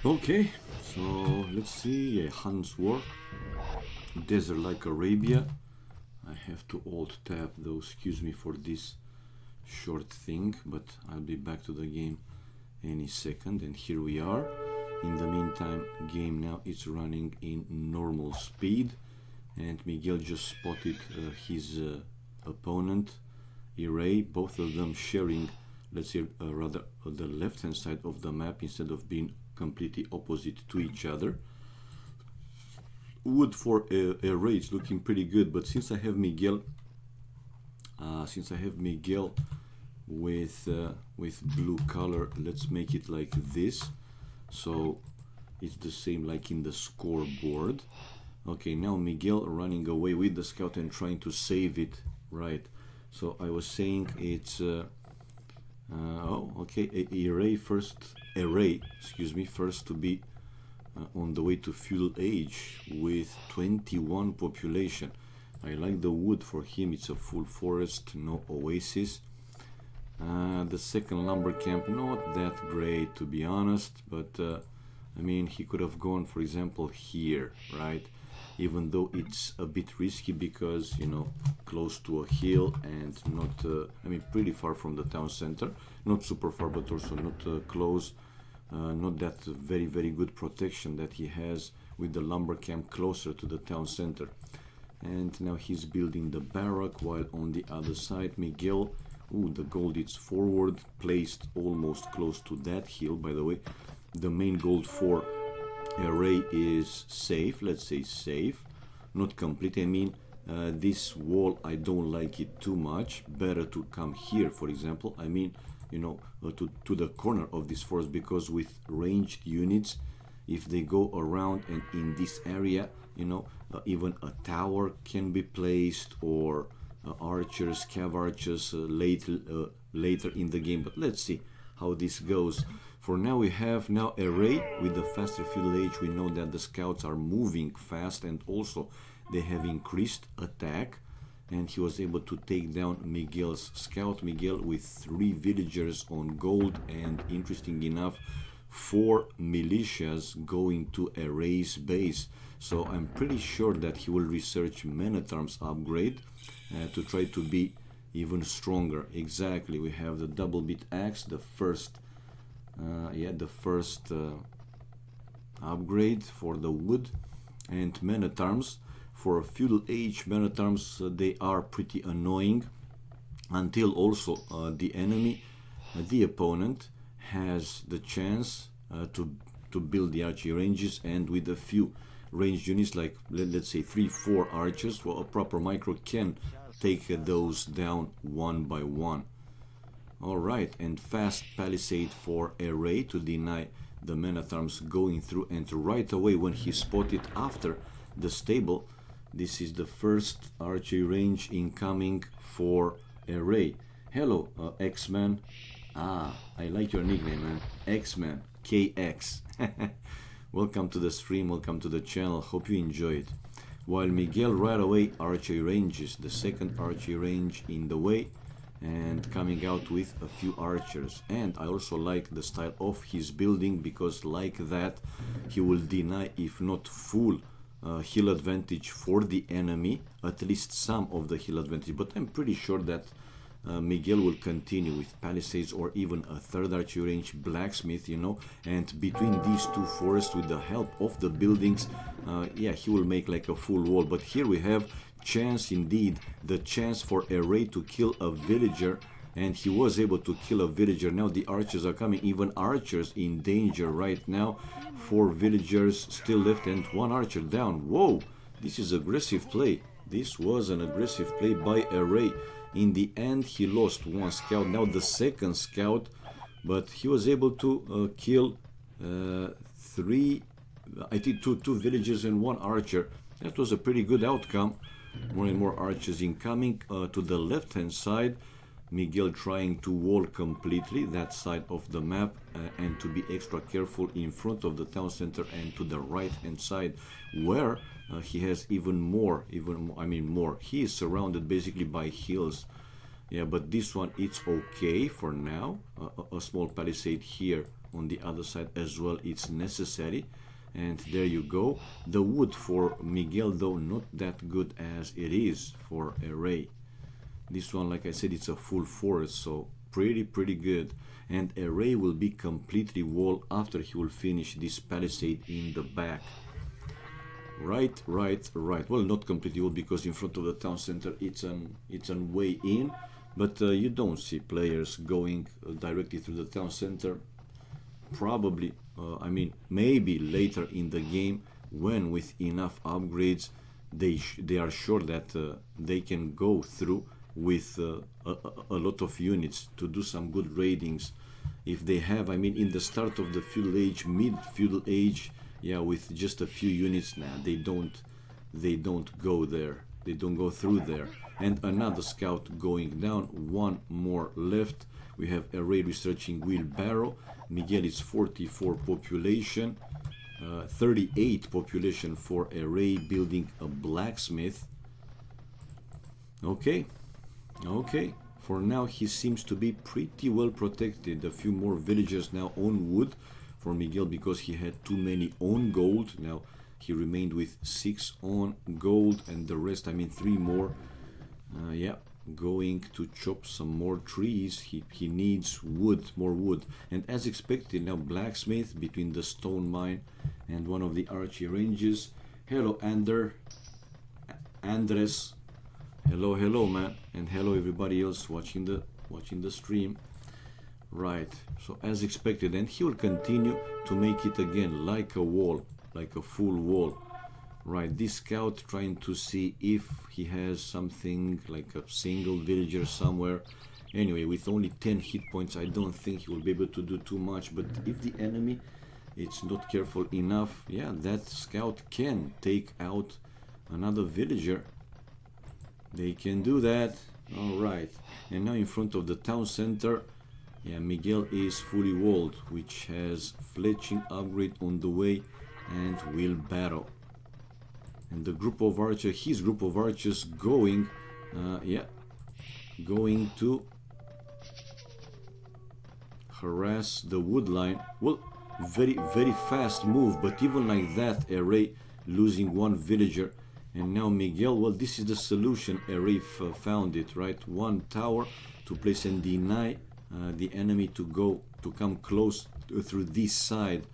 Okay, so let's see. Han's War, Desert like Arabia. I have to alt tab though, excuse me for this short thing, but I'll be back to the game any second. And here we are. In the meantime, game now is running in normal speed, and Miguel just spotted his opponent, Array, both of them sharing, let's say, rather the left hand side of the map instead of being completely opposite to each other. Wood for Array is looking pretty good, but since I have Miguel with blue color, let's make it like this, so it's the same like in the scoreboard. Okay, now Miguel running away with the scout and trying to save it, right? So I was saying it's oh, okay, Array first to be on the way to feudal age with 21 population. I like the wood for him, it's a full forest, no oasis. The second lumber camp, not that great to be honest, but I mean, he could have gone, for example, here, right? Even though it's a bit risky because, you know, close to a hill and not, I mean, pretty far from the town center. Not super far, but also not close. Not that very, very good protection that he has with the lumber camp closer to the town center. And now he's building the barrack, while on the other side, Miguel, the gold is forward, placed almost close to that hill, by the way. The main gold for Array is safe, let's say safe, not complete. I mean, this wall, I don't like it too much. Better to come here, for example. I mean, you know, to the corner of this forest, because with ranged units, if they go around and in this area, you know, even a tower can be placed, or archers, cav archers later in the game. But let's see how this goes. For now, we have now Array with the faster feudal age. We know that the scouts are moving fast, and also they have increased attack, and he was able to take down Miguel's scout. Miguel with 3 villagers on gold, and interesting enough, 4 militias going to Array's base. So I'm pretty sure that he will research men at arms upgrade to try to be even stronger. Exactly, we have the double bit axe, the first upgrade for the wood, and men at arms. For a feudal age, men at arms, they are pretty annoying until also the enemy, the opponent, has the chance to build the archery ranges, and with a few ranged units like let's say 3-4 archers, well, a proper micro can take those down one by one. Alright, and fast palisade for Array to deny the men at arms going through, and right away when he spotted after the stable, this is the first archery range incoming for Array. Hello, X-Man. Ah, I like your nickname, man. X-Man, KX. Welcome to the stream, welcome to the channel, hope you enjoy it. While Miguel right away archery ranges, the second archery range in the way, and coming out with a few archers. And I also like the style of his building, because like that he will deny, if not full hill advantage for the enemy, at least some of the hill advantage, but I'm pretty sure that Miguel will continue with palisades or even a third archery range, blacksmith, you know, and between these two forests with the help of the buildings, yeah, he will make like a full wall. But here we have chance indeed, the chance for a raid to kill a villager, and he was able to kill a villager. Now the archers are coming, even archers in danger right now. 4 villagers still left and 1 archer down. Whoa, this is aggressive play. This was an aggressive play by Array. In the end, he lost 1 scout, now the 2nd scout, but he was able to kill 3, I think 2 villagers and 1 archer. That was a pretty good outcome. More and more archers incoming. To the left-hand side, Miguel trying to wall completely that side of the map and to be extra careful in front of the town center and to the right-hand side where he has even more. He is surrounded basically by hills. Yeah, but this one, it's okay for now. A small palisade here on the other side as well, it's necessary. And there you go. The wood for Miguel, though, not that good as it is for Array. This one, like I said, it's a full forest, so pretty good. And Array will be completely walled after he will finish this palisade in the back. Right. Well, not completely walled because in front of the town center it's an way in, but you don't see players going directly through the town center. Probably, maybe later in the game when with enough upgrades they are sure that they can go through with a lot of units to do some good raidings. If they have, in the start of the feudal age, mid-feudal age, yeah, with just a few units, nah, they don't go there. They don't go through there. And another scout going down, 1 more left. We have Array researching wheelbarrow. Miguel is 44 population, 38 population for Array building a blacksmith. Okay. For now he seems to be pretty well protected. A few more villagers now own wood for Miguel because he had too many on gold. Now he remained with 6 on gold and the rest, 3 more. Yeah, going to chop some more trees. He needs wood, more wood. And as expected, now blacksmith between the stone mine and one of the archery ranges. Hello Andres. Hello man, and hello everybody else watching the stream. Right, so as expected, and he will continue to make it again like a wall, like a full wall. Right, this scout trying to see if he has something like a single villager somewhere. Anyway, with only 10 hit points, I don't think he will be able to do too much, but if the enemy is not careful enough, yeah, that scout can take out another villager. They can do that. All right, and now in front of the town center, yeah, Miguel is fully walled, which has fletching upgrade on the way and wheelbarrow. And the group of archers, his group of archers going, going to harass the wood line. Well, very fast move, but even like that, Array losing 1 villager. And now Miguel, well, this is the solution. Array found it, right? 1 tower to place and deny the enemy to come close through this side.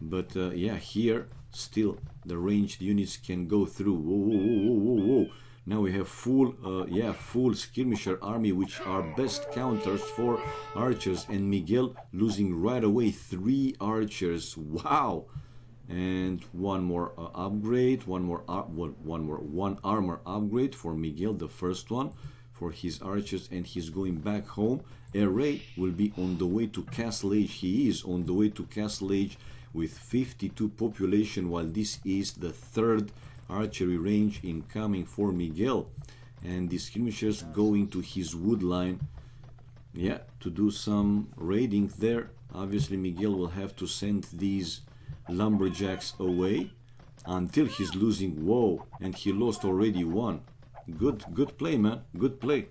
But yeah, here still the ranged units can go through. Whoa. Now we have full skirmisher army, which are best counters for archers. And Miguel losing right away 3 archers. Wow. And 1 more upgrade, one armor upgrade for Miguel, the first one for his archers, and he's going back home. Array will be on the way to Castle Age. He is on the way to Castle Age with 52 population, while this is the 3rd archery range incoming for Miguel. And the skirmishers going to his wood line, yeah, to do some raiding there. Obviously Miguel will have to send these lumberjacks away until he's losing. Whoa, and he lost already 1. Good play, man, good play.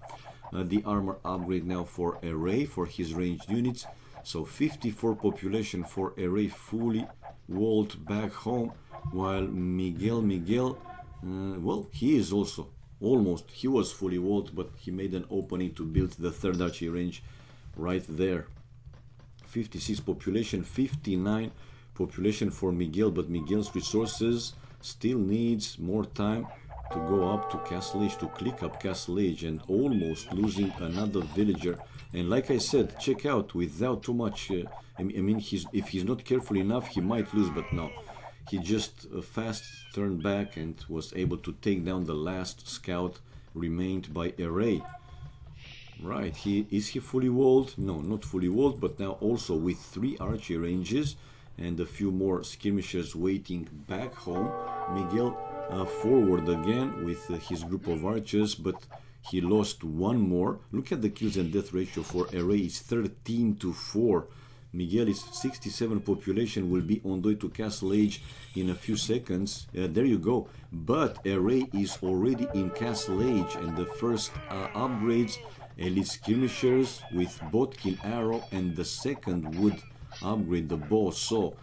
The armor upgrade now for Array for his ranged units. So 54 population for Array, fully walled back home. while Miguel, well, he is also almost, he was fully walled, but he made an opening to build the third archery range right there. 56 population, 59 population for Miguel, but Miguel's resources still needs more time to go up to Castle Age, to click up Castle Age, and almost losing another villager. And like I said, check out, without too much, I mean, if he's not careful enough, he might lose, but no. He just fast turned back and was able to take down the last scout remained by Array. Right, is he fully walled? No, not fully walled, but now also with 3 archery ranges and a few more skirmishers waiting back home. Miguel forward again with his group of archers, but he lost one more. Look at the kills and death ratio for Array, it's 13-4. Miguel is 67 population, will be on the way to Castle Age in a few seconds. There you go. But Array is already in Castle Age, and the first upgrades, elite skirmishers with Bodkin arrow, and the second would upgrade the bow. So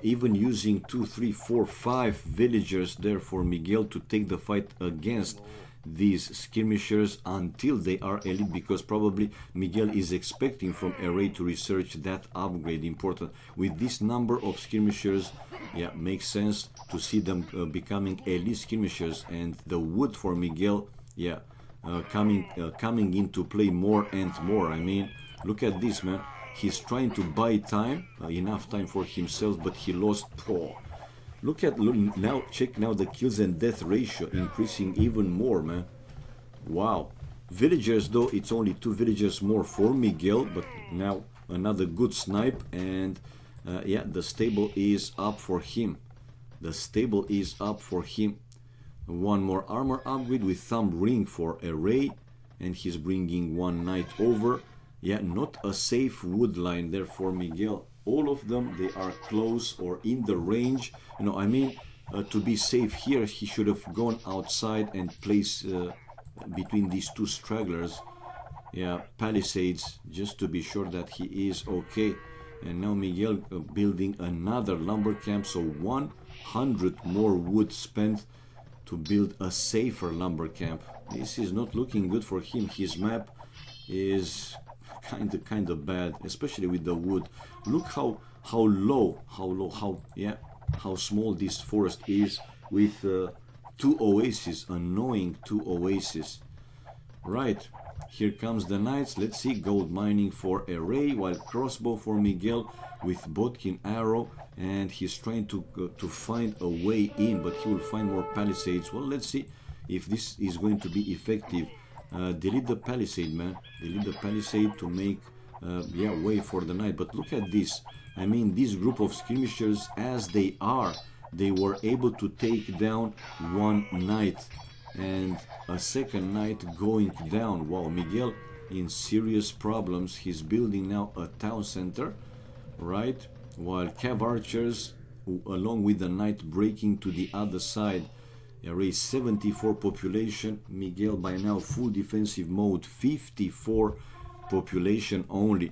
even using 2, 3, 4, 5 villagers there for Miguel to take the fight against these skirmishers until they are elite, because probably Miguel is expecting from Array to research that upgrade important. With this number of skirmishers, yeah, makes sense to see them becoming elite skirmishers, and the wood for Miguel, yeah, coming into play more and more. I mean, look at this, man. He's trying to buy time, enough time for himself, but he lost. Look now, check now the kills and death ratio increasing even more, man. Wow. Villagers, though, it's only 2 villagers more for Miguel, but now another good snipe, and yeah, the stable is up for him. The stable is up for him. One more armor upgrade with thumb ring for Array, and he's bringing 1 knight over. Yeah, not a safe wood line there for Miguel. All of them, they are close or in the range. You know, I mean, to be safe here, he should have gone outside and placed between these 2 stragglers, yeah, palisades, just to be sure that he is okay. And now Miguel building another lumber camp, so 100 more wood spent to build a safer lumber camp. This is not looking good for him. His map is kind of bad, especially with the wood. Look how small this forest is, with 2 oases, annoying 2 oases. Right, here comes the knights. Let's see, gold mining for Array, while crossbow for Miguel with Bodkin arrow, and he's trying to find a way in, but he will find more palisades. Well, let's see if this is going to be effective. Delete the palisade, man. Delete the palisade to make yeah, way for the knight. But look at this. I mean, this group of skirmishers, as they are, they were able to take down 1 knight and a second knight going down. Wow, Miguel in serious problems. He's building now a town center, right? While cav archers, along with the knight, breaking to the other side. Array 74 population. Miguel by now full defensive mode, 54 population only.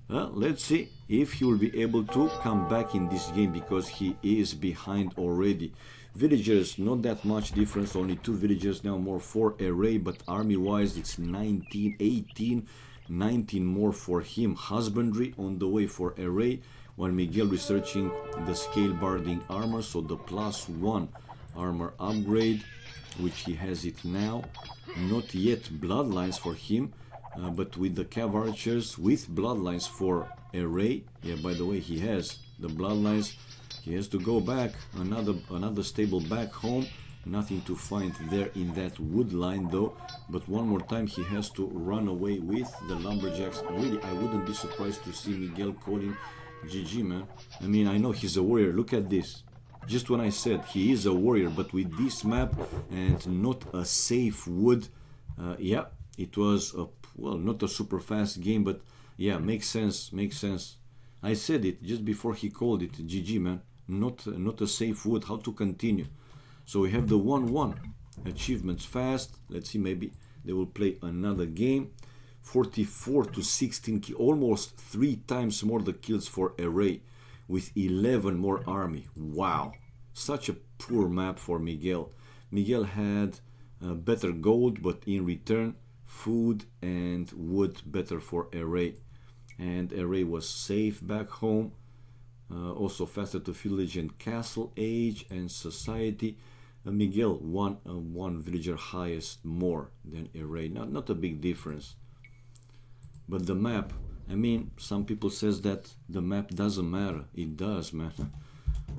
Let's see if he will be able to come back in this game, because he is behind already. Villagers, not that much difference, only 2 villagers now more for Array, but army wise it's 19, 18, 19 more for him. Husbandry on the way for Array, while Miguel researching the scale barding armor, so the +1 armor upgrade, which he has it now. Not yet bloodlines for him, but with the cav archers with bloodlines for Array. Yeah, by the way, he has the bloodlines. He has to go back, another stable back home. Nothing to find there in that wood line though, but one more time he has to run away with the lumberjacks. Really, I wouldn't be surprised to see Miguel calling GG, man. I mean, I know he's a warrior. Look at this. Just when I said he is a warrior, but with this map and not a safe wood, yeah, it was a, well, not a super fast game, but yeah, makes sense, makes sense. I said it just before he called it. GG, man. Not a safe wood. How to continue? So we have the 1-1 achievements fast. Let's see, maybe they will play another game. 44 to 16, almost 3 times more the kills for Array, with 11 more army. Wow, such a poor map for Miguel. Miguel had better gold, but in return food and wood better for Array. And Array was safe back home. Also faster to village and castle age and society. Miguel one villager highest more than Array. Not a big difference. But the map, I mean, some people says that the map doesn't matter. It does, man.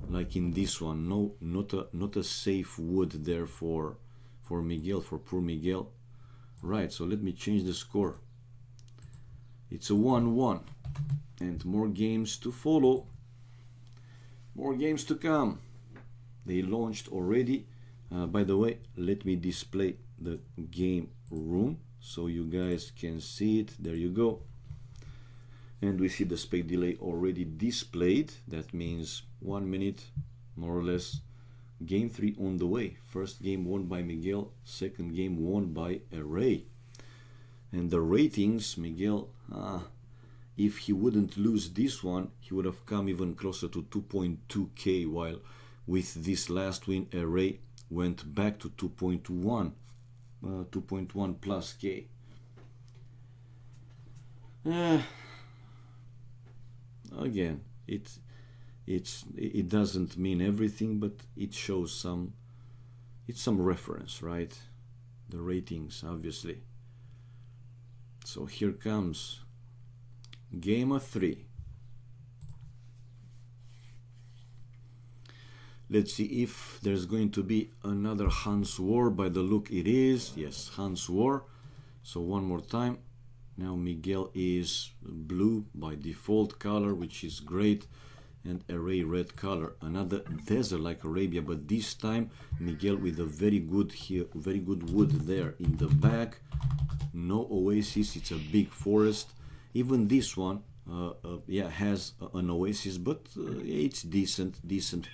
Like in this one, no, not a safe wood there for Miguel, for poor Miguel. Right, so let me change the score. It's a 1-1, and more games to follow. More games to come. They launched already. By the way, let me display the game room so you guys can see it. There you go. And we see the spec delay already displayed. That means 1 minute, more or less. Game 3 on the way. First game won by Miguel, second game won by Array. And the ratings, Miguel, if he wouldn't lose this one, he would have come even closer to 2.2k, while with this last win, Array went back to 2.1 plus k. Again, it doesn't mean everything, but it shows some reference, right? The ratings, obviously. So here comes game of 3. Let's see if there's going to be another Hans War. By the look it is. Yes, Hans War. So one more time. Now Miguel is blue by default color, which is great, and Array red color. Another desert like Arabia, but this time Miguel with a very good wood there in the back. No oasis, it's a big forest. Even this one, yeah, has an oasis, but it's decent.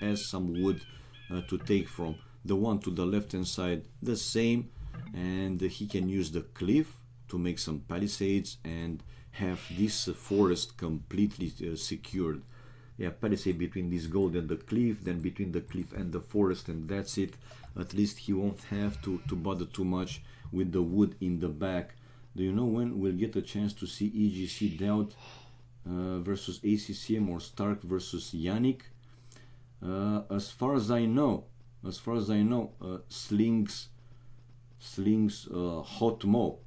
Has some wood to take from. The one to the left hand side, the same, and he can use the cliff to make some palisades and have this forest completely secured. Yeah, palisade between this gold and the cliff, then between the cliff and the forest, and that's it. At least he won't have to bother too much with the wood in the back. Do you know when we'll get a chance to see EGC Doubt versus ACCM or Stark versus Yannick? As far as I know, Slings Hot Mo.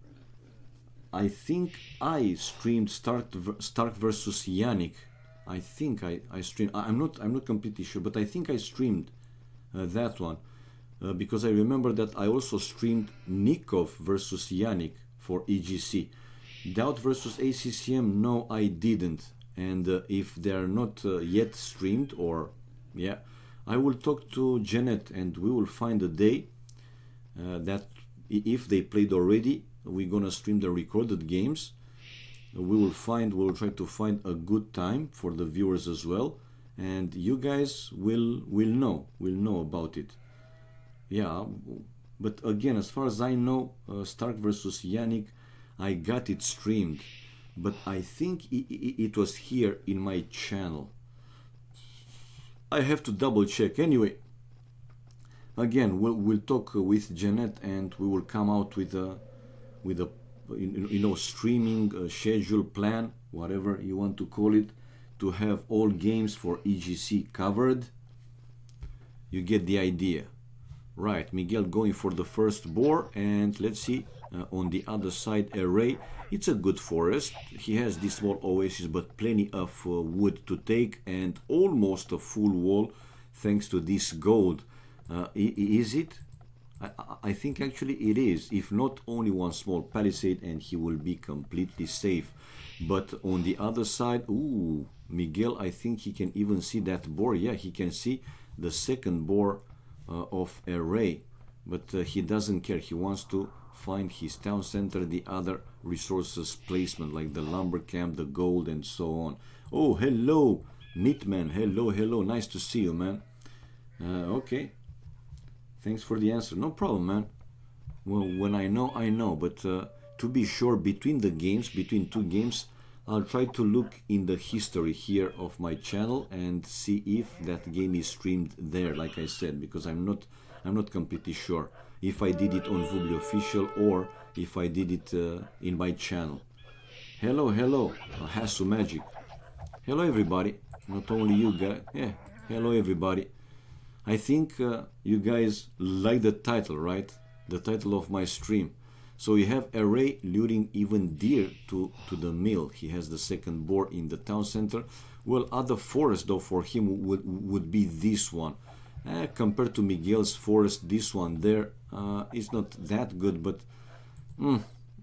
I think I streamed Stark versus Yannick. I think I streamed. I'm not completely sure, but I think I streamed that one because I remember that I also streamed Nikov versus Yannick for EGC. Doubt versus ACCM, no, I didn't. And if they are not yet streamed, or yeah, I will talk to Janet and we will find a day that if they played already, we're gonna stream the recorded games. We will try to find a good time for the viewers as well, and you guys will know about it. Yeah, but again, as far as I know, Stark versus Yannick, I got it streamed, but I think it was here in my channel. I have to double check. Anyway, again, we'll talk with Janet and we will come out with a streaming schedule plan, whatever you want to call it, to have all games for EGC covered. You get the idea. Right, Miguel going for the first boar, and let's see, on the other side, Array. It's a good forest. He has this small oasis, but plenty of wood to take, and almost a full wall thanks to this gold. Is it? I think actually it is. If not, only one small palisade and he will be completely safe. But on the other side, ooh, Miguel, I think he can even see that boar. Yeah, he can see the second boar of Array, but he doesn't care. He wants to find his town center, the other resources placement like the lumber camp, the gold, and so on. Oh, hello, Knitman. Hello. Nice to see you, man. Okay. Thanks for the answer. No problem, man. Well, when I know, I know. But to be sure, between two games, I'll try to look in the history here of my channel and see if that game is streamed there, like I said, because I'm not completely sure if I did it on Vubli official or if I did it in my channel. Hello, hello, Hasu Magic. Hello everybody. Not only you guys. Yeah, hello everybody. I think you guys like the title, right? The title of my stream. So you have Array luring even deer to the mill. He has the second boar in the town center. Well, other forest though for him would be this one. Compared to Miguel's forest, this one there is not that good, but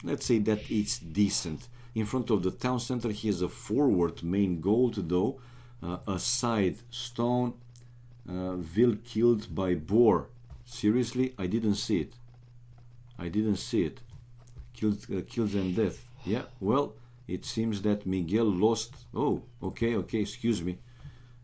let's say that it's decent. In front of the town center, he has a forward main gold though, a side stone. Vil killed by boar. Seriously, I didn't see it. I didn't see it. Kills and death. Yeah, well, it seems that Miguel lost. Oh, okay, excuse me.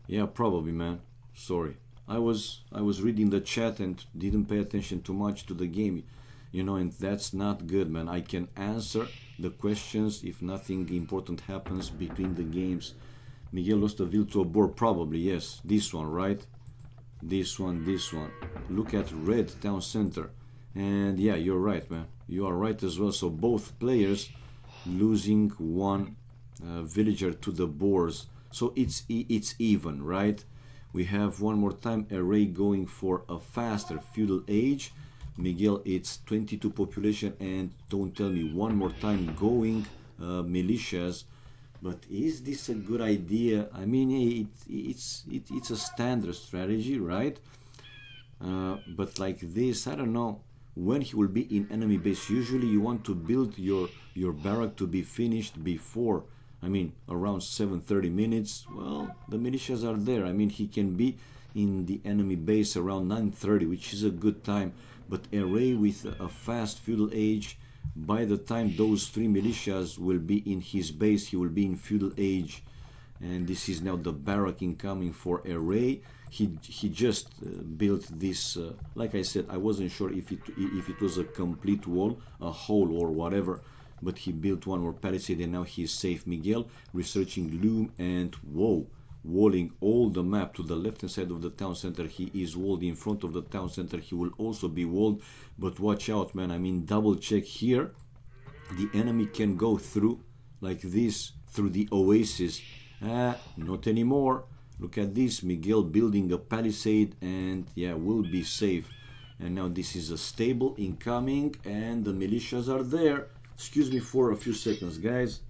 Yeah, probably, man. Sorry. I was reading the chat and didn't pay attention too much to the game, you know, and that's not good, man. I can answer the questions if nothing important happens between the games. Miguel lost a Vil to a boar, probably, yes. This one, right? This one. Look at red town center. And yeah, you're right, man. You are right as well. So both players losing one villager to the boars. So it's even, right? We have one more time Array going for a faster feudal age. Miguel, it's 22 population, and don't tell me one more time going militias. But is this a good idea? I mean, it's a standard strategy, right? But like this, I don't know. When he will be in enemy base, usually you want to build your barrack to be finished before, I mean, around 7:30 minutes. Well, the militias are there. I mean, he can be in the enemy base around 9:30, which is a good time. But Array with a fast feudal age, by the time those three militias will be in his base, he will be in feudal age. And this is now the barrack incoming for Array. He just built this, like I said, I wasn't sure if it was a complete wall, a hole or whatever, but he built one more palisade and now he's safe. Miguel researching loom and whoa, walling all the map to the left hand side of the town center. He is walled in front of the town center. He will also be walled, but watch out, man. I mean, double check here. The enemy can go through like this through the oasis. Not anymore. Look at this, Miguel building a palisade, and yeah, we'll be safe. And now this is a stable incoming, and the militias are there. Excuse me for a few seconds, guys.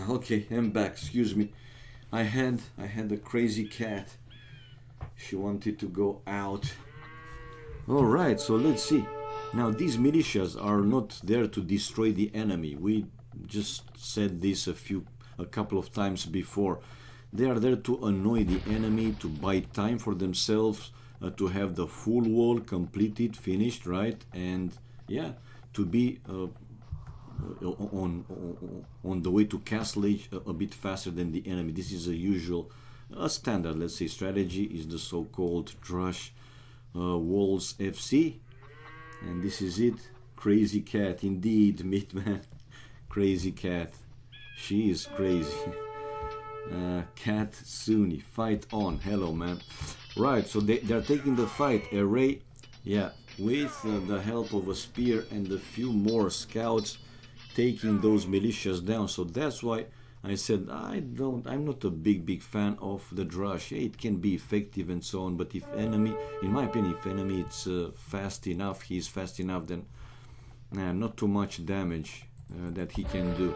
Okay, I'm back. Excuse me. I had a crazy cat. She wanted to go out. All right, so let's see. Now these militias are not there to destroy the enemy. We just said this a couple of times before. They are there to annoy the enemy, to buy time for themselves, to have the full wall completed, finished, right? And yeah, to be on the way to castle age a bit faster than the enemy. This is a standard, let's say, strategy. Is the so-called Drush Walls FC, and this is it. Crazy cat, indeed, Meatman. Crazy cat. She is crazy. Cat Suni, fight on. Hello, man. Right, so they're taking the fight. Array, yeah, with the help of a spear and a few more scouts, taking those militias down. So that's why I said I'm not a big fan of the Drush. Yeah, it can be effective and so on, but if enemy, in my opinion, if enemy it's fast enough, he's fast enough, then not too much damage that he can do.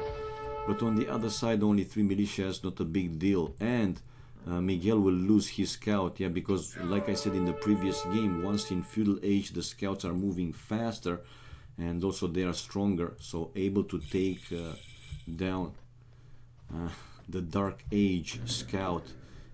But on the other side, only 3 militias, not a big deal. And Miguel will lose his scout, yeah, because like I said in the previous game, once in feudal age the scouts are moving faster and also they are stronger, so able to take down the Dark Age scout.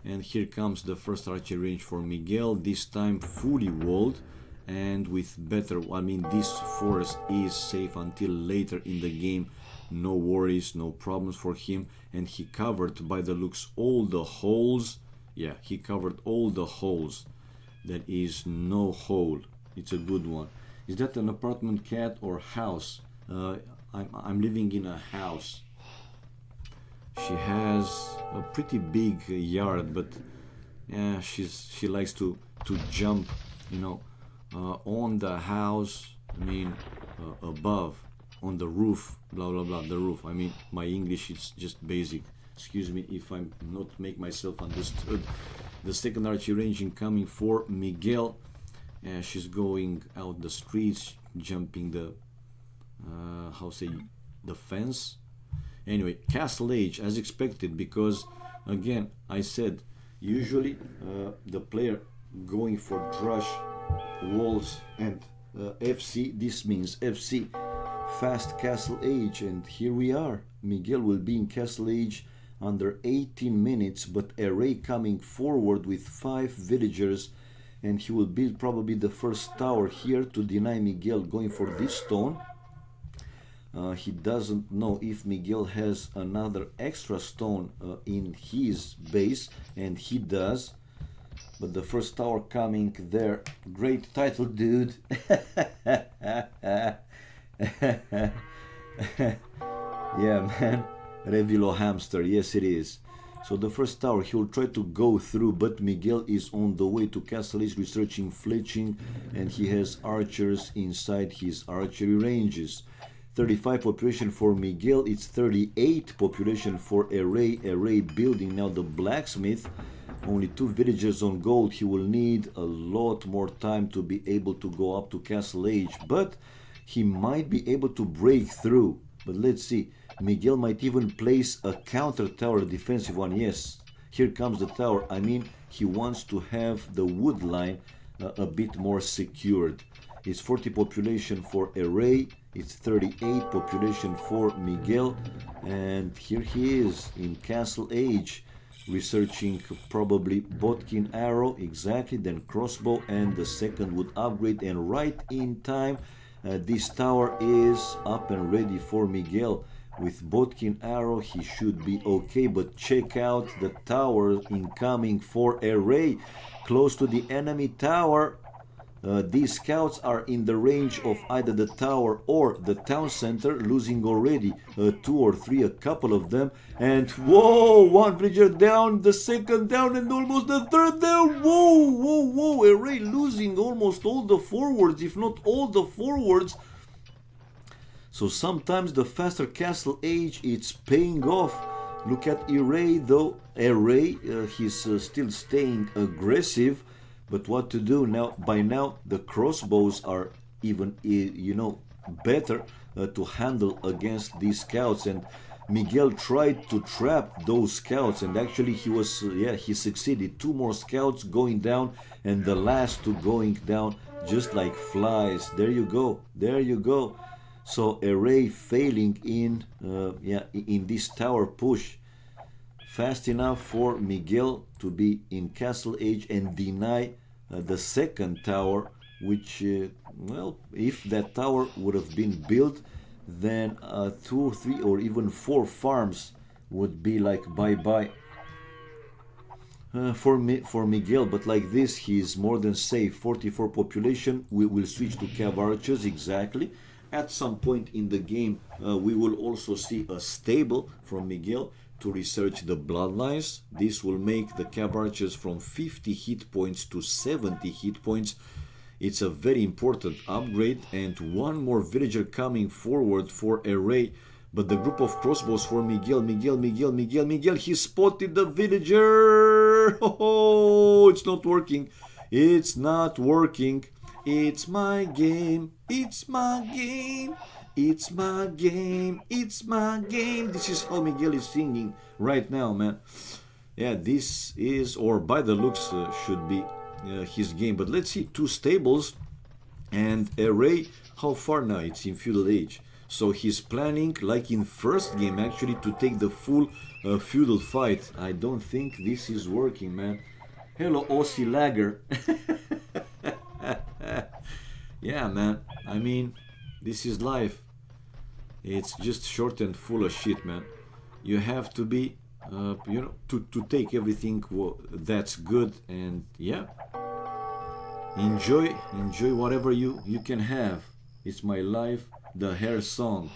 And here comes the first archery range for Miguel, this time fully walled and with better, I mean, this forest is safe until later in the game. No worries, no problems for him. And he covered, by the looks, all the holes. Yeah, he covered all the holes. There is no hole. It's a good one. Is that an apartment, cat, or house? I'm living in a house. She has a pretty big yard, but yeah, she likes to jump, you know, on the house. I mean, above, on the roof, blah blah blah. The roof. I mean, my English is just basic. Excuse me if I'm not make myself understood. The second archery range incoming for Miguel. She's going out the streets, jumping the the fence. Anyway, Castle Age as expected, because again I said usually the player going for drush, walls and FC. This means FC, fast Castle Age, and here we are. Miguel will be in Castle Age under 18 minutes, but Array coming forward with 5 villagers, and he will build probably the first tower here to deny Miguel going for this stone. He doesn't know if Miguel has another extra stone in his base, and he does. But the first tower coming there. Great title, dude. Yeah, man. Revilo Hamster, yes it is. So the first tower he will try to go through, but Miguel is on the way to Castle, is researching fletching, and he has archers inside his archery ranges. 35 population for Miguel, it's 38 population for Array. Array building now the blacksmith. Only 2 villagers on gold. He will need a lot more time to be able to go up to Castle Age, but he might be able to break through. But let's see. Miguel might even place a counter tower, defensive one. Yes, here comes the tower. I mean, he wants to have the wood line a bit more secured. It's 40 population for Array. It's 38 population for Miguel. And here he is in Castle Age, researching probably Botkin arrow, exactly, then crossbow, and the second would upgrade. And right in time, this tower is up and ready for Miguel. With Botkin arrow, he should be okay, but check out the tower incoming for Array, close to the enemy tower. These scouts are in the range of either the tower or the town center, losing already 2 or 3, a couple of them. And whoa, 1 villager down, the second down, and almost the third down. Whoa, whoa, whoa, Array losing almost all the forwards, if not all the forwards. So sometimes the faster Castle Age, it's paying off. Look at Array though. Array, he's still staying aggressive. But what to do now? By now, the crossbows are even, you know, better to handle against these scouts. And Miguel tried to trap those scouts, and actually he was, he succeeded. 2 more scouts going down, and the last 2 going down just like flies. There you go. There you go. So Array failing in this tower push. Fast enough for Miguel to be in Castle Age and deny the second tower, which, well, if that tower would have been built, then 2 or 3 or even 4 farms would be like bye-bye for Miguel. But like this, he is more than safe. 44 population. We will switch to Cav Archers, exactly. At some point in the game, we will also see a stable from Miguel to research the bloodlines. This will make the Cav Archers from 50 hit points to 70 hit points. It's a very important upgrade, and 1 more villager coming forward for Array. But the group of crossbows for Miguel, he spotted the villager. Oh, it's not working. It's not working. It's my game. It's my game. It's my game, it's my game. This is how Miguel is singing right now, man. Yeah, this is, or by the looks, should be his game. But let's see, 2 stables and Array. How far now? It's in feudal age. So he's planning, like in first game actually, to take the full feudal fight. I don't think this is working, man. Hello, AoC lagger. Yeah, man. I mean, this is life. It's just short and full of shit, man. You have to be, you know, to take everything that's good, and yeah, enjoy whatever you can have. It's my life, the hair song.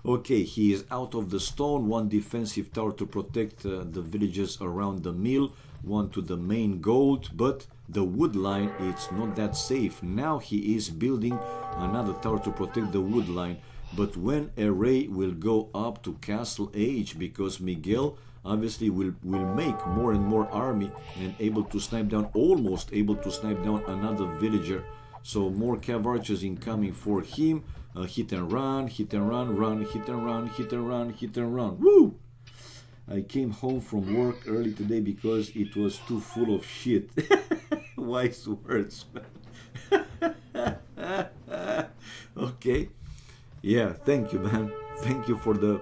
Okay, he is out of the stone. One defensive tower to protect the villages around the mill, one to the main gold, but the wood line, it's not that safe. Now he is building another tower to protect the wood line. But when array will go up to castle age, because Miguel obviously will make more and more army and able to snipe down, almost able to snipe down another villager. So more cav archers incoming for him. Hit and run, hit and run, run, hit and run, hit and run, hit and run. Woo! I came home from work early today because it was too full of shit. Wise words, man. Okay. Yeah, thank you, man. Thank you for the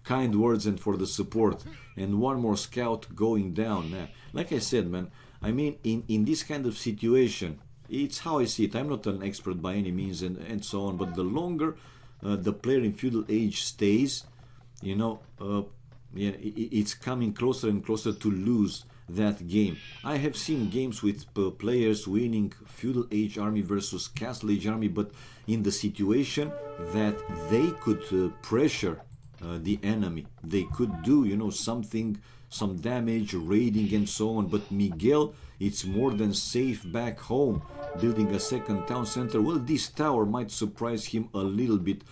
kind words and for the support. And one more scout going down, man. Like I said, man, I mean, in this kind of situation, it's how I see it. I'm not an expert by any means and so on, but the longer the player in feudal age stays, you know, yeah, it's coming closer and closer to lose that game. I have seen games with players winning feudal age army versus castle age army, but in the situation that they could pressure the enemy, they could do, you know, something, some damage, raiding and so on. But Miguel, it's more than safe back home, building a second town center. Well, this tower might surprise him a little bit,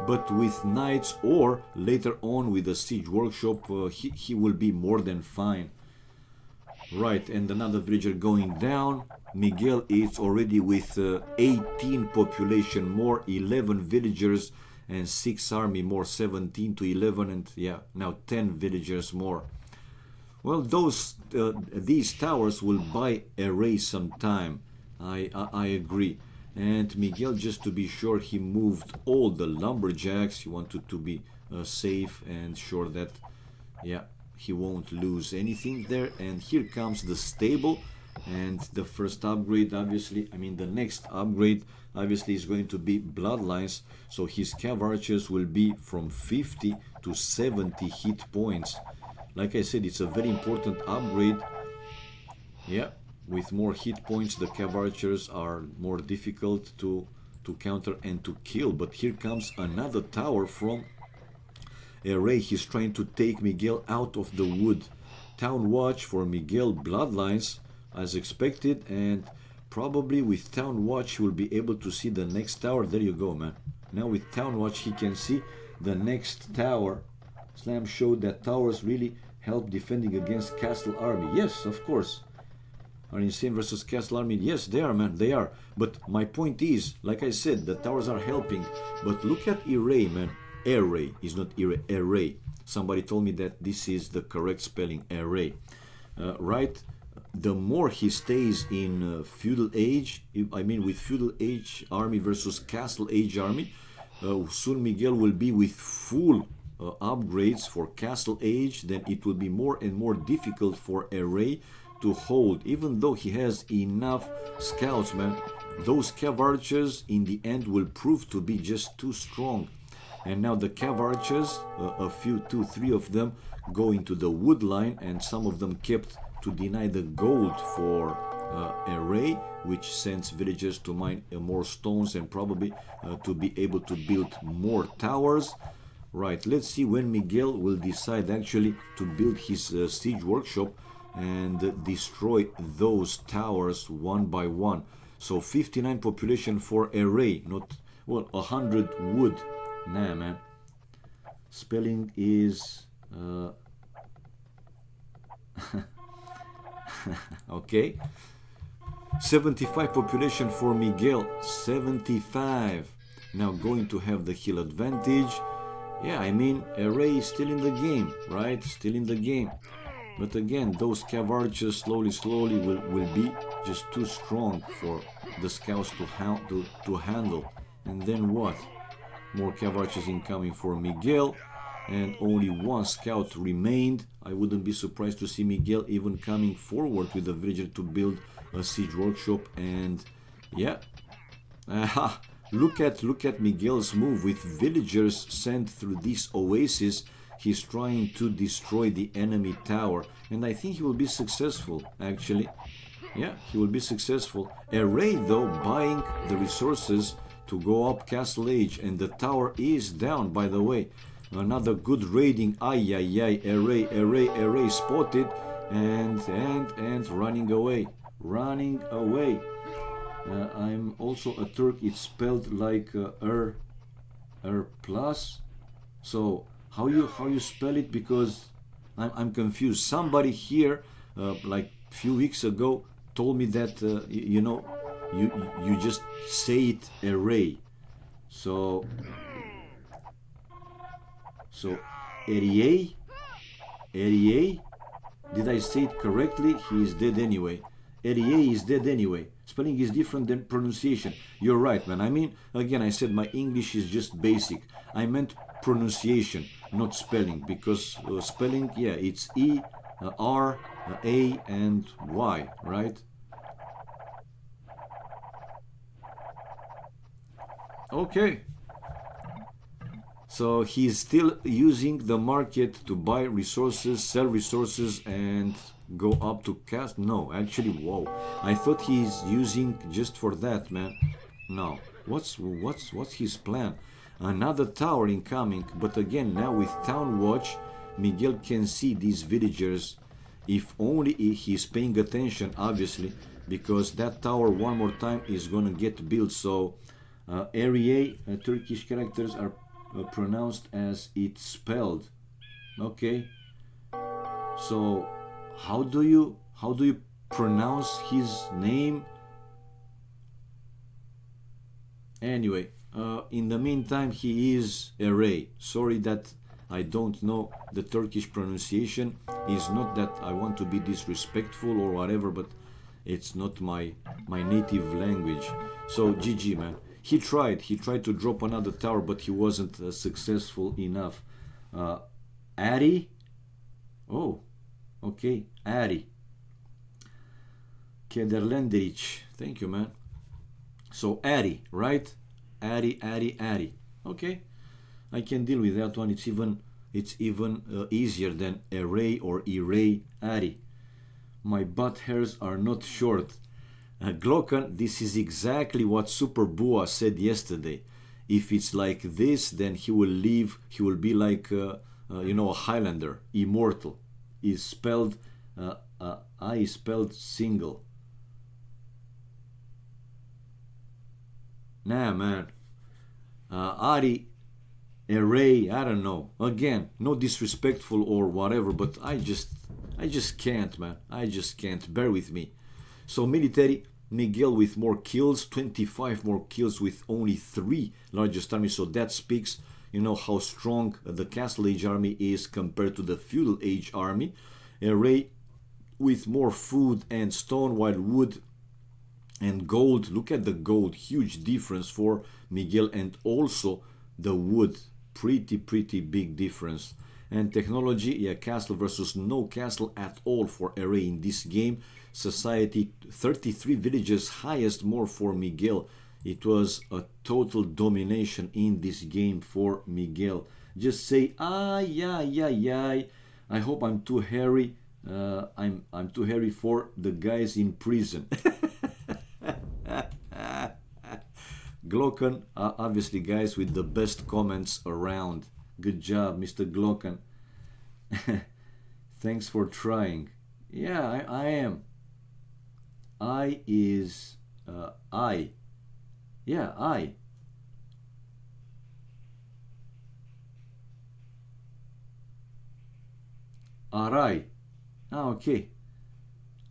but with knights or later on with a siege workshop, he will be more than fine. Right, and another villager going down. Miguel is already with 18 population more, 11 villagers and 6 army more, 17 to 11, and yeah, now 10 villagers more. Well, these towers will buy array some time. I agree. And Miguel, just to be sure, he moved all the lumberjacks. He wanted to be safe and sure that, yeah, he won't lose anything there. And here comes the stable, and the first upgrade, obviously, I mean the next upgrade obviously is going to be bloodlines. So his cav archers will be from 50 to 70 hit points. Like I said, it's a very important upgrade. Yeah, with more hit points, the cav archers are more difficult to counter and to kill. But here comes another tower from array. He's trying to take Miguel out of the wood. Town watch for Miguel, bloodlines as expected, and probably with town watch he will be able to see the next tower. There you go, man. Now with town watch he can see the next tower. Slam showed that towers really help defending against castle army. Yes, of course. Are insane versus castle army? Yes, they are, man, they are. But my point is, like I said, the towers are helping. But look at array, man. Array is not array, array. Somebody told me that this is the correct spelling, array. Right? The more he stays in feudal age, I mean with feudal age army versus castle age army, soon Miguel will be with full upgrades for castle age. Then it will be more and more difficult for array to hold, even though he has enough scouts, man. Those cav archers in the end will prove to be just too strong. And now the cav archers, a few, 2-3 of them go into the wood line, and some of them kept to deny the gold for array, which sends villagers to mine more stones and probably to be able to build more towers. Right, let's see when Miguel will decide actually to build his siege workshop and destroy those towers one by one. So 59 population for array, not, well, 100 wood. Nah, man. Spelling is okay. 75 population for Miguel. 75. Now going to have the hill advantage. Yeah, I mean, array is still in the game, right? Still in the game. But again, those cav archers slowly will be just too strong for the scouts to handle. And then what? More cav archers incoming for Miguel. And only one scout remained. I wouldn't be surprised to see Miguel even coming forward with a villager to build a siege workshop. And yeah, aha, look at Miguel's move with villagers sent through this oasis. He's trying to destroy the enemy tower, and I think he will be successful. Actually, yeah, he will be successful. Array though buying the resources to go up Castle Age, and the tower is down, by the way. Another good raiding. Ay, ay, ay. Array spotted. And running away. Running away. I'm also a Turk. It's spelled like plus. So how you spell it? Because I'm confused. Somebody here, like a few weeks ago, told me that you know, you just say it array. So Erie? Did I say it correctly? He is dead anyway. Erie is dead anyway. Spelling is different than pronunciation. You're right, man. I mean, again, I said my English is just basic. I meant pronunciation, not spelling, because spelling, yeah, it's E, R, A, and Y, right? Okay. So he's still using the market to buy resources, sell resources, and go up to cast. No, actually, whoa. I thought he's using just for that, man. No. What's his plan? Another tower incoming, but again, now with Town Watch, Miguel can see these villagers. If only he's paying attention, obviously, because that tower one more time is gonna get built. So, area Turkish characters are pronounced as it's spelled. Okay. So how do you pronounce his name? Anyway, in the meantime, he is Array. Sorry that I don't know the Turkish pronunciation. It's not that I want to be disrespectful or whatever, but it's not my native language. So GG, man. He tried to drop another tower, but he wasn't successful enough. Ari? Oh, okay, Ari. Kederlendrich. Thank you, man. So Ari, right? Ari. Okay, I can deal with that one. It's even easier than array or array. Ari. My butt hairs are not short. Glocken, this is exactly what Super Bua said yesterday. If it's like this, then he will leave. He will be like, a Highlander, immortal. Is spelled, I is spelled single. Nah, man. Ari, array, I don't know. Again, no disrespectful or whatever, but I just can't, man. I just can't. Bear with me. So military, Miguel with more kills, 25 more kills with only 3 largest armies. So that speaks, how strong the Castle Age army is compared to the Feudal Age army. Array with more food and stone, while wood and gold. Look at the gold, huge difference for Miguel, and also the wood, pretty big difference. And technology, yeah, castle versus no castle at all for Array in this game. Society, 33 villages, highest more for Miguel. It was a total domination in this game for Miguel. Just say, ay. I hope I'm too hairy. I'm too hairy for the guys in prison. Glocken, obviously guys with the best comments around. Good job, Mr. Glocken. Thanks for trying. Yeah, I am. I is I. Yeah, I. Arai. Okay.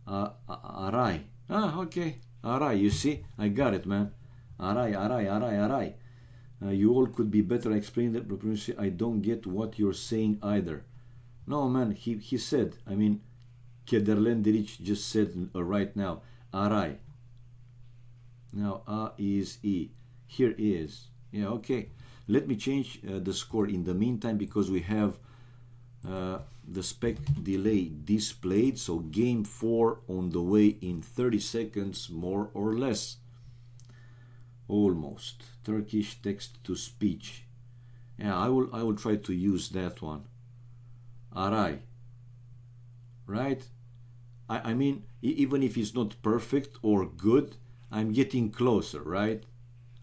Arai. Okay. Arai, you see? I got it, man. Arai. You all could be better explained that. I don't get what you're saying either. No, man, he said, I mean, Kederlendrich just said right now, Arai. Now, A is E. Here is. Yeah, okay. Let me change the score in the meantime, because we have the spec delay displayed. So game 4 on the way in 30 seconds, more or less. Almost. Turkish text to speech. Yeah, I will try to use that one. Aray. Right? I mean, even if it's not perfect or good, I'm getting closer, right?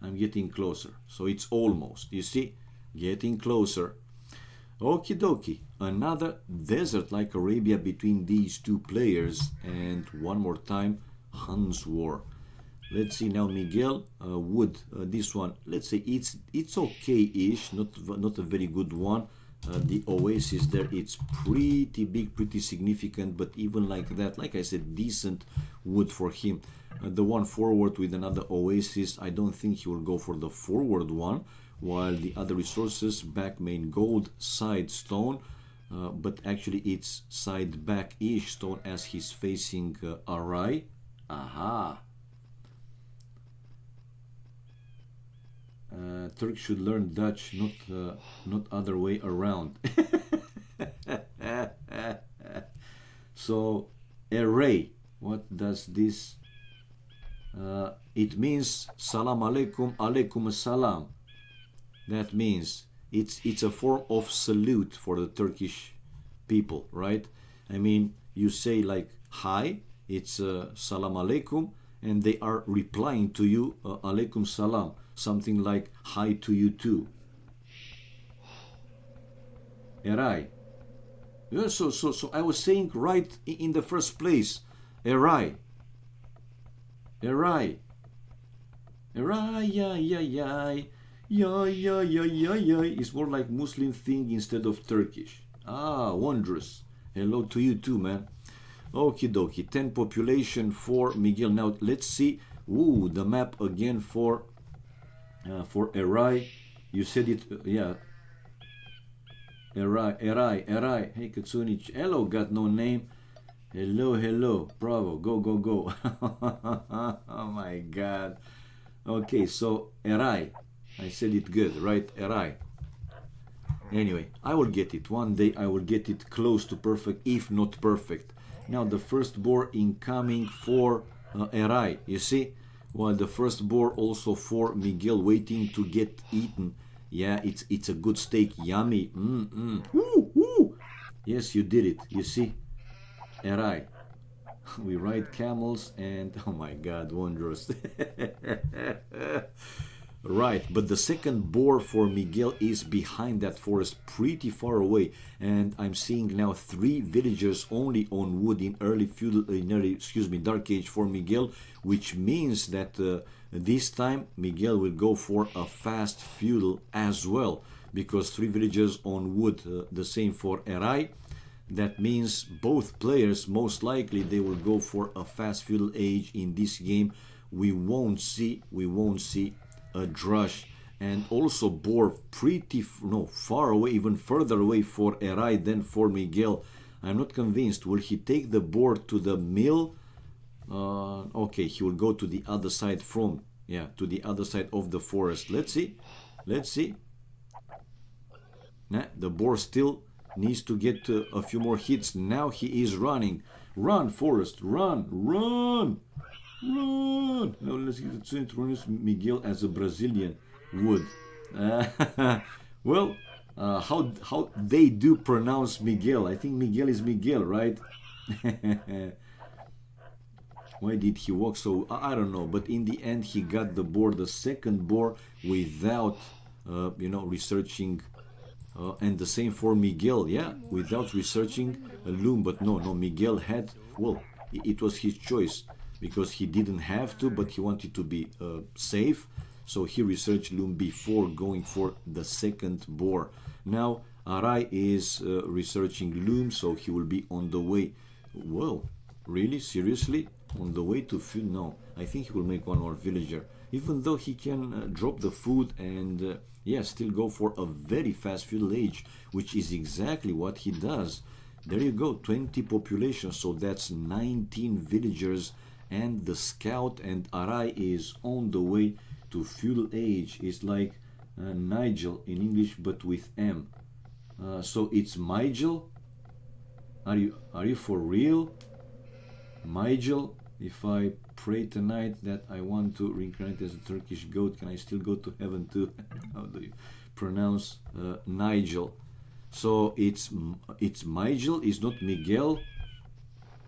I'm getting closer. So it's almost. You see? Getting closer. Okie dokie. Another desert like Arabia between these two players. And one more time, Hans War. Let's see now, Miguel Wood. This one, let's say it's okay-ish, not a very good one. The oasis there, it's pretty big, pretty significant, but even like that, like I said, decent wood for him. The one forward with another oasis, I don't think he will go for the forward one, while the other resources, back main gold, side stone, but actually it's side back-ish stone as he's facing Aray. Aha! Turks should learn Dutch, not other way around. So, array. What does this? It means salam alaikum, alaikum salam. That means it's a form of salute for the Turkish people, right? I mean, you say like hi, it's salam alaikum, and they are replying to you alaikum salam. Something like hi to you too. Eray. Yeah, so I was saying right in the first place. Eray. Eray. Eray, yeah, yeah, yeah. Yeah, yeah, yeah, yeah, yeah. It's more like Muslim thing instead of Turkish. Ah, wondrous. Hello to you too, man. Okie dokie. 10 population for Miguel. Now let's see. Ooh, the map again for Eray. You said it, yeah. Eray. Hey, Katsunic. Hello, got no name. Hello. Bravo. Go. Oh my God. Okay, so Eray. I said it good, right? Eray. Anyway, I will get it. One day I will get it close to perfect, if not perfect. Now the first boar incoming for Eray. You see? While the first boar also for Miguel waiting to get eaten. Yeah, it's a good steak. Yummy. Woo. Yes, you did it. You see? Eray. We ride camels and oh my God, wondrous. Right, but the second boar for Miguel is behind that forest, pretty far away, and I'm seeing now 3 villagers only on wood in early Dark Age for Miguel, which means that this time Miguel will go for a fast feudal as well, because 3 villagers on wood, the same for Eray. That means both players, most likely, they will go for a fast feudal age in this game. We won't see a drush, and also boar pretty far away, even further away for Eray than for Miguel. I'm not convinced. Will he take the boar to the mill? Okay, he will go to the other side to the other side of the forest. Let's see. Nah, the boar still needs to get a few more hits. Now he is running. Run, forest, run. Now let's get to introduce Miguel as a Brazilian would. Well, how they do pronounce Miguel? I think Miguel is Miguel, right? Why did he walk so? I don't know. But in the end, he got the boar, the second boar, without researching. And the same for Miguel, yeah, without researching a loom. But no, Miguel had, well, it was his choice, because he didn't have to, but he wanted to be safe. So he researched loom before going for the second boar. Now Aray is researching loom, so he will be on the way. Whoa, really? Seriously? On the way to food? No, I think he will make one more villager. Even though he can drop the food and still go for a very fast feudal age, which is exactly what he does. There you go, 20 population, so that's 19 villagers, and the scout and Aray is on the way to feudal age. It's like Nigel in English, but with M. So it's Migel. Are you for real? Migel, if I pray tonight that I want to reincarnate as a Turkish goat, can I still go to heaven too? How do you pronounce Nigel? So it's Migel, it's not Miguel.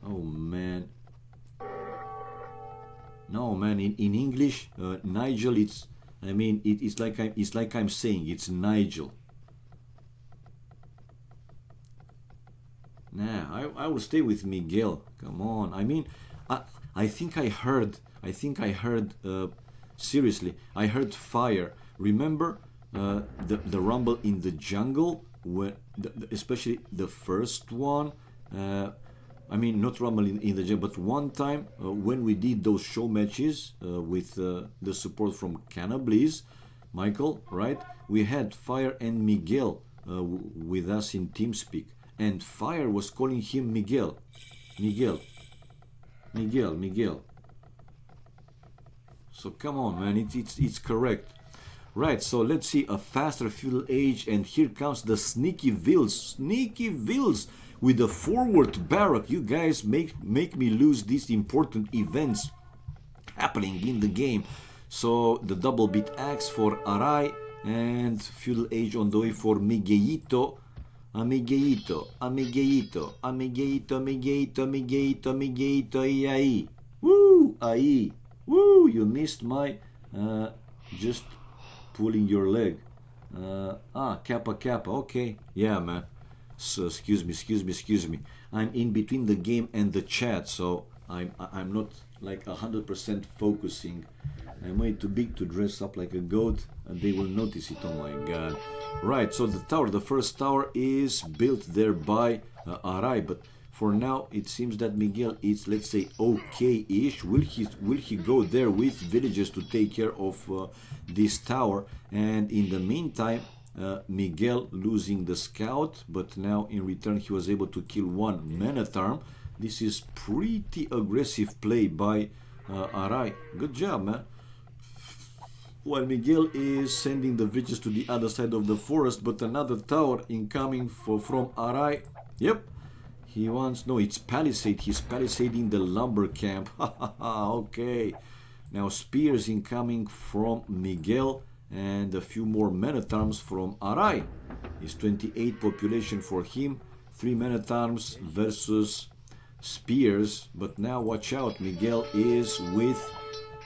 Oh man. No man, in English, Nigel, it's like I'm saying it's Nigel. Nah, I will stay with Miguel. Come on. I think I heard. Seriously, I heard fire. Remember the rumble in the jungle, especially the first one. Not rumble in the jungle, but one time when we did those show matches with the support from Cannablis, Michael, right? We had Fire and Miguel with us in TeamSpeak. And Fire was calling him Miguel. So come on, man, it's correct. Right, so let's see a faster feudal age, and here comes the Sneaky Vills. With the forward barrack. You guys make me lose these important events happening in the game. So the double beat axe for Arai, and feudal age on the way for Miguelito. Amigueito, y ahí. Woo, ahí. Woo, you missed my just pulling your leg. Kappa, okay. Yeah, man. So excuse me. I'm in between the game and the chat, so I'm not like 100% focusing. I'm way too big to dress up like a goat, and they will notice it. Oh my god. Right, so the first tower is built there by Arai, but for now it seems that Miguel is, let's say, okay-ish. Will he go there with villagers to take care of this tower? And in the meantime, Miguel losing the scout, but now in return he was able to kill one Menatharm. This is pretty aggressive play by Arai. Good job, man. While Miguel is sending the villagers to the other side of the forest, but another tower incoming from Arai. Yep, he wants, no, it's palisade. He's palisading the lumber camp. Okay. Now spears incoming from Miguel, and a few more Menatharms from Arai. It's 28 population for him. 3 Menatharms versus spears. But now watch out, Miguel is with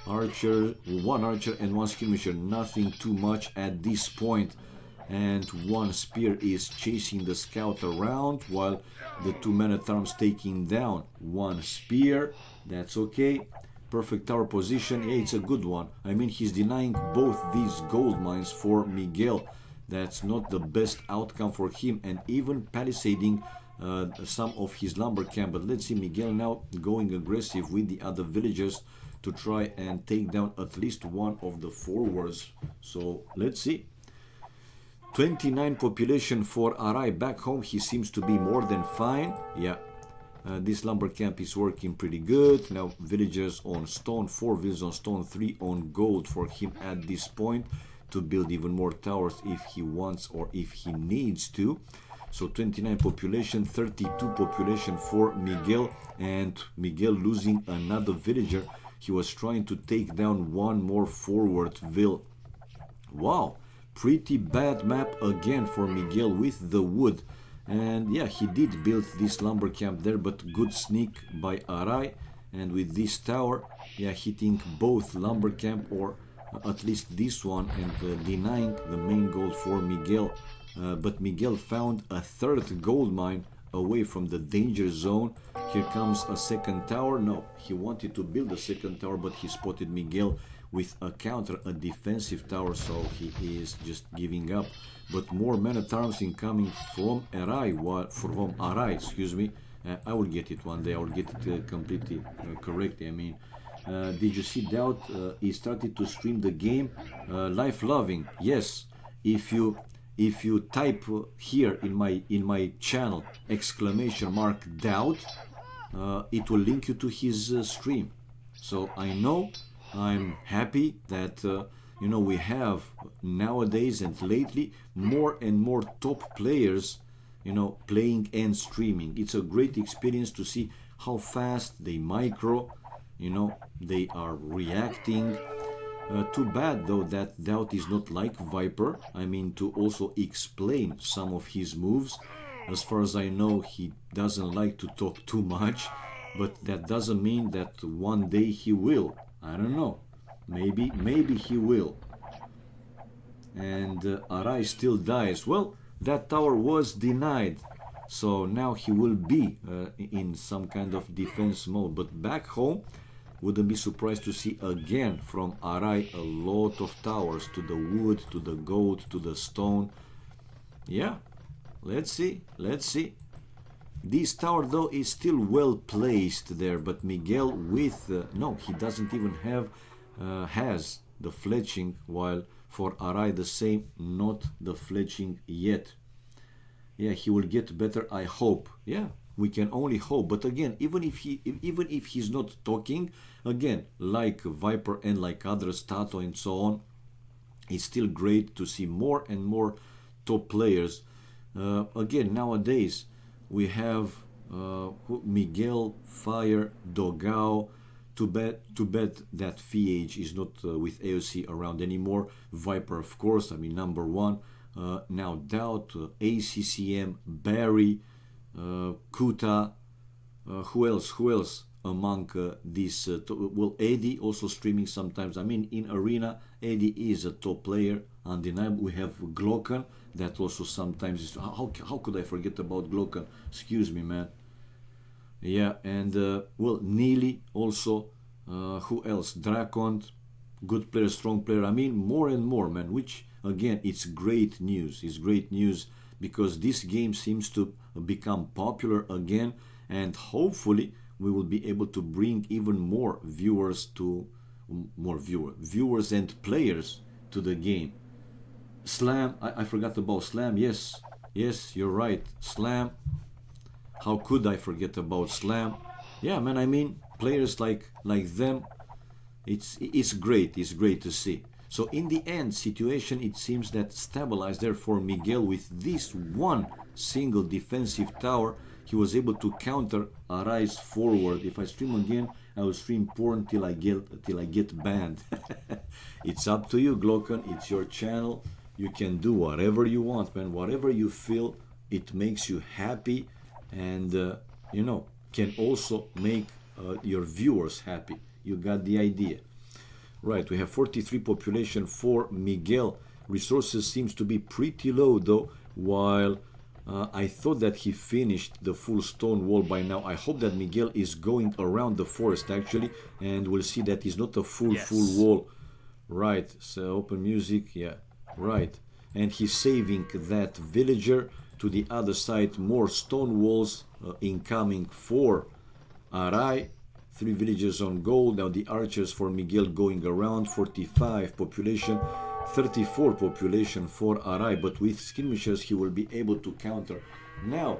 archer, 1 archer and 1 skirmisher. Nothing too much at this point. And 1 spear is chasing the scout around, while the 2 Menatharms taking down 1 spear. That's okay. Perfect tower position. Yeah, it's a good one. I mean, he's denying both these gold mines for Miguel. That's not the best outcome for him, and even palisading some of his lumber camp. But let's see, Miguel now going aggressive with the other villagers to try and take down at least one of the forwards. So let's see. 29 population for Arai. Back home he seems to be more than fine. Yeah, this lumber camp is working pretty good. Now villagers on stone, 4 villagers on stone, 3 on gold for him at this point to build even more towers if he wants or if he needs to. So 29 population, 32 population for Miguel, and Miguel losing another villager. He was trying to take down one more forward vill. Wow, pretty bad map again for Miguel with the wood. And yeah, he did build this lumber camp there, but good sneak by Arai. And with this tower, yeah, hitting both lumber camp, or at least this one, and denying the main goal for Miguel. But Miguel found a 3rd gold mine away from the danger zone. Here comes a 2nd tower. No, he wanted to build a 2nd tower, but he spotted Miguel with a counter, a defensive tower, so he is just giving up. But more Menatharms incoming from Arai, excuse me. I will get it one day. I will get it completely correct. I mean, did you see Doubt? He started to stream the game. Life loving, yes. If you type here in my channel !Doubt, it will link you to his stream. So I know, I'm happy that you know, we have nowadays and lately more and more top players, you know, playing and streaming. It's a great experience to see how fast they micro, you know, they are reacting. Too bad though that Doubt is not like Viper. I mean, to also explain some of his moves. As far as I know, he doesn't like to talk too much, but that doesn't mean that one day he will. I don't know. Maybe he will. And Arai still dies. Well, that tower was denied. So now he will be in some kind of defense mode. But back home, wouldn't be surprised to see again from Arai a lot of towers, to the wood, to the gold, to the stone. Yeah, let's see, let's see. This tower though is still well placed there, but Miguel with no, he doesn't even have has the fletching, while for Arai the same, not the fletching yet. Yeah, he will get better, I hope. Yeah, we can only hope. But again, even if he's not talking, again, like Viper and like others, Tato and so on, it's still great to see more and more top players. Again, nowadays we have Miguel, Fire, Dogao. Too bad that VH is not with AoC around anymore. Viper, of course, I mean number one. Now Doubt, ACCM, Barry, Kuta. Who else among these? Well, Eddie also streaming sometimes. I mean, in Arena, Eddie is a top player, undeniable. We have Glocken, that also sometimes is. How could I forget about Glocken? Excuse me, man. Yeah, and well, Neely also. Who else? Dracont, good player, strong player. I mean, more and more, man. Which again, it's great news. It's great news because this game seems to become popular again, and hopefully we will be able to bring even more viewers and players to the game. Slam, I forgot about Slam. Yes, you're right. Slam. How could I forget about Slam? Yeah, man. I mean, players like them. It's great. It's great to see. So in the end situation, it seems that stabilized there for Miguel with this one single defensive tower. He was able to counter Arai's forward. If I stream again, I will stream porn till I get banned. It's up to you, Glocken. It's your channel. You can do whatever you want, man. Whatever you feel it makes you happy, and you know, can also make your viewers happy. You got the idea. Right, we have 43 population for Miguel. Resources seems to be pretty low though, while I thought that he finished the full stone wall by now. I hope that Miguel is going around the forest actually, and we'll see that it's not a full wall. Right, so open music, yeah, right. And he's saving that villager to the other side. More stone walls incoming for Arai. 3 villagers on gold. Now the archers for Miguel going around. 45 population, 34 population for Arai, but with skirmishers he will be able to counter. Now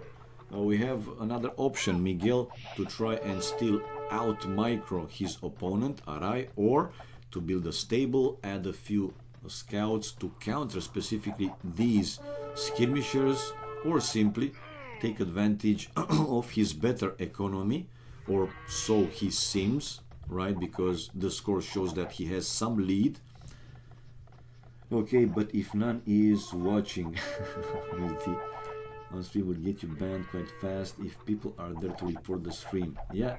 we have another option, Miguel, to try and still out micro his opponent Arai, or to build a stable, add a few scouts to counter specifically these skirmishers, or simply take advantage of his better economy, or so he seems, right? Because the score shows that he has some lead. Okay, but if none is watching, on stream will get you banned quite fast if people are there to report the stream. Yeah,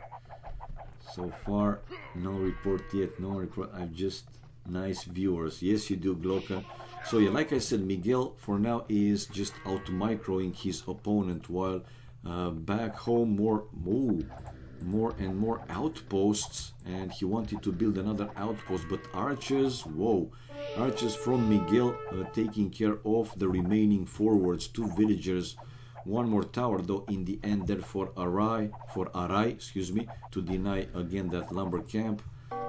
so far no report yet, no report. I've just nice viewers. Yes, you do, Glocken. So yeah, like I said, Miguel for now is just out microing his opponent, while back home more and more outposts, and he wanted to build another outpost, but archers, whoa, archers from Miguel taking care of the remaining forwards. 2 villagers, 1 more tower though in the end there for Arai, excuse me, to deny again that lumber camp.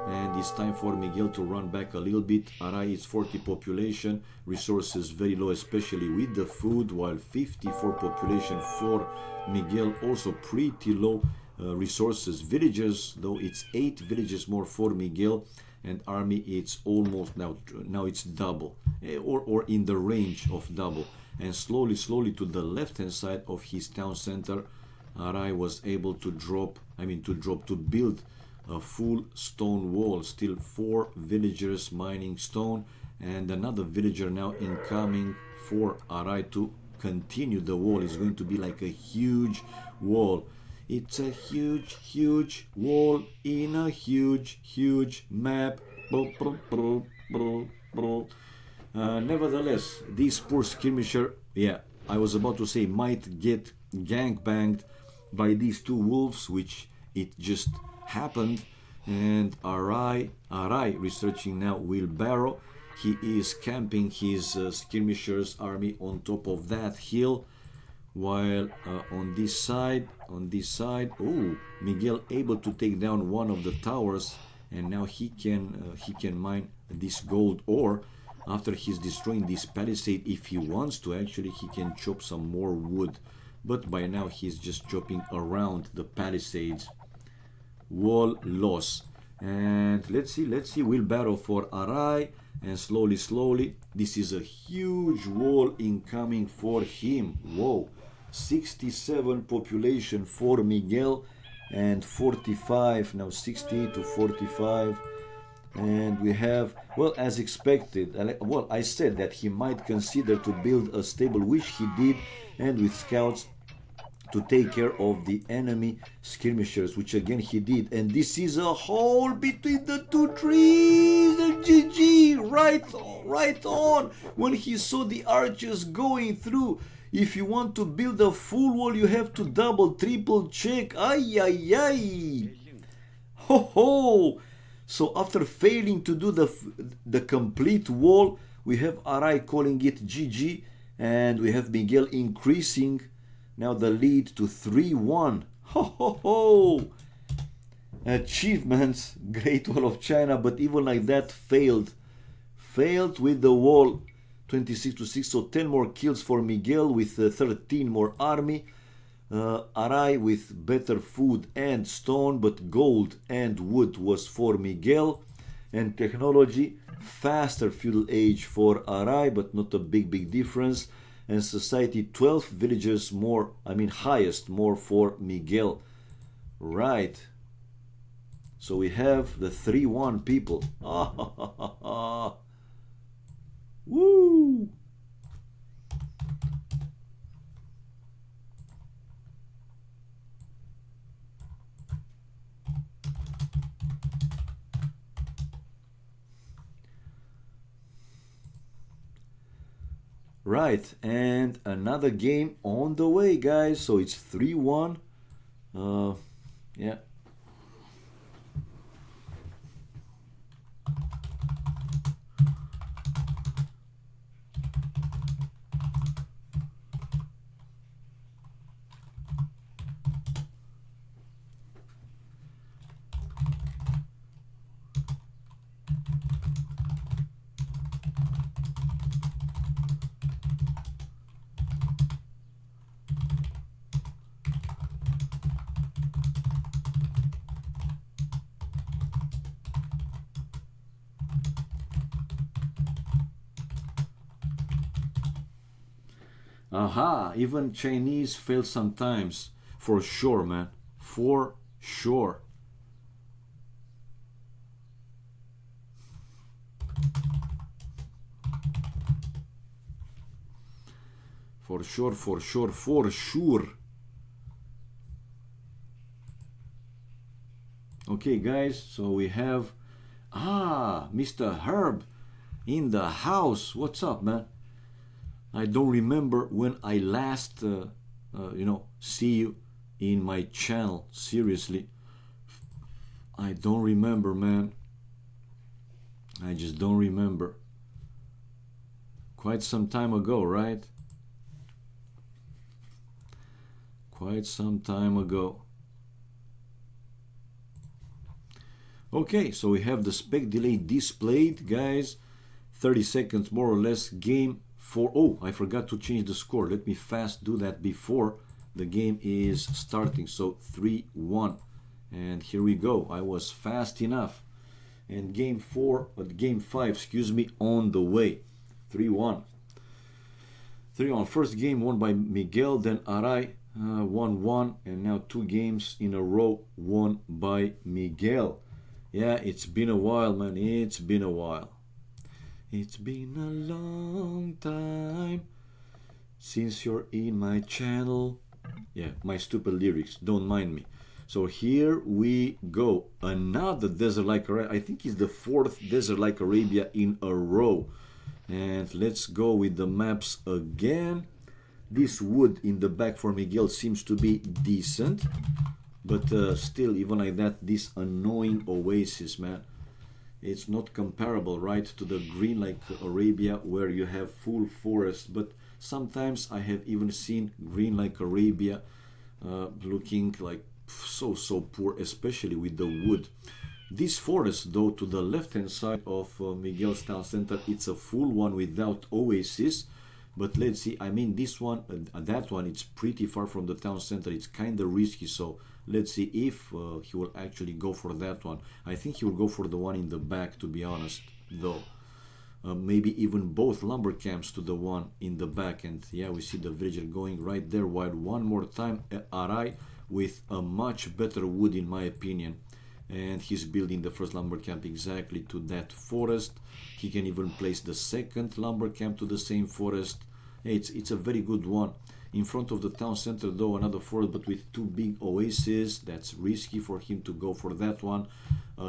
And it's time for Miguel to run back a little bit. Arai is 40 population, resources very low, especially with the food, while 54 population for Miguel, also pretty low resources. Villages, though, it's 8 villages more for Miguel, and army it's almost now it's double, or in the range of double. And slowly to the left hand side of his town center, Arai was able to to build a full stone wall. Still 4 villagers mining stone, and another villager now incoming for Arai to continue the wall. It's going to be like a huge wall. It's a huge wall in a huge map. Nevertheless, this poor skirmisher, yeah, I was about to say, might get gangbanged by these 2 wolves, which it just happened. And Arai researching now wheelbarrow. He is camping his skirmishers army on top of that hill, while on this side, oh, Miguel able to take down one of the towers, and now he can mine this gold ore. After he's destroying this palisade, if he wants to, actually he can chop some more wood, but by now he's just chopping around the palisades. Wall loss. And let's see wheelbarrow for Arai, and slowly this is a huge wall incoming for him. Whoa, 67 population for Miguel, and 45 now, 68 to 45. And we have, well, as expected, well, I said that he might consider to build a stable, which he did, and with scouts to take care of the enemy skirmishers, which again he did. And this is a hole between the 2 trees, and GG, right on, when he saw the archers going through. If you want to build a full wall, you have to double, triple check. Ay. Ho ho. So after failing to do the complete wall, we have Arai calling it GG, and we have Miguel increasing now the lead to 3-1. Ho ho ho! Achievements, Great Wall of China, but even like that failed with the wall. 26 to 6, so 10 more kills for Miguel with 13 more army. Arai with better food and stone, but gold and wood was for Miguel. And technology, faster feudal age for Arai, but not a big difference. And society, 12 villagers more, highest more for Miguel. Right. So we have the 3-1 people. Woo! Right, and another game on the way, guys. So it's 3-1. Yeah. Aha, even Chinese fail sometimes. For sure, man. For sure. For sure. Okay, guys, so we have Mr. Herb in the house. What's up, man? I don't remember when I last, see you in my channel. Seriously, I don't remember, man. I just don't remember. Quite some time ago, right? Quite some time ago. Okay, so we have the spec delay displayed, guys. 30 seconds more or less game. Oh, I forgot to change the score. Let me fast do that before the game is starting. So 3-1, and here we go. I was fast enough. And game 5, excuse me, on the way. 3-1. 3-1. First game won by Miguel, then Arai 1-1, and now 2 games in a row won by Miguel. Yeah, it's been a while, man. It's been a while. It's been a long time since you're in my channel. Yeah, my stupid lyrics, don't mind me. So here we go. Another desert like Arabia. I think it's the 4th desert like Arabia in a row. And let's go with the maps again. This wood in the back for Miguel seems to be decent. But still, even like that, this annoying oasis, man. It's not comparable, right, to the green like Arabia where you have full forest. But sometimes I have even seen green like Arabia looking like so poor, especially with the wood. This forest, though, to the left hand side of Miguel's town center, it's a full one without oasis. But let's see, I mean, this one, that one, it's pretty far from the town center. It's kind of risky, so let's see if he will actually go for that one. I think he will go for the one in the back, to be honest, though. Maybe even both lumber camps to the one in the back. And yeah, we see the villager going right there, while one more time Arai with a much better wood, in my opinion. And he's building the first lumber camp exactly to that forest. He can even place the second lumber camp to the same forest. It's a very good one. In front of the town center, though, another forest, but with 2 big oases. That's risky for him to go for that one.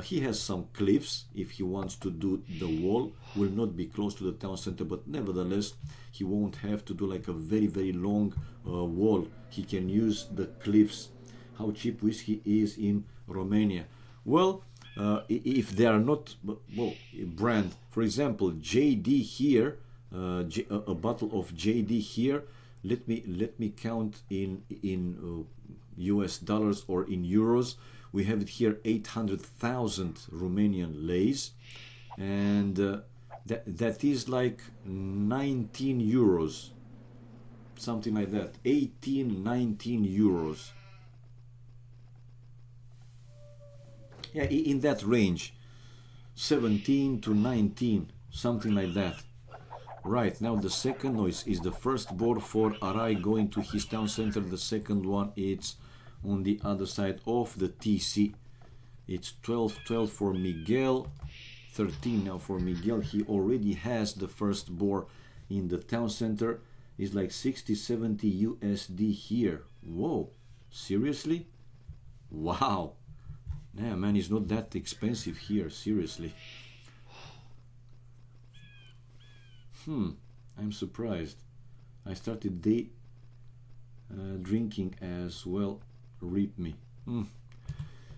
He has some cliffs if he wants to do the wall. Will not be close to the town center, but nevertheless, he won't have to do like a very long wall. He can use the cliffs. How cheap whiskey is in Romania. Well, if they are not, well, brand, for example, JD here, a bottle of JD here. Let me count in US dollars or in euros. We have it here, 800,000 Romanian leis, and that is like 19 euros, something like that, 19 euros. Yeah, in that range, 17 to 19, something like that. Right, now the second noise is the first board for Arai going to his town center. The second one, it's on the other side of the TC. It's 12-12 for Miguel, 13 now for Miguel. He already has the first board in the town center. It's like 60-70 USD here. Whoa, seriously? Wow. Yeah, man, it's not that expensive here, seriously. I'm surprised. I started day drinking as well. Rip me.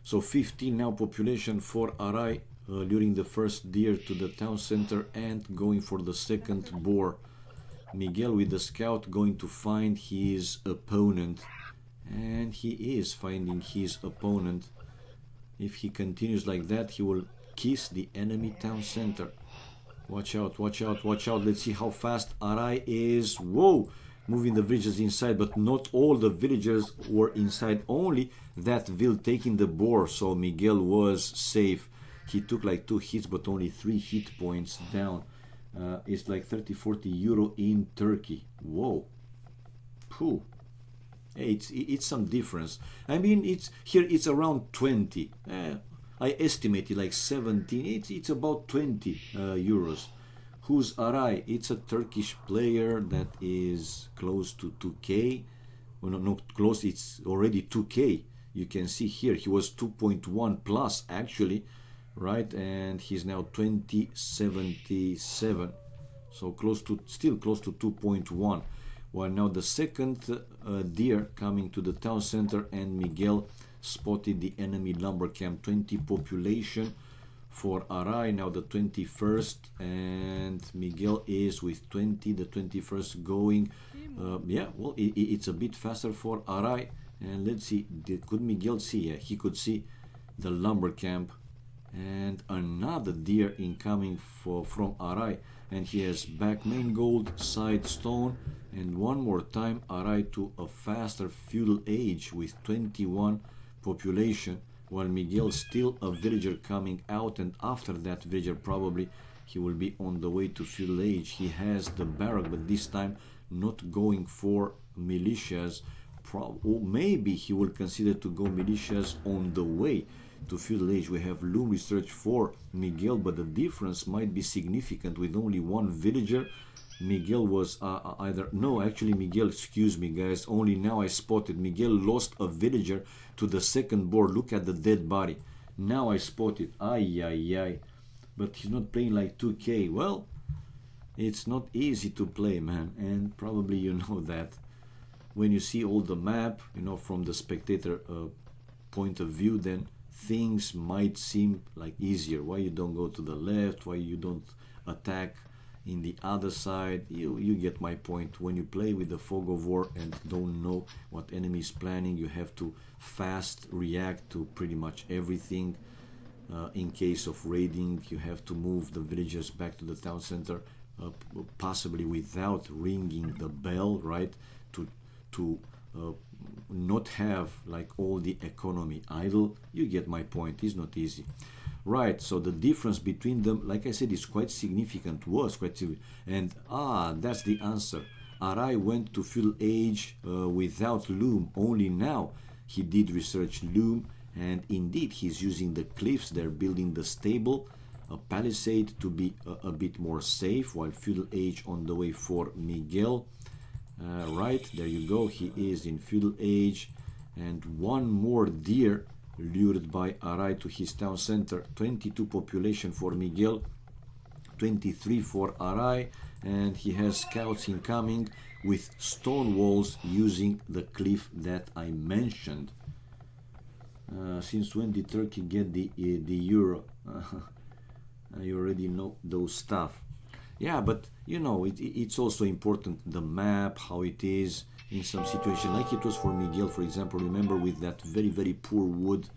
So 15 now population for Arai luring the first deer to the town center and going for the second boar. Miguel with the scout going to find his opponent, and he is finding his opponent. If he continues like that, he will kiss the enemy town center. Watch out, watch out, watch out. Let's see how fast Arai is. Whoa! Moving the villagers inside, but not all the villagers were inside. Only that vill taking the boar, so Miguel was safe. He took like 2 hits, but only 3 hit points down. It's like 30-40 euro in Turkey. Whoa. Phew. Hey, it's some difference. I mean, it's around 20. I estimated like 17. It's about 20 euros. Who's Arai? It's a Turkish player that is close to 2k. Well, not close, it's already 2k. You can see here he was 2.1 plus actually, right? And he's now 2077. So still close to 2.1. While now the second deer coming to the town center, and Miguel spotted the enemy lumber camp. 20 population for Arai, now the 21st, and Miguel is with 20, the 21st going. Yeah, well, it's a bit faster for Arai. And let's see, could Miguel see? Yeah, he could see the lumber camp, And another deer incoming from Arai, and he has back main gold, side stone, and one more time Arai to a faster feudal age with 21 population, while Miguel still a villager coming out, and after that villager probably he will be on the way to feudal age. He has the barrack, but this time not going for militias. Or maybe he will consider to go militias on the way to feudal age. We have loom research for Miguel, but the difference might be significant. With only one villager, Miguel was actually Miguel, excuse me guys, only now I spotted Miguel lost a villager to the second board. Look at the dead body. Now I spotted. Ay. But he's not playing like 2K. Well, it's not easy to play, man, and probably you know that. When you see all the map, you know, from the spectator point of view, then things might seem like easier. Why you don't go to the left, why you don't attack in the other side. You get my point. When you play with the fog of war and don't know what enemy is planning, you have to fast react to pretty much everything. In case of raiding, you have to move the villagers back to the town center, possibly without ringing the bell, right, to not have like all the economy idle. You get my point. It's not easy, right? So the difference between them, like I said, is quite significant, was quite significant. And that's the answer. Arai went to feudal age without loom. Only now he did research loom, and indeed he's using the cliffs. They're building the stable, a palisade to be a bit more safe, while feudal age on the way for Miguel. Right, there you go, he is in feudal age, and one more deer lured by Arai to his town center. 22 population for Miguel, 23 for Arai, and he has scouts incoming with stone walls using the cliff that I mentioned. Since when did Turkey get the euro? I already know those stuff. Yeah, but you know, it's also important, the map, how it is in some situation, like it was for Miguel, for example. Remember, with that very poor wood,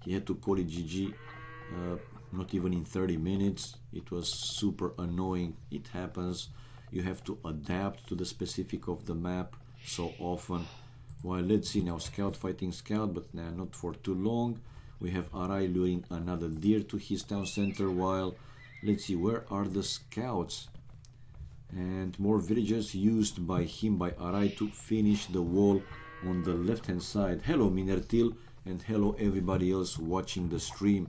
he had to call it GG, not even in 30 minutes. It was super annoying. It happens. You have to adapt to the specific of the map so often. Well, let's see now, scout fighting scout, but not for too long. We have Arai luring another deer to his town center, while let's see, where are the scouts? And more villagers used by him, by Arai, to finish the wall on the left hand side. Hello Minertil, and hello everybody else watching the stream.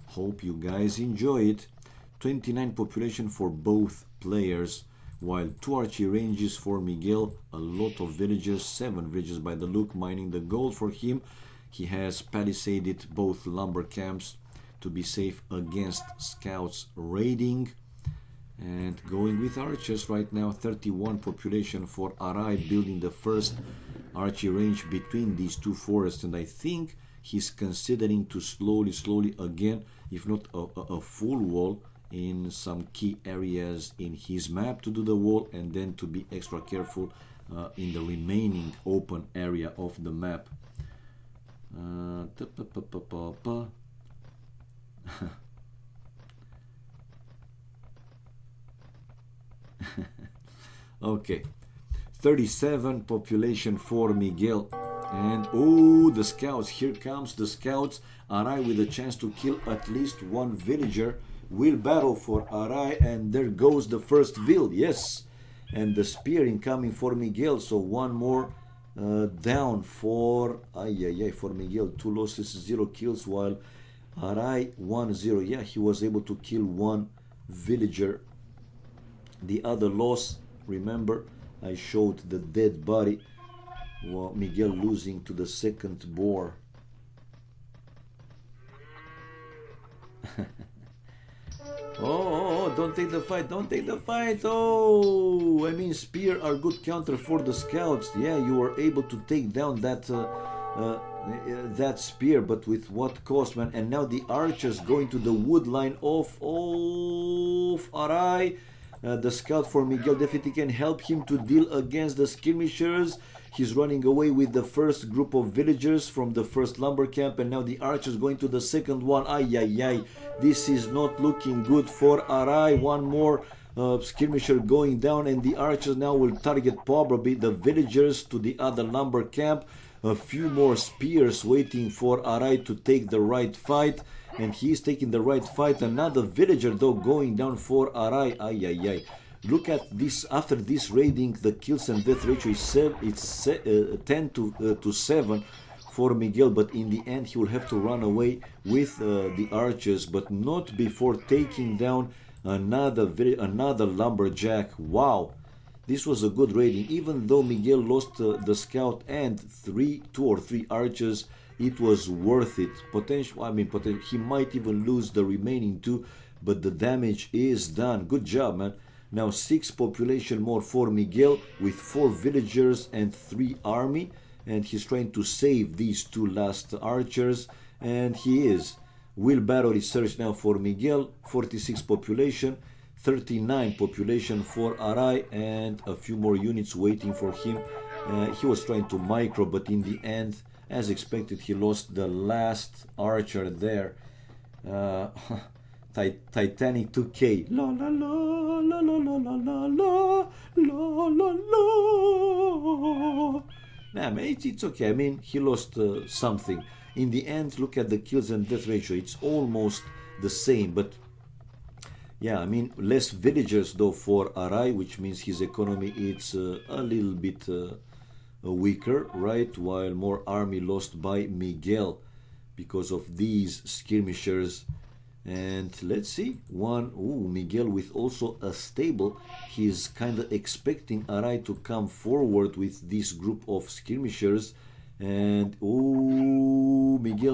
Hope you guys enjoy it. 29 population for both players, while 2 archery ranges for Miguel, a lot of villagers, 7 villagers by the look, mining the gold for him. He has palisaded both lumber camps to be safe against scouts raiding, and going with archers right now. 31 population for Arai, building the first archery range between these two forests, and I think he's considering to slowly again, if not a full wall in some key areas in his map, to do the wall, and then to be extra careful in the remaining open area of the map. Okay, 37 population for Miguel, and oh, the scouts, here comes the scouts. Arai with a chance to kill at least one villager, will battle for Arai, and there goes the first vill, yes, and the spear incoming for Miguel. So one more down for for Miguel. 2 losses, 0 kills, while Arai 1-0. Yeah, he was able to kill one villager. The other loss, remember, I showed the dead body. Well, Miguel losing to the second boar. Oh, don't take the fight, don't take the fight. Oh, I mean, spear are good counter for the scouts. Yeah, you were able to take down that that spear, but with what cost, man? And now the archers going to the wood line of Arai. The scout for Miguel definitely can help him to deal against the skirmishers. He's running away with the first group of villagers from the first lumber camp, and now the archers going to the second one. Ay, ay, ay. This is not looking good for Arai. One more skirmisher going down, and the archers now will target probably the villagers to the other lumber camp. A few more spears waiting for Arai to take the right fight, and he's taking the right fight. Another villager though going down for Arai. Ay, ay, ay. Look at this. After this raiding, the kills and death ratio is 10 to 7 for Miguel, but in the end he will have to run away with the archers, but not before taking down another lumberjack. Wow, this was a good raiding. Even though Miguel lost the scout and two or three archers, it was worth it. He might even lose the remaining two, but the damage is done. Good job, man. Now 6 population more for Miguel with 4 villagers and 3 army, and he's trying to save these 2 last archers, and he is. Wheelbarrow research now for Miguel, 46 population, 39 population for Arai, and a few more units waiting for him. He was trying to micro, but in the end, as expected, he lost the last archer there. Titanic 2K. La la la la la la la la la la la. Nah, man, it's okay. I mean, he lost something. In the end, look at the kills and death ratio. It's almost the same, but yeah, I mean, less villagers though for Arai, which means his economy it's a little bit weaker, right? While more army lost by Miguel because of these skirmishers. And let's see, Miguel with also a stable. He's kind of expecting Arai to come forward with this group of skirmishers. And Miguel.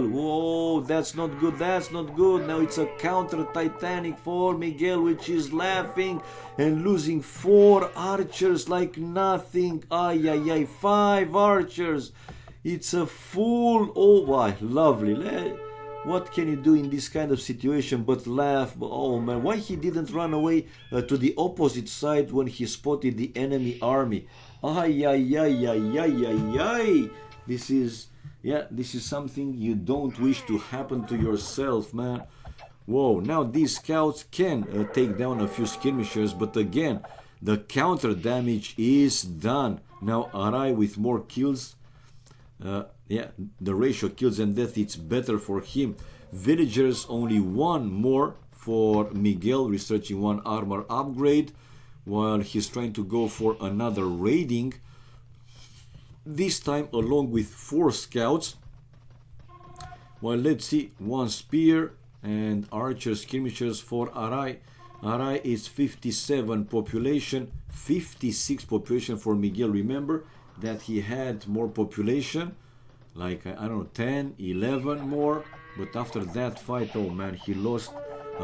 Whoa, that's not good. Now it's a counter Titanic for Miguel, which is laughing and losing 4 archers like nothing. Ay, ay, ay, 5 archers. It's a full. Oh, why, lovely. What can you do in this kind of situation but laugh? Oh man, why he didn't run away to the opposite side when he spotted the enemy army? Ay, ay, ay, ay, ay, ay, ay. This is something you don't wish to happen to yourself, man. Whoa, now these scouts can take down a few skirmishers, but again, the counter damage is done. Now Arai with more kills. The ratio kills and death, it's better for him. Villagers only 1 more for Miguel, researching 1 armor upgrade, while he's trying to go for another raiding, this time along with 4 scouts. Well, let's see, 1 spear and archer skirmishers for Arai. Arai is 57 population, 56 population for Miguel. Remember that he had more population, like I don't know, 10, 11 more, but after that fight, oh man, he lost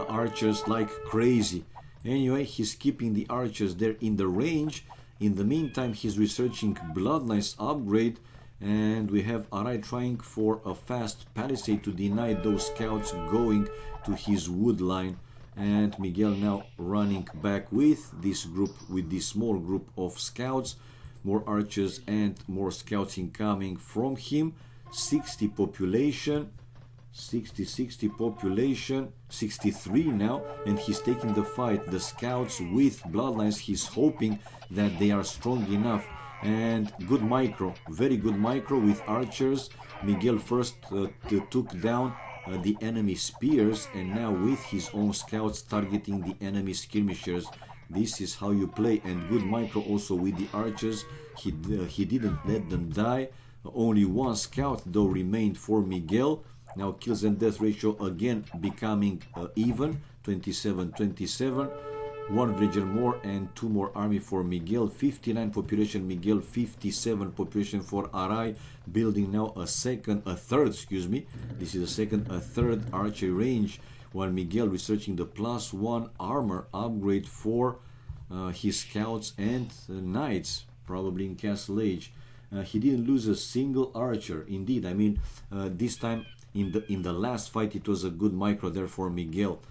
archers like crazy. Anyway, he's keeping the archers there in the range. In the meantime, he's researching Bloodlines upgrade, and we have Arai trying for a fast palisade to deny those scouts going to his wood line. And Miguel now running back with this group, with this small group of scouts. More archers and more scouts incoming from him. 60 population, 60 population, 63 now, and he's taking the fight. The scouts with bloodlines, he's hoping that they are strong enough. And good micro, very good micro with archers. Miguel first took down the enemy spears, and now with his own scouts targeting the enemy skirmishers. This is how you play. And good micro also with the archers. He didn't let them die. Only 1 scout though remained for Miguel. Now kills and death ratio again becoming even, 27-27. 1 villager more and 2 more army for Miguel. 59 population Miguel, 57 population for Arai. Building now a third, this is a third archery range, while Miguel researching the +1 armor upgrade for his scouts and knights, probably in Castle Age. He didn't lose a single archer. Indeed, I mean, this time in the last fight it was a good micro there for Miguel.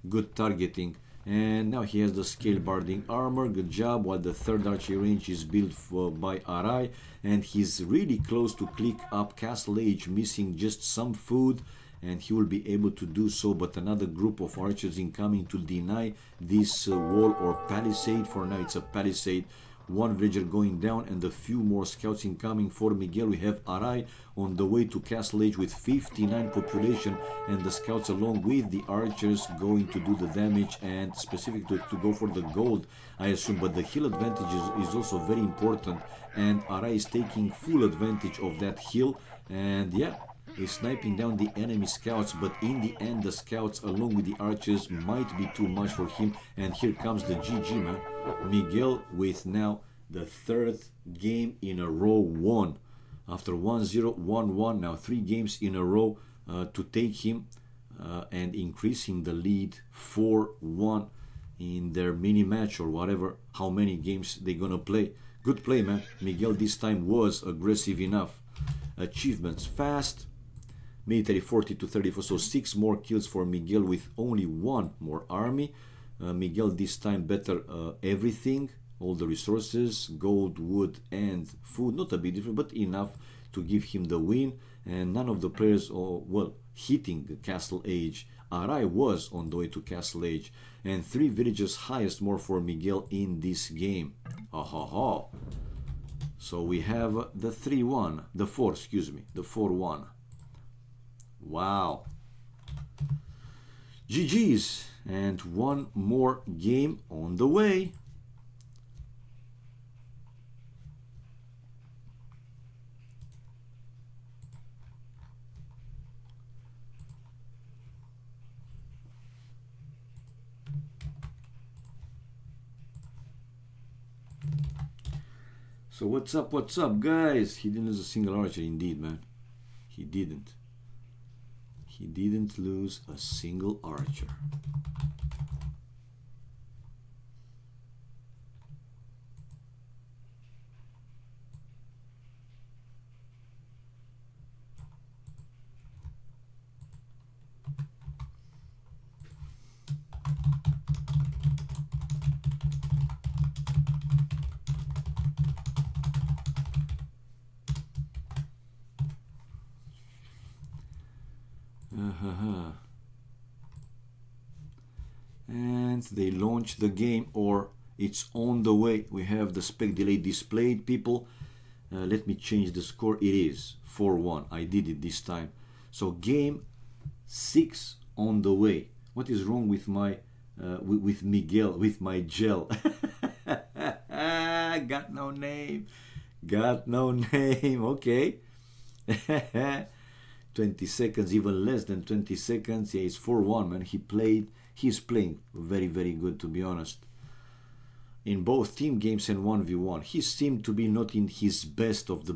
Good targeting. And now he has the scale barding armor, good job, while the third archery range is built by Arai, and he's really close to click up Castle Age, missing just some food, and he will be able to do so, but another group of archers incoming to deny this wall or palisade. For now it's a palisade. One villager going down and a few more scouts incoming for Miguel. We have Arai on the way to Castle Age with 59 population, and the scouts along with the archers going to do the damage and specific to go for the gold, I assume. But the hill advantage is also very important, and Arai is taking full advantage of that hill, and yeah, is sniping down the enemy scouts, but in the end the scouts along with the archers might be too much for him. And here comes the GG, man. Miguel with now the third game in a row won. After 1-0, 1-1, now 3 games in a row to take him and increasing the lead 4-1 in their mini match or whatever, how many games they're gonna play. Good play, man. Miguel this time was aggressive enough. Achievements: fast, military 40 to 34, so 6 more kills for Miguel with only 1 more army. Miguel this time better everything, all the resources, gold, wood and food, not a big difference, but enough to give him the win. And none of the players hitting the Castle Age. Arai was on the way to Castle Age, and 3 villages highest more for Miguel in this game. So we have the 3-1, the 4, excuse me, the 4-1. Wow. GG's, and 1 more game on the way. So what's up guys? He didn't lose a single archer, indeed, man. He didn't lose a single archer. And they launch the game, or it's on the way. We have the spec delay displayed, people. Let me change the score. It is 4-1. I did it this time. So game 6 on the way. What is wrong with my with Miguel, with my gel? Got no name. Okay. 20 seconds, even less than 20 seconds. Yeah, it's 4-1, man. He's playing very, very good, to be honest. In both team games and 1v1, he seemed to be not in his best of the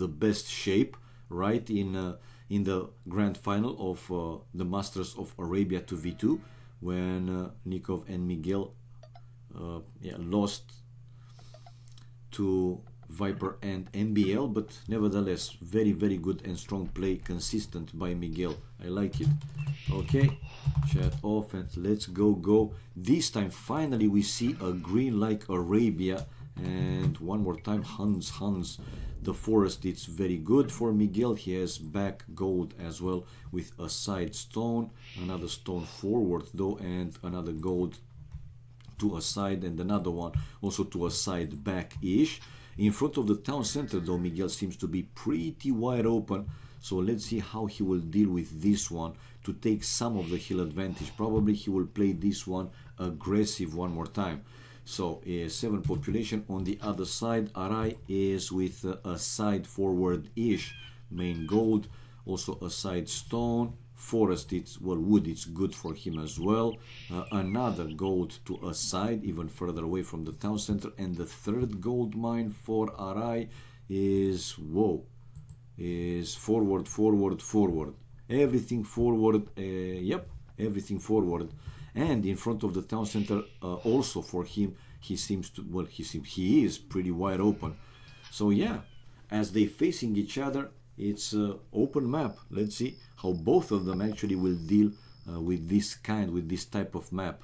best shape, right? In the grand final of the Masters of Arabia 2v2, when Nikov and Miguel lost to Viper and MBL, but nevertheless very, very good and strong play, consistent by Miguel. I like it. Okay, chat off and let's go. This time finally we see a green like Arabia, and one more time Hans the forest. It's very good for Miguel. He has back gold as well with a side stone, another stone forward though, and another gold to a side, and another one also to a side back-ish. In front of the town center though, Miguel seems to be pretty wide open, so let's see how he will deal with this one to take some of the hill advantage. Probably he will play this one aggressive one more time. So 7 population on the other side. Arai is with a side forward-ish, main gold, also a side stone. Forest, it's wood, it's good for him as well. Another gold to a side, even further away from the town center, and the third gold mine for Arai is forward. Everything forward. Everything forward. And in front of the town center, also for him, he is pretty wide open. So yeah, as they facing each other, it's an open map. Let's see how both of them actually will deal with this type of map.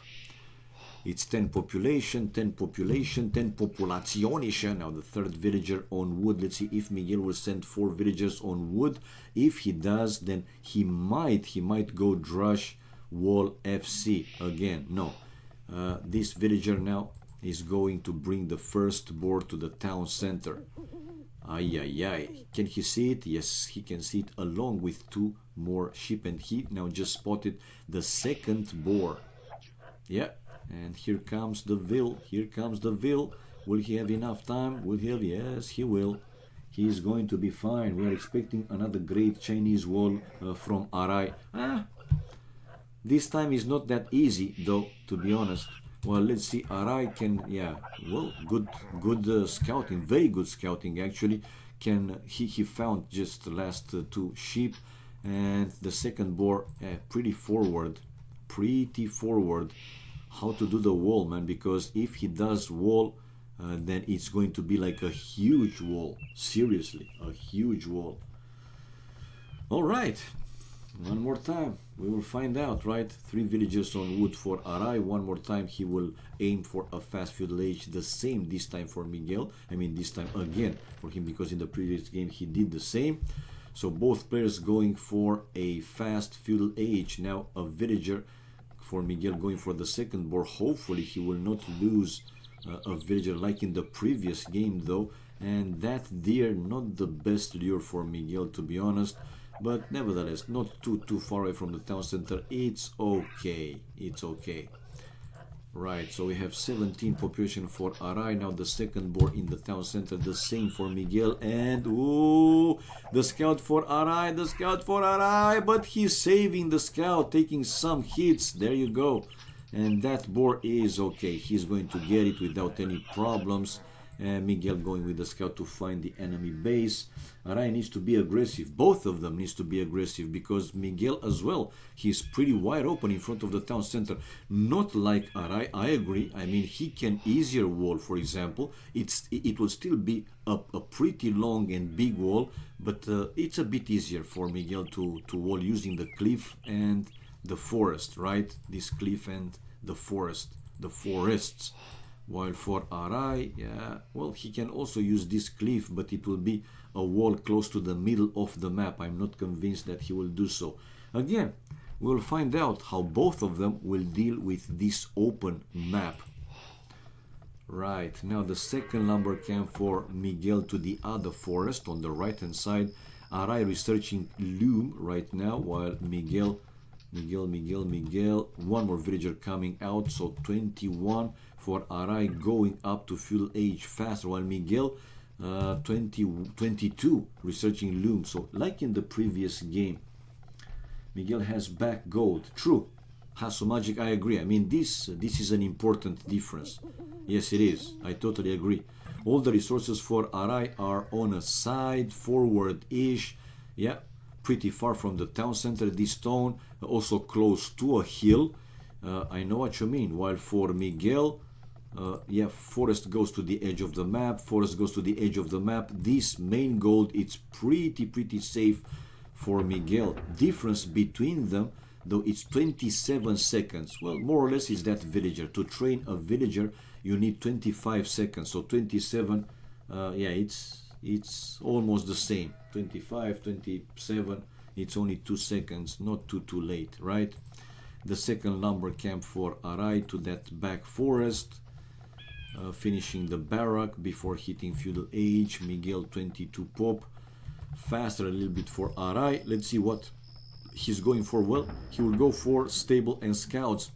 It's 10 population, 10 population, 10 populationische. Now the third villager on wood. Let's see if Miguel will send 4 villagers on wood. If he does, then he might go drush wall FC again. No, this villager now is going to bring the first board to the town center. Ay, ay, ay. Can he see it? Yes, he can see it along with 2 more sheep, and he now just spotted the second boar. Yeah, and here comes the Vil. Here comes the Vil. Will he have enough time? Will he have? Yes, he will. He is going to be fine. We are expecting another great Chinese wall from Arai. This time is not that easy, though, to be honest. Well, let's see. Arai can, yeah, well, good scouting, very good scouting actually. He found just the last 2 sheep, and the second boar pretty forward. How to do the wall, man? Because if he does wall, then it's going to be like a huge wall. Seriously, a huge wall. All right. One more time, we will find out, right? 3 villages on wood for Arai. One more time, he will aim for a fast feudal age. The same this time for Miguel. I mean, this time again for him, because in the previous game he did the same. So both players going for a fast feudal age. Now a villager for Miguel going for the second boar. Hopefully he will not lose a villager like in the previous game, though. And that deer, not the best lure for Miguel, to be honest. But nevertheless, not too far away from the town center. It's okay. It's okay. Right, so we have 17 population for Arai. Now the second board in the town center. The same for Miguel. And, ooh, the scout for Arai. The scout for Arai. But he's saving the scout, taking some hits. There you go. And that boar is okay. He's going to get it without any problems. Miguel going with the scout to find the enemy base. Arai needs to be aggressive. Both of them needs to be aggressive, because Miguel as well, he's pretty wide open in front of the town center. Not like Arai, I agree. I mean, he can easier wall, for example. It will still be a pretty long and big wall, but it's a bit easier for Miguel to wall using the cliff and the forest, right? This cliff and the forest, the forests. While for Arai, yeah, well, he can also use this cliff, but it will be a wall close to the middle of the map. I'm not convinced that he will do so. Again, we'll find out how both of them will deal with this open map. Right, now the second lumber camp for Miguel to the other forest on the right hand side. Arai researching loom right now, while Miguel, one more villager coming out, so 21 for Arai going up to feudal age faster, while Miguel 22 researching loom. So like in the previous game, Miguel has back gold. True, Hasso Magic, I agree. I mean, this is an important difference. Yes, it is. I totally agree. All the resources for Arai are on a side, forward-ish. Yeah, pretty far from the town center, this town, also close to a hill. I know what you mean. While for Miguel, yeah, forest goes to the edge of the map, This main gold, it's pretty safe for Miguel. Difference between them, though, it's 27 seconds. Well, more or less is that villager. To train a villager, you need 25 seconds. So 27, yeah, it's almost the same. 25, 27, it's only 2 seconds, not too late, right? The second lumber camp for Arai to that back forest. Finishing the barrack before hitting feudal age. Miguel 22 pop. Faster a little bit for Arai. Let's see what he's going for. Well, he will go for stable and scouts.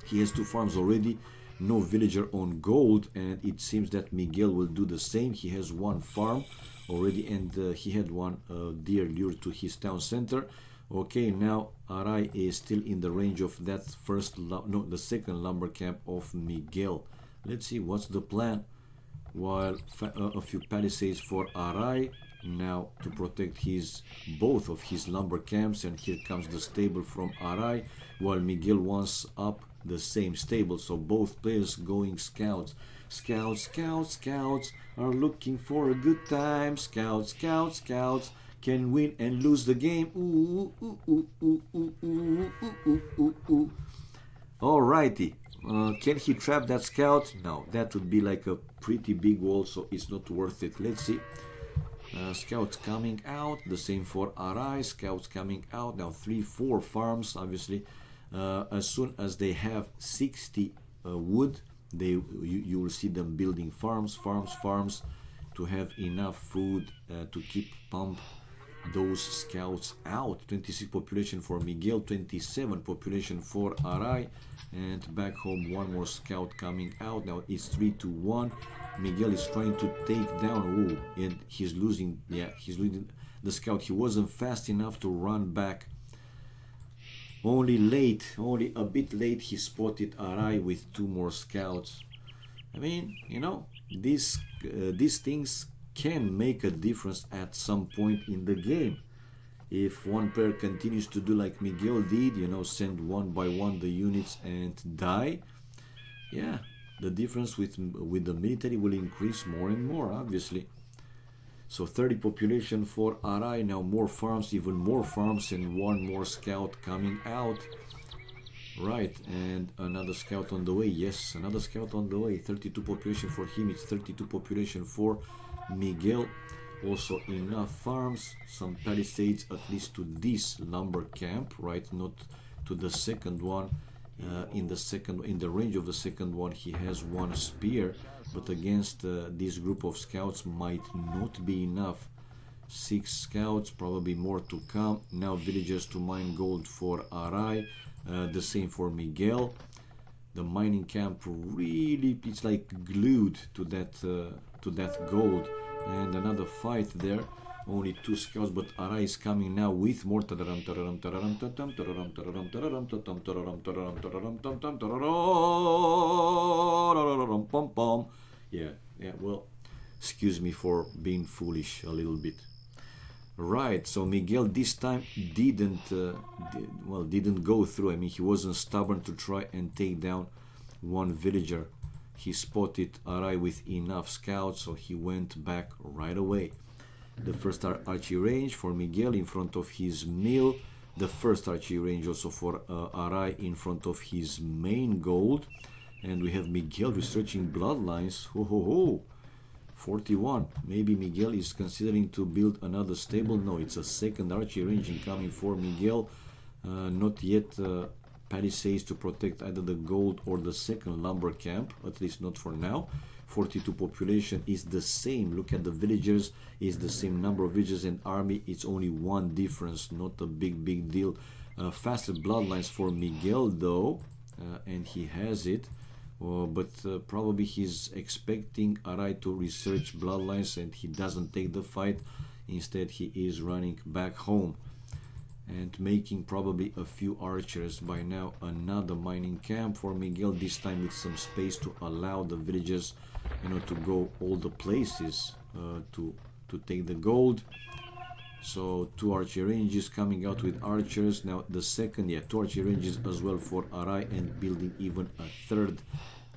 He has 2 farms already. No villager on gold, and it seems that Miguel will do the same. He has 1 farm already, and he had 1 deer lured to his town center. Okay, now Arai is still in the range of that the second lumber camp of Miguel. Let's see what's the plan. While a few palisades for Arai now to protect both of his lumber camps, and here comes the stable from Arai, while Miguel wants up the same stable. So both players going scouts. Scouts are looking for a good time. Scouts can win and lose the game. Alrighty. Can he trap that scout? No, that would be like a pretty big wall, so it's not worth it. Let's see. Scouts coming out, the same for Arai, scouts coming out. Now 3-4 farms, obviously. As soon as they have 60 wood, you will see them building farms to have enough food to keep pump those scouts out. 26 population for Miguel, 27 population for Arai, and back home one more scout coming out. Now it's 3-1. Miguel is trying to take down, and he's losing, he's losing the scout. He wasn't fast enough to run back. Only a bit late, he spotted Arai with 2 more scouts. I mean, you know, these things can make a difference at some point in the game. If one player continues to do like Miguel did, you know, send one by one the units and die, yeah, the difference with the military will increase more and more, obviously. So 30 population for Arai, now more farms, even more farms, and one more scout coming out. Right, and another scout on the way. Yes, another scout on the way. 32 population for him, it's 32 population for Miguel. Also enough farms, some palisades, at least to this lumber camp, right? Not to the second one. In the range of the second one, he has 1 spear, but against this group of scouts might not be enough. 6 scouts, probably more to come. Now villagers to mine gold for Arai, the same for Miguel. The mining camp really, it's like glued to that gold. And another fight there. Only 2 scouts, but Arai is coming now with more. Yeah, well, excuse me for being foolish a little bit. Right, so Miguel this time didn't go through. I mean, he wasn't stubborn to try and take down one villager. He spotted Arai with enough scouts, so he went back right away. The first archery range for Miguel in front of his mill. The first archery range also for Arai in front of his main gold. And we have Miguel researching bloodlines. 41. Maybe Miguel is considering to build another stable. No, it's a second archery range incoming for Miguel. Not yet palisades to protect either the gold or the second lumber camp, at least not for now. 42 population is the same. Look at the villagers, is the same number of villagers and army. It's only 1 difference, not a big deal. Faster bloodlines for Miguel though, and he has it. But probably he's expecting Arai to research bloodlines and he doesn't take the fight. Instead he is running back home and making probably a few archers. By now another mining camp for Miguel, this time with some space to allow the villagers, you know, to go all the places to take the gold. So 2 archery ranges coming out with archers. Now the second, 2 archery ranges as well for Arai, and building even a 3rd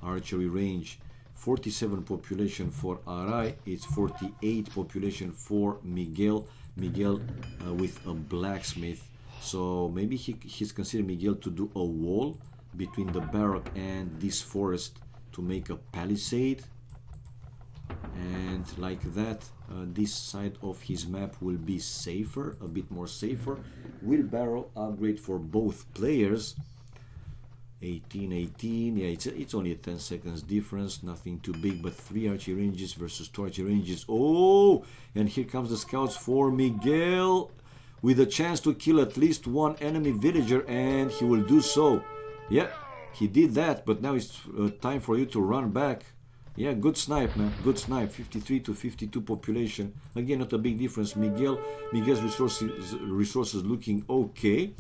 archery range. 47 population for Arai, it's 48 population for Miguel. Miguel with a blacksmith, so maybe he's considering Miguel to do a wall between the barrack and this forest to make a palisade, and like that this side of his map will be safer, a bit more safer. Wheelbarrow upgrade for both players. 18, yeah, it's only a 10 seconds difference, nothing too big, but 3 archery ranges versus 2 archery ranges. Oh, and here comes the scouts for Miguel with a chance to kill at least 1 enemy villager, and he will do so. Yeah, he did that, but now it's time for you to run back. Yeah, good snipe, man, good snipe. 53 to 52 population, again not a big difference. Miguel's resources looking okay.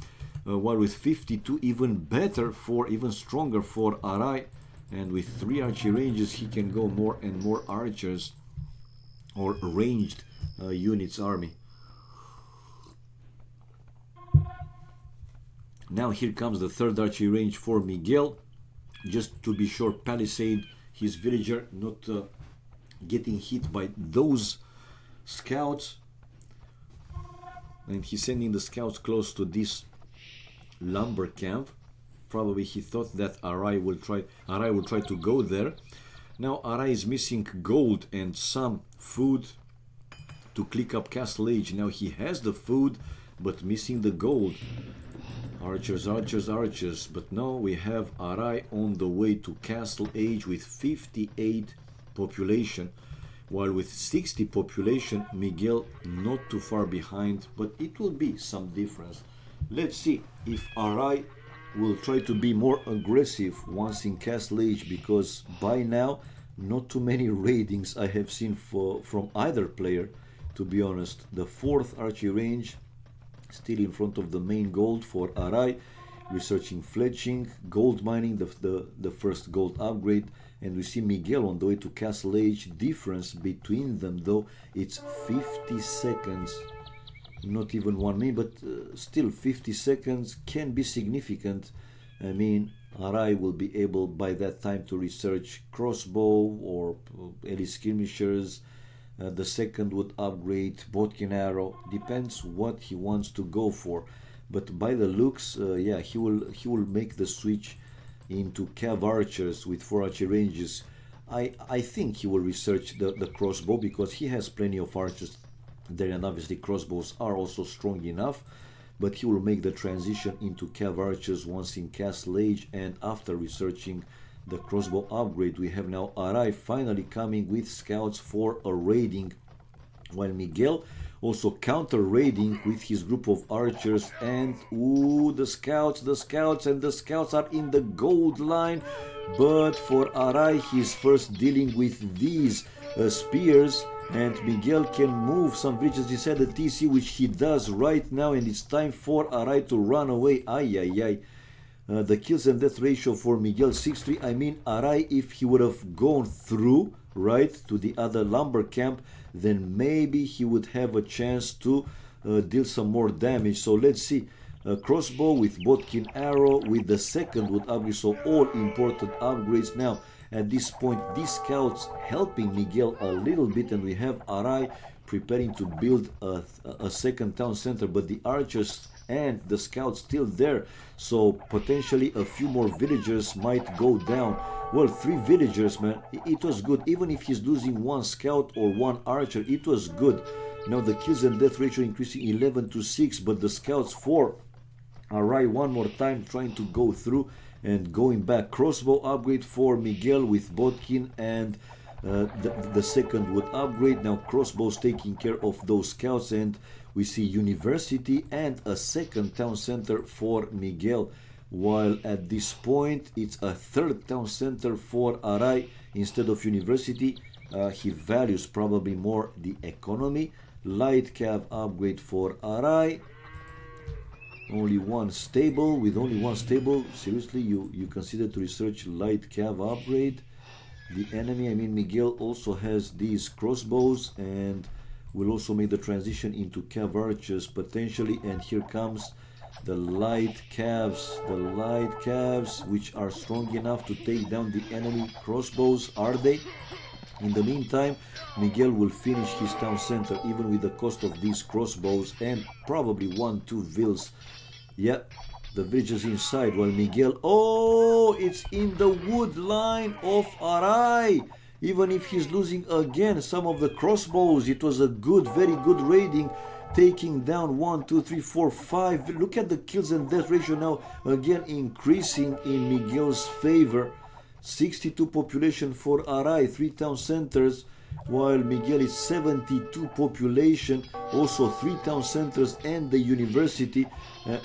While with 52, even better for, even stronger for Arai, and with 3 archery ranges he can go more and more archers or ranged units army. Now here comes the 3rd archery range for Miguel, just to be sure, palisade his villager, not getting hit by those scouts, and he's sending the scouts close to this lumber camp. Probably he thought that Arai will try to go there. Now Arai is missing gold and some food to click up Castle Age. Now he has the food, but missing the gold. Archers, archers, archers. But now we have Arai on the way to Castle Age with 58 population, while with 60 population, Miguel not too far behind, but it will be some difference. Let's see if Arai will try to be more aggressive once in Castle Age, because by now not too many raidings I have seen from either player, to be honest. The 4th archery range still in front of the main gold for Arai, researching fletching, gold mining, the first gold upgrade, and we see Miguel on the way to Castle Age. Difference between them though, it's 50 seconds. Not even 1 minute, but still 50 seconds can be significant. I mean, Arai will be able by that time to research crossbow or elite skirmishers. The 2nd would upgrade Botkin arrow. Depends what he wants to go for. But by the looks, yeah, he will make the switch into cav archers with 4 archery ranges. I think he will research the crossbow because he has plenty of archers there, and obviously crossbows are also strong enough, but he will make the transition into cav archers once in Castle Age. And after researching the crossbow upgrade, we have now Arai finally coming with scouts for a raiding, while Miguel also counter raiding with his group of archers. And ooh, the scouts are in the gold line, but for Arai he's first dealing with these spears, and Miguel can move some villages inside the TC, which he does right now, and it's time for Arai to run away. The kills and death ratio for Miguel 6-3. I mean, Arai, if he would have gone through right to the other lumber camp, then maybe he would have a chance to deal some more damage. So let's see. Crossbow with Botkin arrow with the 2nd would upgrade, so all important upgrades. Now at this point, these scouts helping Miguel a little bit, and we have Arai preparing to build a 2nd town center, but the archers and the scouts still there, so potentially a few more villagers might go down. Well, 3 villagers, man, it was good. Even if he's losing 1 scout or 1 archer, it was good. Now the kills and death ratio increasing 11-6, but the scouts for Arai one more time trying to go through and going back. Crossbow upgrade for Miguel with Botkin, and the 2nd would upgrade. Now crossbows taking care of those scouts, and we see university and a 2nd town center for Miguel, while at this point it's a 3rd town center for Arai instead of university. He values probably more the economy. Light cav upgrade for Arai. Only 1 stable. With only 1 stable, seriously, you consider to research light cav upgrade? The enemy, I mean Miguel, also has these crossbows and will also make the transition into cav archers potentially. And here comes the light calves, which are strong enough to take down the enemy crossbows. Are they? In the meantime, Miguel will finish his town center even with the cost of these crossbows and probably 1-2 vills. Yeah, the villages inside, while Miguel, oh, it's in the wood line of Arai. Even if he's losing again some of the crossbows, it was a good, very good raiding, taking down 1, 2, 3, 4, 5. Look at the kills and death ratio now, again increasing in Miguel's favor. 62 population for Arai, 3 town centers, while Miguel is 72 population, also 3 town centers and the university.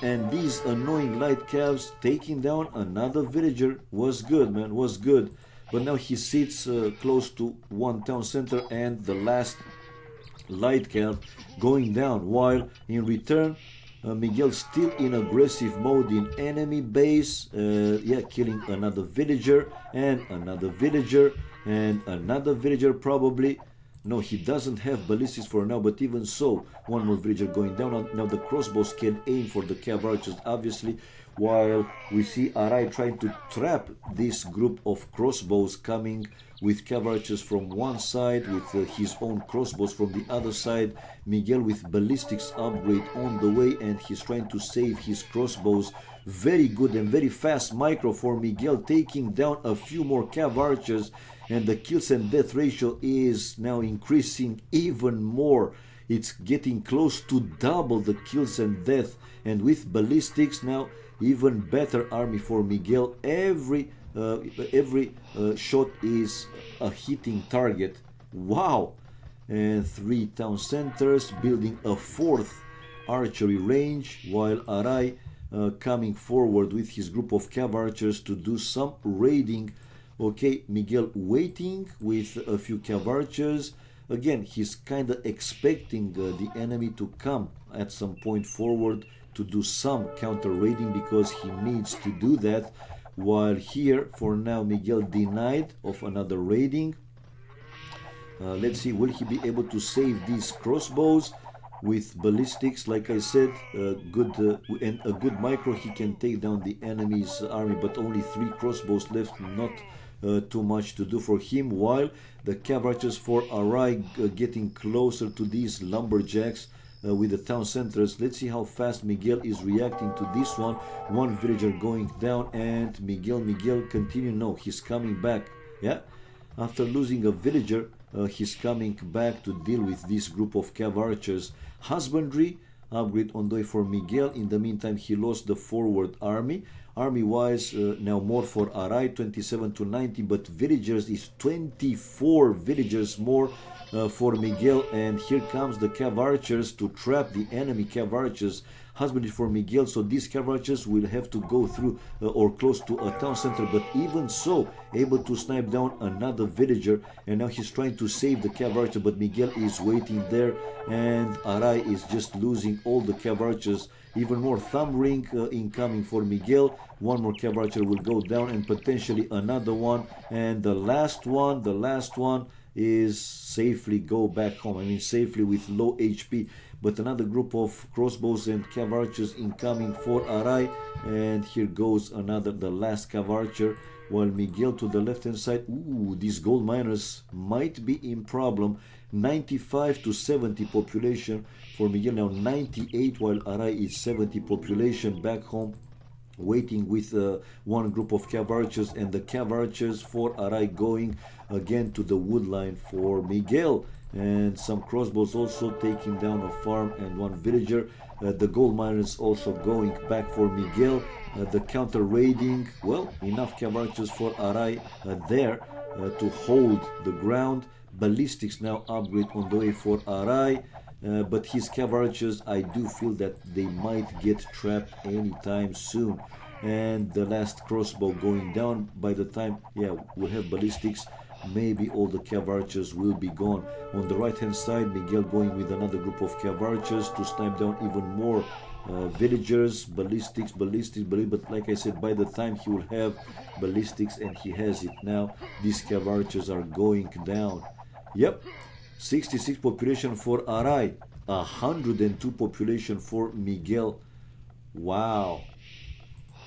And these annoying light calves taking down another villager was good, man, was good. But now he sits close to 1 town center and the last light calf going down, while in return Miguel still in aggressive mode in enemy base, yeah, killing another villager and another villager and another villager probably. No, he doesn't have ballistics for now, but even so, 1 more villager going down. Now the crossbows can aim for the cav archers, obviously, while we see Arai trying to trap this group of crossbows coming with cav archers from one side, with his own crossbows from the other side. Miguel with ballistics upgrade on the way, and he's trying to save his crossbows. Very good and very fast micro for Miguel, taking down a few more cav archers, and the kills and death ratio is now increasing even more. It's getting close to double the kills and death, and with ballistics now even better army for Miguel. Every shot is a hitting target. Wow! And 3 town centers, building a 4th archery range, while Arai coming forward with his group of cav archers to do some raiding. Okay, Miguel waiting with a few cav archers. Again, he's kind of expecting the enemy to come at some point forward to do some counter raiding, because he needs to do that. While here, for now, Miguel denied of another raiding. Let's see, will he be able to save these crossbows? With ballistics, like I said, and a good micro, he can take down the enemy's army, but only 3 crossbows left, not too much to do for him. While the cav archers for Arai getting closer to these lumberjacks with the town centers. Let's see how fast Miguel is reacting to this one. One villager going down, and Miguel continue. No, he's coming back. Yeah, after losing a villager, he's coming back to deal with this group of cav archers. Husbandry upgrade on the way for Miguel. In the meantime, he lost the forward army. Army wise, now more for Arai, 27 to 90, but villagers is 24 villagers more for Miguel. And here comes the cav archers to trap the enemy cav archers. Husbandry for Miguel, so these cav archers will have to go through or close to a town center, but even so, able to snipe down another villager. And now he's trying to save the cav archer, but Miguel is waiting there, and Arai is just losing all the cav archers. Even more thumb ring incoming for Miguel. One more cav archer will go down, and potentially another one, and the last one is safely go back home. I mean, safely with low HP. But another group of crossbows and cav archers incoming for Arai, and here goes the last cav archer, while Miguel to the left hand side. Ooh, these gold miners might be in problem. 95 to 70 population for Miguel, now 98, while Arai is 70 population back home, waiting with one group of cav archers, and the cav archers for Arai going again to the wood line for Miguel. And some crossbows also taking down a farm and one villager. The gold miners also going back for Miguel. The counter raiding, well, enough cav archers for Arai there to hold the ground. Ballistics now upgrade on the way for Arai. But his cav archers, I do feel that they might get trapped anytime soon. And the last crossbow going down. By the time, yeah, we'll have ballistics, maybe all the cav archers will be gone. On the right hand side, Miguel going with another group of cav archers to snipe down even more villagers. Ballistics, but like I said, by the time he will have ballistics, and he has it now, these cav archers are going down. Yep, 66 population for Arai, 102 population for Miguel. Wow.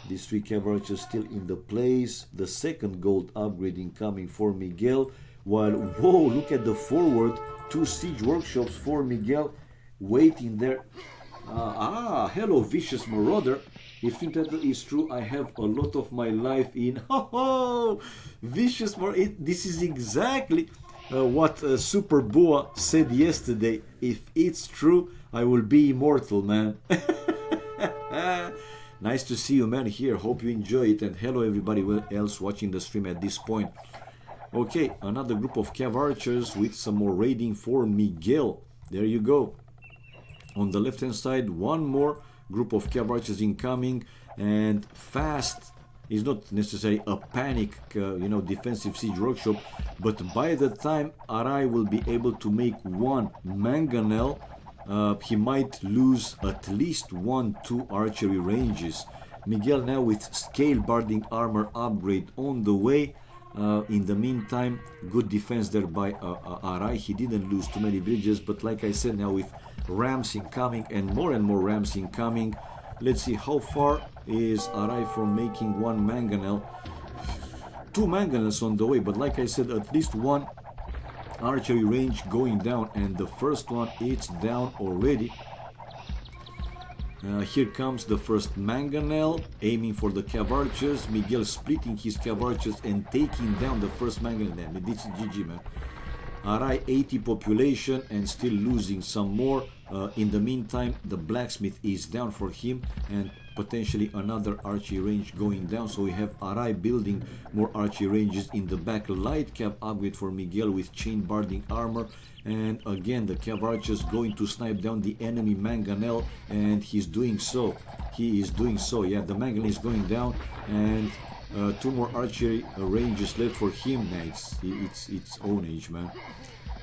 These 3 cav archers still in the place. The second gold upgrading coming for Miguel. While, whoa, look at the forward. 2 siege workshops for Miguel waiting there. Hello, vicious marauder. If that is true, I have a lot of my life in. Vicious marauder. This is exactly what Super Boa said yesterday. If it's true, I will be immortal, man. Nice to see you, man, here. Hope you enjoy it. And hello, everybody else watching the stream at this point. Okay, another group of cav archers with some more raiding for Miguel. There you go. On the left-hand side, one more group of cav archers incoming. And fast is not necessarily a panic, defensive siege workshop. But by the time Arai will be able to make one mangonel, he might lose at least 1-2 archery ranges. Miguel now with scale barding armor upgrade on the way. In the meantime, good defense there by Arai. He didn't lose too many villages, but like I said, now with rams incoming and more rams incoming. Let's see how far is Arai from making one mangonel. two mangonels on the way, but like I said, at least one archery range going down, and the first one, it's down already. Here comes the first mangonel, aiming for the cav archers. Miguel splitting his cav archers and taking down the first mangonel. Damn, this is GG, man. Arai 80 population and still losing some more. In the meantime, the blacksmith is down for him, and potentially another archery range going down. So we have Arai building more archery ranges in the back. Light cav upgrade for Miguel with chain barding armor. And again, the cav archers going to snipe down the enemy mangonel, and he's doing so. He is doing so. Yeah, the mangonel is going down, and two more archery ranges left for him. Nah, it's own age, man.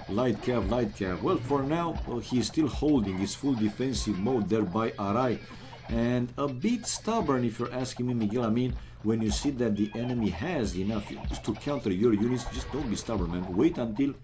Light cav, light cav. Well, for now, he's still holding his full defensive mode there by Arai. And a bit stubborn, if you're asking me, Miguel. I mean, when you see that the enemy has enough to counter your units, just don't be stubborn, man. Wait until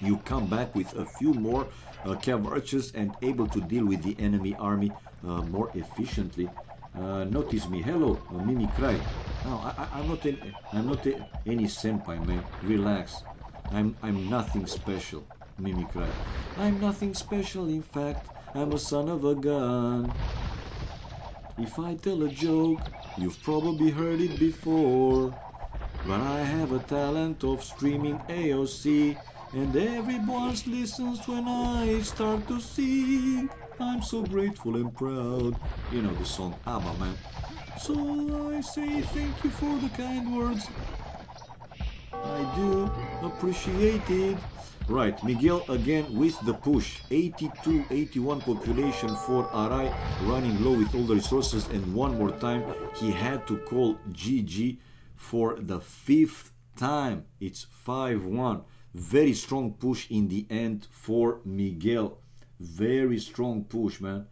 you come back with a few more cav archers and able to deal with the enemy army more efficiently. Notice me. Hello, Mimi Cry. No, I'm not any senpai, man. Relax. I'm nothing special, Mimi Cry. I'm nothing special, in fact. I'm a son of a gun. If I tell a joke, you've probably heard it before. But I have a talent of streaming AoC, and everyone listens when I start to sing. I'm so grateful and proud. You know the song ABBA, man. So I say thank you for the kind words. I do appreciate it. Right, Miguel again with the push. 82, 81 population for Arai, running low with all the resources, and one more time he had to call GG for the 5th time. It's 5-1. Very strong push in the end for Miguel. Very strong push, man.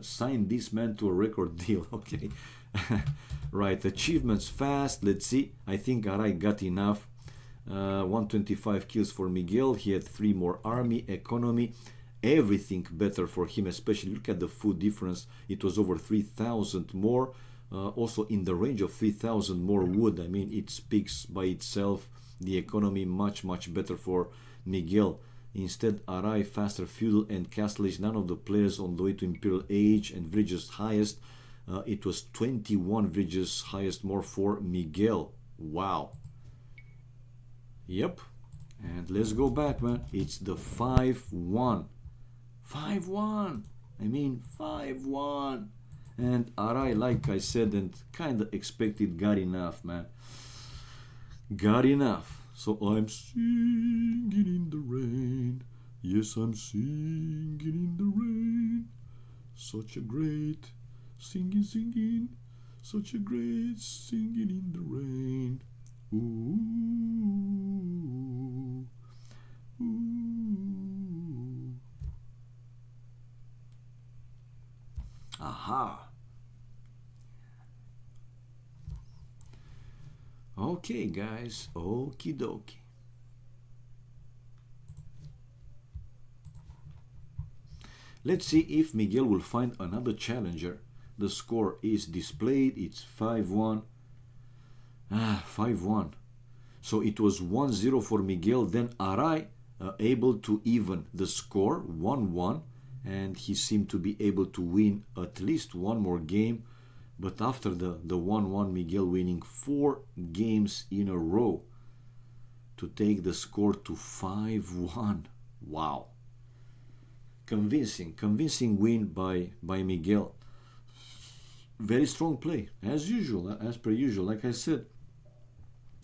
Sign this man to a record deal. Okay. Right, achievements fast. Let's see. I think Arai got enough. 125 kills for Miguel. He had 3 more army. Economy, everything better for him, especially look at the food difference. It was over 3,000 more. Also in the range of 3,000 more wood. I mean, it speaks by itself. The economy much better for Miguel. Instead, Arai faster feudal and castle age. None of the players on the way to imperial age and villages highest. It was 21 villages highest more for Miguel. Wow. Yep. And let's go back, man. It's the 5-1. 5-1. I mean, 5-1. And Arai, like I said and kind of expected, got enough, man. Got enough. So I'm singing in the rain. Yes, I'm singing in the rain. Such a great singing. Such a great singing in the rain. Ooh. Ooh. Aha. Okay, guys. Okie dokie. Let's see if Miguel will find another challenger. The score is displayed. It's 5-1. 5-1. So it was 1-0 for Miguel. Then Arai able to even the score, 1-1. And he seemed to be able to win at least one more game. But after the 1-1, Miguel winning 4 games in a row to take the score to 5-1. Wow. Convincing win by Miguel. Very strong play, as usual, as per usual. Like I said,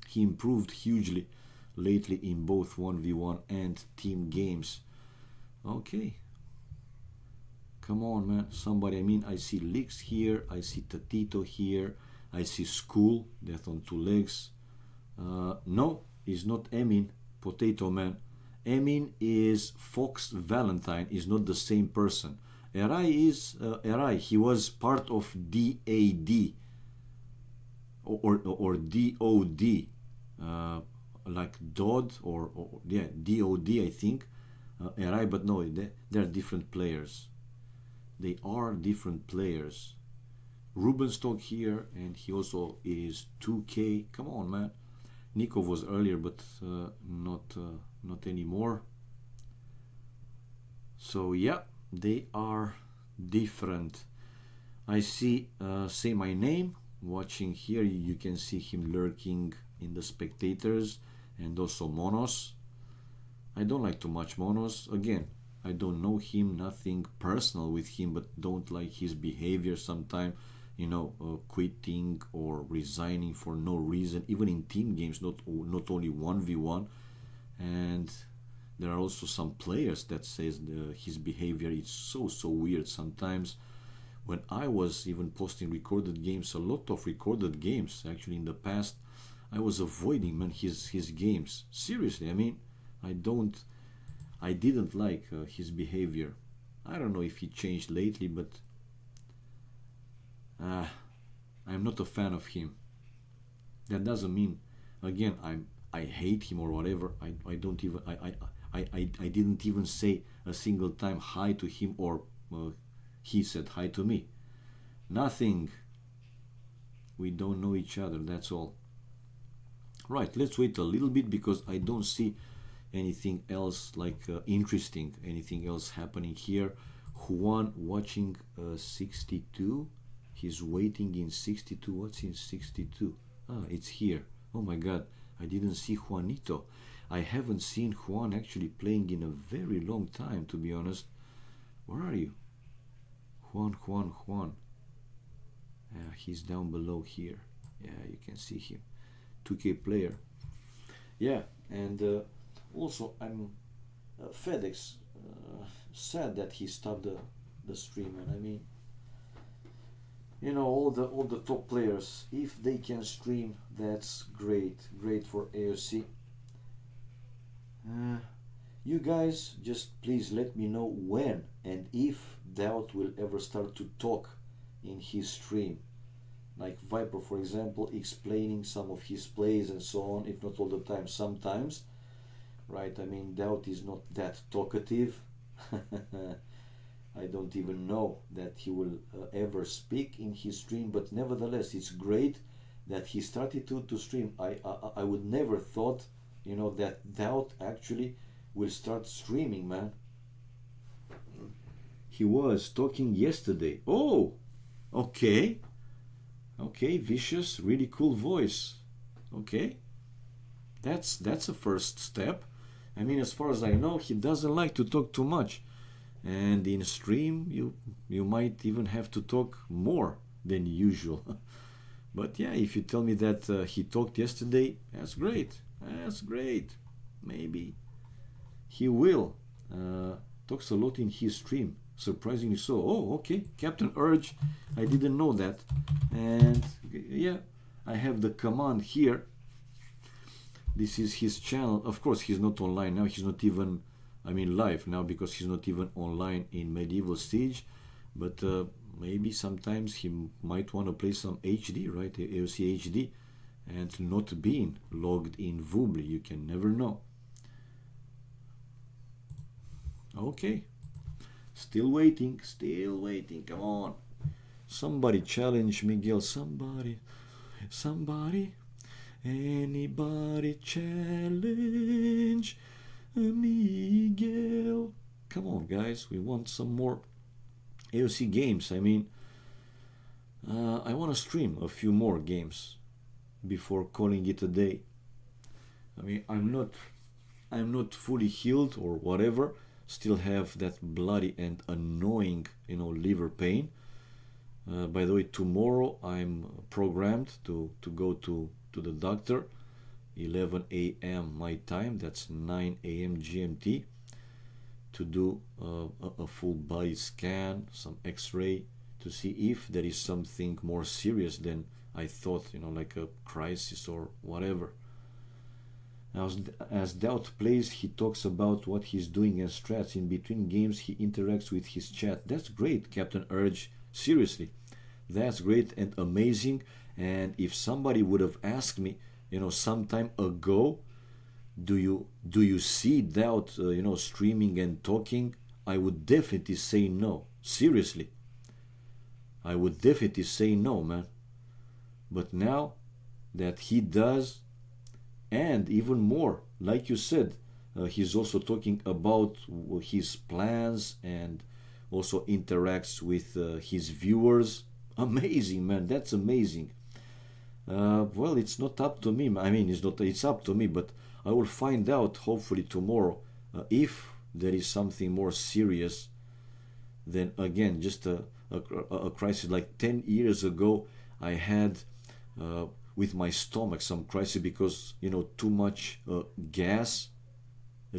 he improved hugely lately in both 1v1 and team games. Okay. Come on, man. Somebody, I mean, I see Lix here. I see Tatito here. I see School, Death on 2 legs. No, it's not Emin, Potato Man. Emin is Fox Valentine, is not the same person. Arai is Arai. He was part of DAD or DOD, like DOD or yeah, DOD, I think. Arai, but no, they're different players. They are different players. Ruben's talk here, and he also is 2K. Come on, man. Nikov was earlier, but not anymore. So yeah, they are different. I see, say my name, watching here, you can see him lurking in the spectators, and also Monos. I don't like too much Monos. Again, I don't know him, nothing personal with him, but don't like his behavior sometimes, quitting or resigning for no reason, even in team games, not only 1v1. And there are also some players that says his behavior is so weird sometimes. When I was even posting recorded games, a lot of recorded games actually in the past, I was avoiding, man, his games. Seriously, I mean, I didn't like his behavior. I don't know if he changed lately, but I'm not a fan of him. That doesn't mean, again, I hate him or whatever. I don't even I didn't even say a single time hi to him, or he said hi to me. Nothing. We don't know each other, that's all. Right, let's wait a little bit because I don't see anything else like interesting, anything else happening here. Juan watching 62. He's waiting in 62. What's in 62? Ah, it's here. Oh my god, I didn't see Juanito. I haven't seen Juan actually playing in a very long time, to be honest. Where are you? Juan. He's down below here. Yeah, you can see him. 2K player. Yeah, and also I'm FedEx sad that he stopped the stream, and I mean, all the top players, if they can stream, that's great for AoC. You guys just please let me know when and if Doubt will ever start to talk in his stream, like Viper, for example, explaining some of his plays and so on, if not all the time, sometimes, right? I mean, Doubt is not that talkative. I don't even know that he will ever speak in his stream, but nevertheless, it's great that he started to stream. I would never thought, that Doubt actually will start streaming, man. He was talking yesterday. Oh, okay. Okay, Vicious, really cool voice. Okay. That's a first step. I mean, as far as I know, he doesn't like to talk too much. And in stream, you might even have to talk more than usual. But yeah, if you tell me that he talked yesterday, that's great. That's great. Maybe he will. Talks a lot in his stream. Surprisingly so. Oh, okay. Captain Urge. I didn't know that. And yeah, I have the command here. This is his channel. Of course, he's not online now. He's not even, live now, because he's not even online in Medieval Siege. But maybe sometimes he might want to play some HD, right? AoC HD. And not being logged in Vubli. You can never know. Okay. Still waiting. Come on. Somebody challenge Miguel. Somebody. Anybody challenge Miguel. Come on, guys. We want some more AoC games. I want to stream a few more games before calling it a day. I'm not fully healed or whatever. Still have that bloody and annoying, liver pain. By the way, tomorrow I'm programmed to go to the doctor, 11 a.m. my time, that's 9 a.m. GMT, to do a full body scan, some x-ray, to see if there is something more serious than I thought, like a crisis or whatever. As Doubt plays, he talks about what he's doing and strats. In between games, he interacts with his chat. That's great, Captain Urge. Seriously, that's great and amazing. And if somebody would have asked me, some time ago, do you see Doubt, streaming and talking, I would definitely say no. Seriously. I would definitely say no, man. But now that he does, and even more, like you said, he's also talking about his plans and also interacts with his viewers. Amazing, man. That's amazing. Well, it's not up to me. I mean, it's not. It's up to me, but I will find out hopefully tomorrow if there is something more serious than again just a crisis. Like 10 years ago, I had with my stomach some crisis because too much gas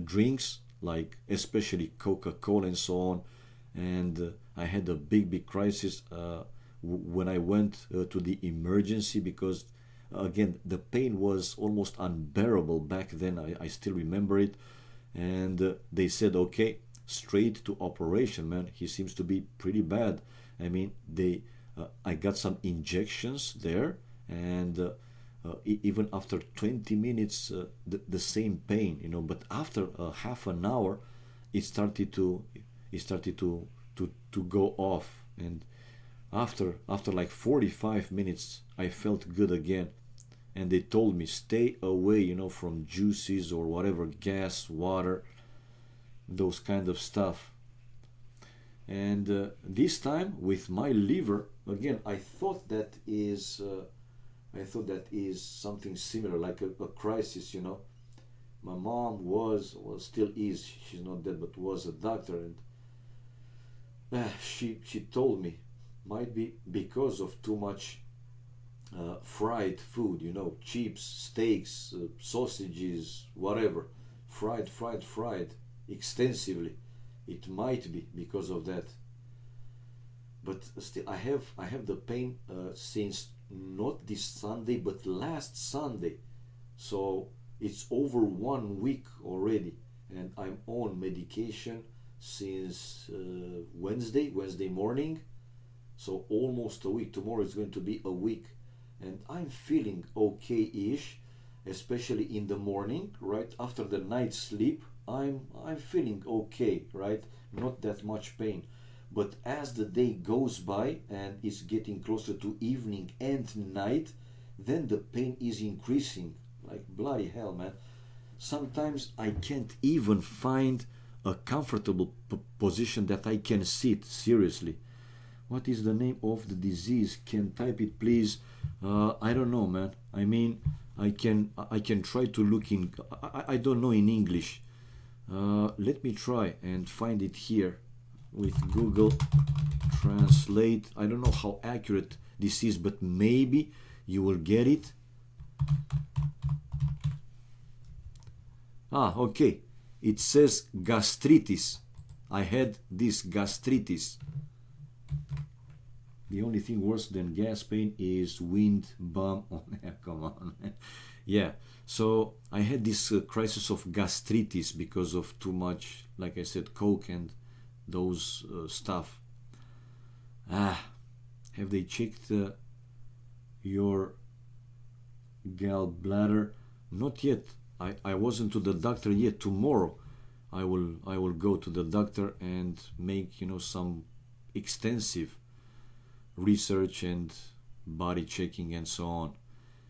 drinks, like especially Coca-Cola and so on, and I had a big crisis when I went to the emergency because again the pain was almost unbearable back then. I still remember it, and they said, okay, straight to operation, man. He seems to be pretty bad. I mean, I got some injections there, and even after 20 minutes, the same pain, But after half an hour, it started to go off, and after like 45 minutes, I felt good again. And they told me stay away, from juices or whatever, gas, water, those kind of stuff. And this time with my liver, again, I thought that is something similar, like a crisis. My mom still is. She's not dead, but was a doctor, and she told me might be because of too much fried food. Chips, steaks, sausages, whatever, fried extensively. It might be because of that. But still, I have the pain since not this Sunday, but last Sunday. So it's over 1 week already, and I'm on medication since Wednesday morning. So almost a week. Tomorrow is going to be a week, and I'm feeling okay-ish, especially in the morning, right after the night sleep. I'm feeling okay, right? Not that much pain. But as the day goes by and it's getting closer to evening and night, then the pain is increasing. Like bloody hell, man. Sometimes I can't even find a comfortable position that I can sit. Seriously. What is the name of the disease? Can type it, please? I don't know, man. I mean, I can try to look in. I don't know in English. Let me try and find it here with Google Translate. I don't know how accurate this is, but maybe you will get it. Okay. It says gastritis. I had this gastritis. The only thing worse than gas pain is wind bum. Oh, come on. Yeah. So I had this crisis of gastritis because of too much, like I said, Coke and those stuff. Have they checked your gallbladder? Not yet. I wasn't to the doctor yet. Tomorrow I will go to the doctor and make some extensive research and body checking and so on.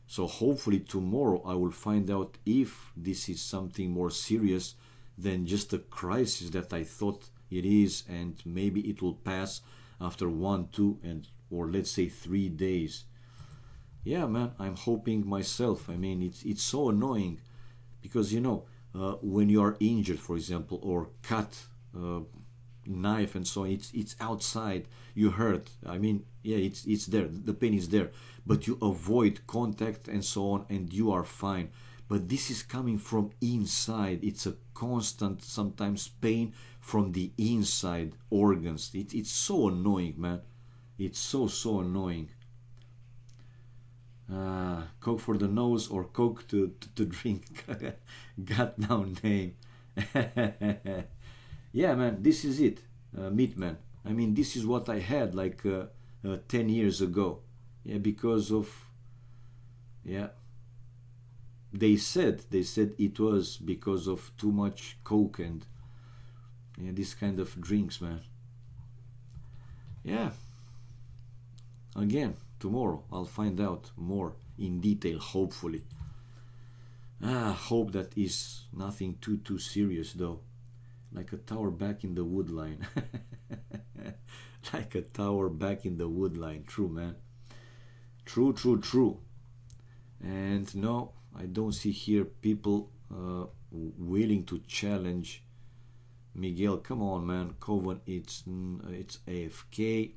So hopefully tomorrow I will find out if this is something more serious than just a crisis that I thought it is, and maybe it will pass after 1, 2, or let's say 3 days. Yeah, man, I'm hoping myself. I mean, it's so annoying because when you are injured, for example, or cut, knife and so on, it's outside, you hurt. I mean, yeah, it's there, the pain is there, but you avoid contact and so on, and you are fine. But this is coming from inside. It's a constant, sometimes pain from the inside organs. It's so annoying, man. It's so annoying. Coke for the nose or Coke to drink. Got now name. Yeah, man, this is it. Meat man. I mean, this is what I had like 10 years ago. Yeah, because of, yeah, they said it was because of too much Coke and this kind of drinks, man. Yeah. again tomorrow. I'll find out more in detail, hopefully. Hope that is nothing too serious though. Like a tower back in the wood line. Like a tower back in the wood line. True, man. True. And no, I don't see here people willing to challenge Miguel. Come on, man. Coven, it's AFK.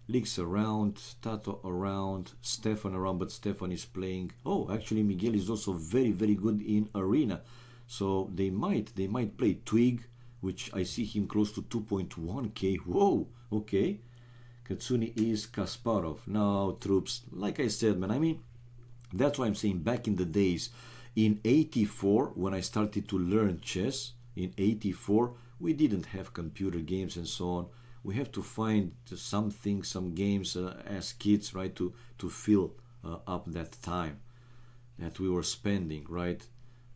Leaks around, Tato around, Stefan around, but Stefan is playing. Oh, actually, Miguel is also very good in arena. So they might play Twig, which I see him close to 2.1k. Whoa, okay. Katsuni is Kasparov. Now, troops, like I said, man, I mean, that's why I'm saying back in the days, in 84, when I started to learn chess, in 84, we didn't have computer games and so on. We have to find something, some games as kids, right, to fill up that time that we were spending, right?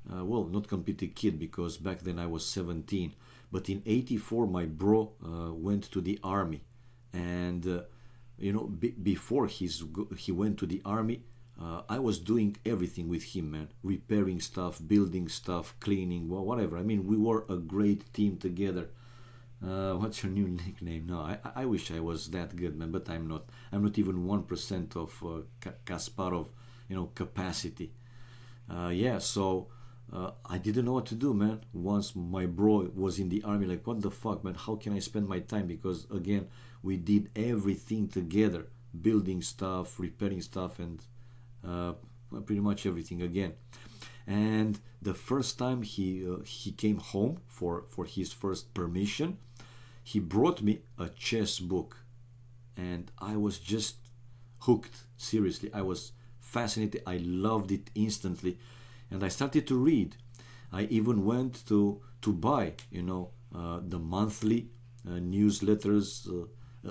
Well, not completely kid, because back then I was 17. But in 84, my bro went to the army. And, before he went to the army, I was doing everything with him, man. Repairing stuff, building stuff, cleaning, well, whatever. I mean, we were a great team together. What's your new nickname? No, I wish I was that good, man, but I'm not. I'm not even 1% of Kasparov, capacity. So I didn't know what to do, man. Once my bro was in the army, like, what the fuck, man? How can I spend my time? Because again, we did everything together, building stuff, repairing stuff, and pretty much everything again. And the first time he came home for his first permission, he brought me a chess book, and I was just hooked. Seriously, I was fascinated. I loved it instantly, and I started to read. I even went to buy, the monthly newsletters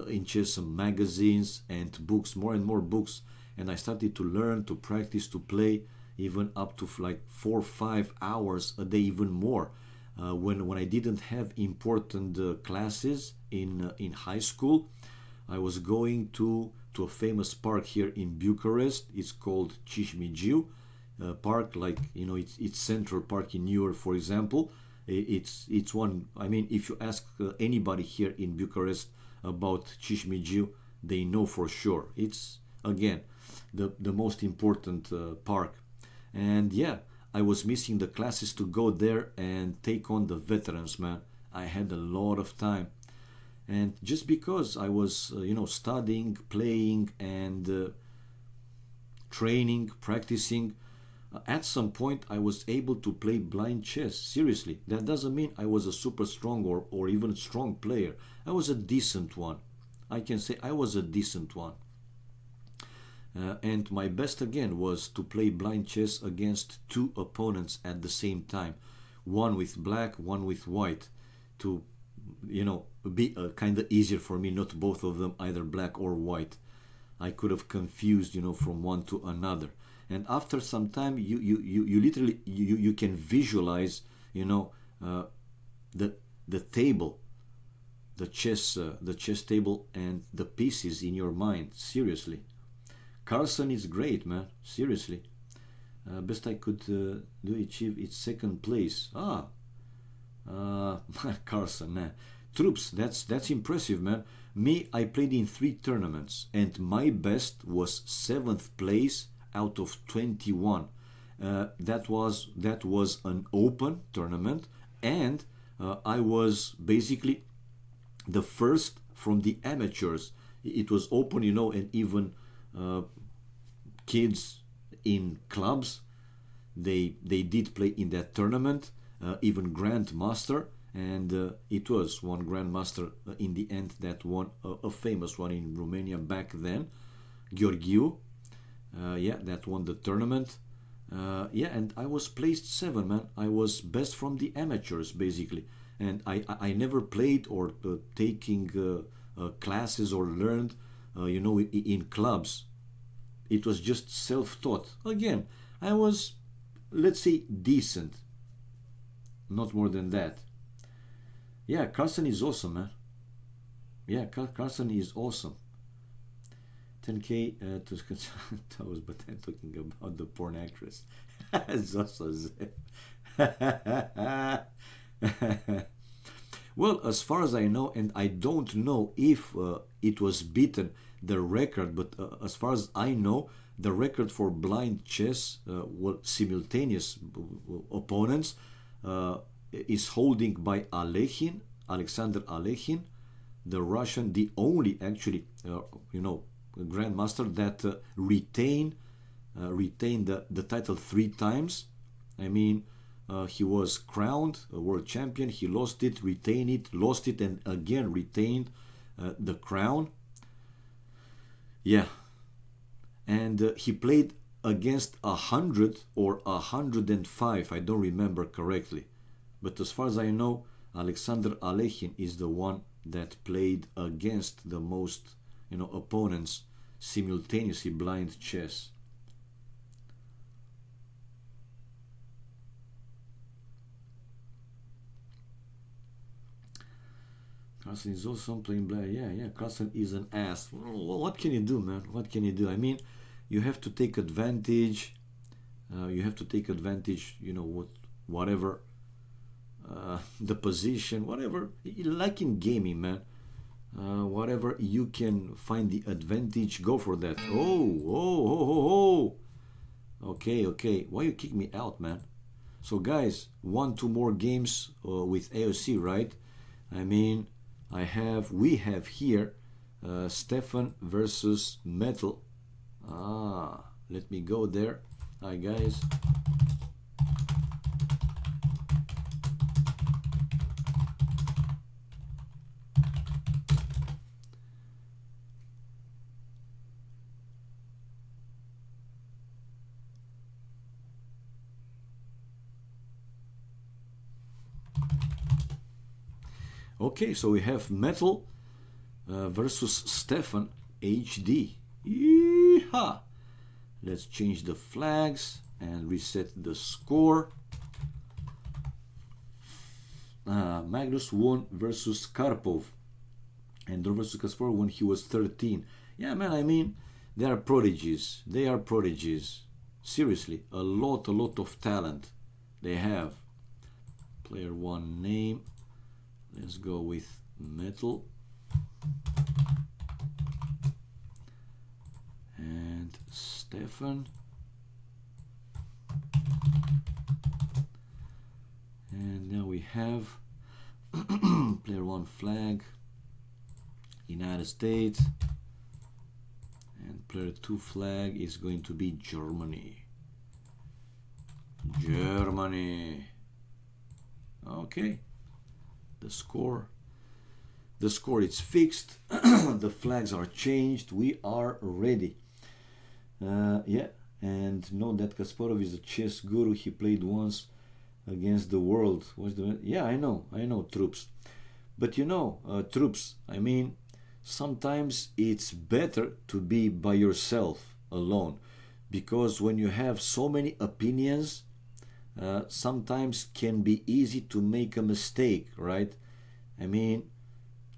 in chess, magazines and books, more and more books, and I started to learn, to practice, to play, even up to like 4 or 5 hours a day, even more. When I didn't have important classes in high school, I was going to a famous park here in Bucharest. It's called Cismigiu Park, like it's Central Park in New York, for example. It's one. I mean, if you ask anybody here in Bucharest about Cismigiu, they know for sure. It's again the most important park. And yeah, I was missing the classes to go there and take on the veterans, man. I had a lot of time. And just because I was, studying, playing, and training, practicing, at some point I was able to play blind chess. Seriously, that doesn't mean I was a super strong or even strong player. I was a decent one. I can say I was a decent one. And my best again was to play blind chess against 2 opponents at the same time, one with black, one with white, to be kind of easier for me, not both of them either black or white. I could have confused from one to another. And after some time, you literally you can visualize the table, the chess table, and the pieces in your mind. Seriously. Carlsen is great, man. Seriously. Best I could do, achieve its 2nd place. Carlsen, man. Troops, that's impressive, man. Me, I played in 3 tournaments, and my best was 7th place out of 21. That was an open tournament, and I was basically the first from the amateurs. It was open, and even kids in clubs, they did play in that tournament, even Grandmaster, and it was one Grandmaster in the end that won, a famous one in Romania back then, Gheorghiu. That won the tournament. And I was placed 7, man. I was best from the amateurs, basically, and I never played or taking classes or learned in clubs. It was just self-taught. Again, I was, let's say, decent. Not more than that. Yeah, Carlsen is awesome, man. Yeah, Carlsen is awesome. 10K to toes, but I'm talking about the porn actress. Zoso Well, as far as I know, and I don't know if it was beaten the record, but as far as I know, the record for blind chess, well, simultaneous opponents, is holding by Alekhin, Alexander Alekhin, the Russian, the only actually, grandmaster that retained the title 3 times. I mean, he was crowned a world champion. He lost it, retained it, lost it, and again retained the crown. Yeah, and he played against 100 or 105. I don't remember correctly, but as far as I know, Alexander Alekhin is the one that played against the most, opponents simultaneously blind chess. Carlsen is also playing blind. Yeah. Carlsen is an ass. Well, what can you do, man? What can you do? I mean, you have to take advantage. Whatever. The position, whatever. Like in gaming, man. Whatever you can find the advantage, go for that. Oh. Okay. Why you kick me out, man? So guys, 2 more games with AoC, right? I mean, we have here Stefan versus Metal. Let me go there. Hi guys. Okay, so we have Metal versus Stefan HD. Yeehaw! Let's change the flags and reset the score. Magnus won versus Karpov, and versus Kasparov when he was 13. Yeah, man, I mean, they are prodigies. Seriously, a lot of talent they have. Player 1 name. Let's go with Metal. And Stefan. And now we have player 1 flag, United States. And player 2 flag is going to be Germany. Okay. The score is fixed. The flags are changed. We are ready. Yeah, and know that Kasparov is a chess guru. He played once against the world. Yeah, I know, Troops. But Troops, I mean, sometimes it's better to be by yourself, alone, because when you have so many opinions, sometimes can be easy to make a mistake, right? I mean,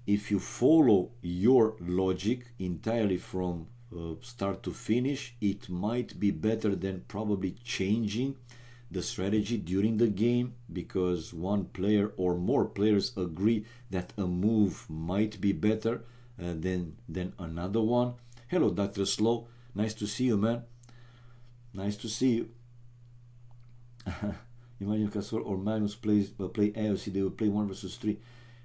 if you follow your logic entirely from start to finish, it might be better than probably changing the strategy during the game, because one player or more players agree that a move might be better than another one. Hello, Dr. Slow. Nice to see you, man. Nice to see you. Imagine Kasparov or Magnus play AoC, they will play 1 versus 3.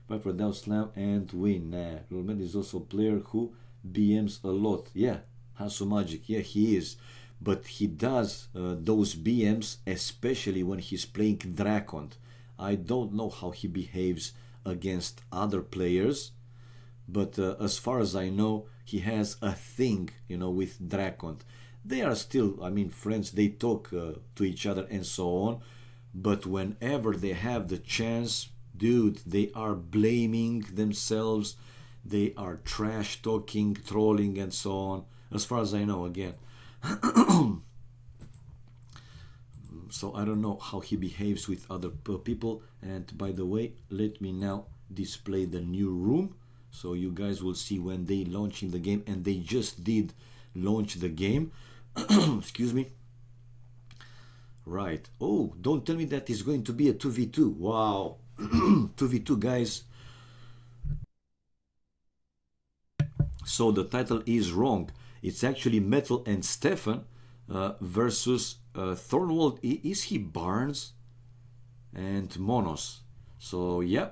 Piper down slam and win. Roman is also a player who BMs a lot. Yeah, Hansu Magic. Yeah, he is. But he does those BMs, especially when he's playing Drakon. I don't know how he behaves against other players, but as far as I know, he has a thing, with Drakon. They are still, I mean, friends. They talk to each other and so on. But whenever they have the chance, dude, they are blaming themselves. They are trash talking, trolling, and so on. As far as I know, again. So I don't know how he behaves with other people. And by the way, let me now display the new room, so you guys will see when they launch in the game. And they just did launch the game. Excuse me. Right. Oh, don't tell me that it's going to be a 2v2. Wow. 2v2, guys. So the title is wrong. It's actually Metal and Stefan versus Thornwald. Is he Barnes? And Monos. So yeah,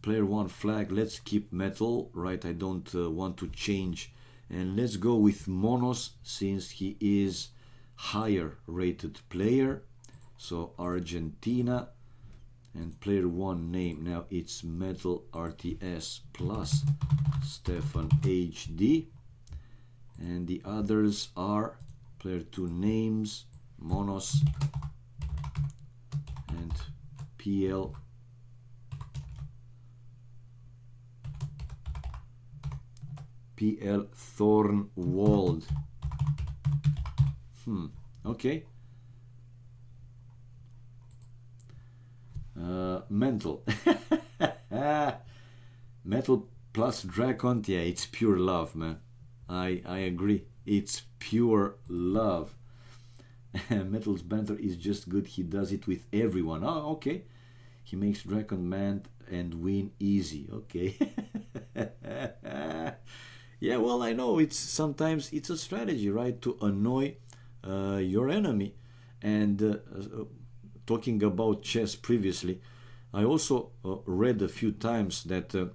player one flag. Let's keep Metal, right? I don't want to change, and let's go with Monos since he is higher rated player. So Argentina, and player one name now it's Metal RTS plus Stefan HD, and the others are player two names Monos and PL Thornwald. Okay. Mental. Metal plus Dracon. Yeah, it's pure love, man. I agree. It's pure love. Metal's banter is just good. He does it with everyone. Oh, okay. He makes Dracon mad and win easy. Okay. Yeah, well, I know sometimes it's a strategy, right, to annoy your enemy. And talking about chess previously, I also read a few times that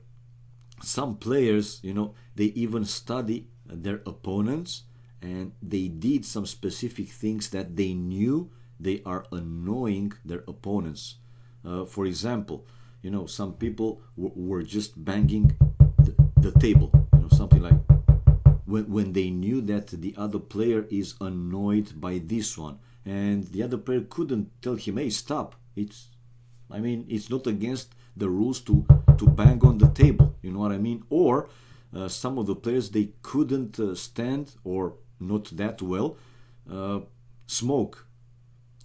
some players, they even study their opponents, and they did some specific things that they knew they are annoying their opponents. For example, some people were just banging the table, something like when they knew that the other player is annoyed by this one, and the other player couldn't tell him, hey, stop. It's not against the rules to bang on the table, you know what I mean? Or some of the players, they couldn't stand, or not that well, smoke,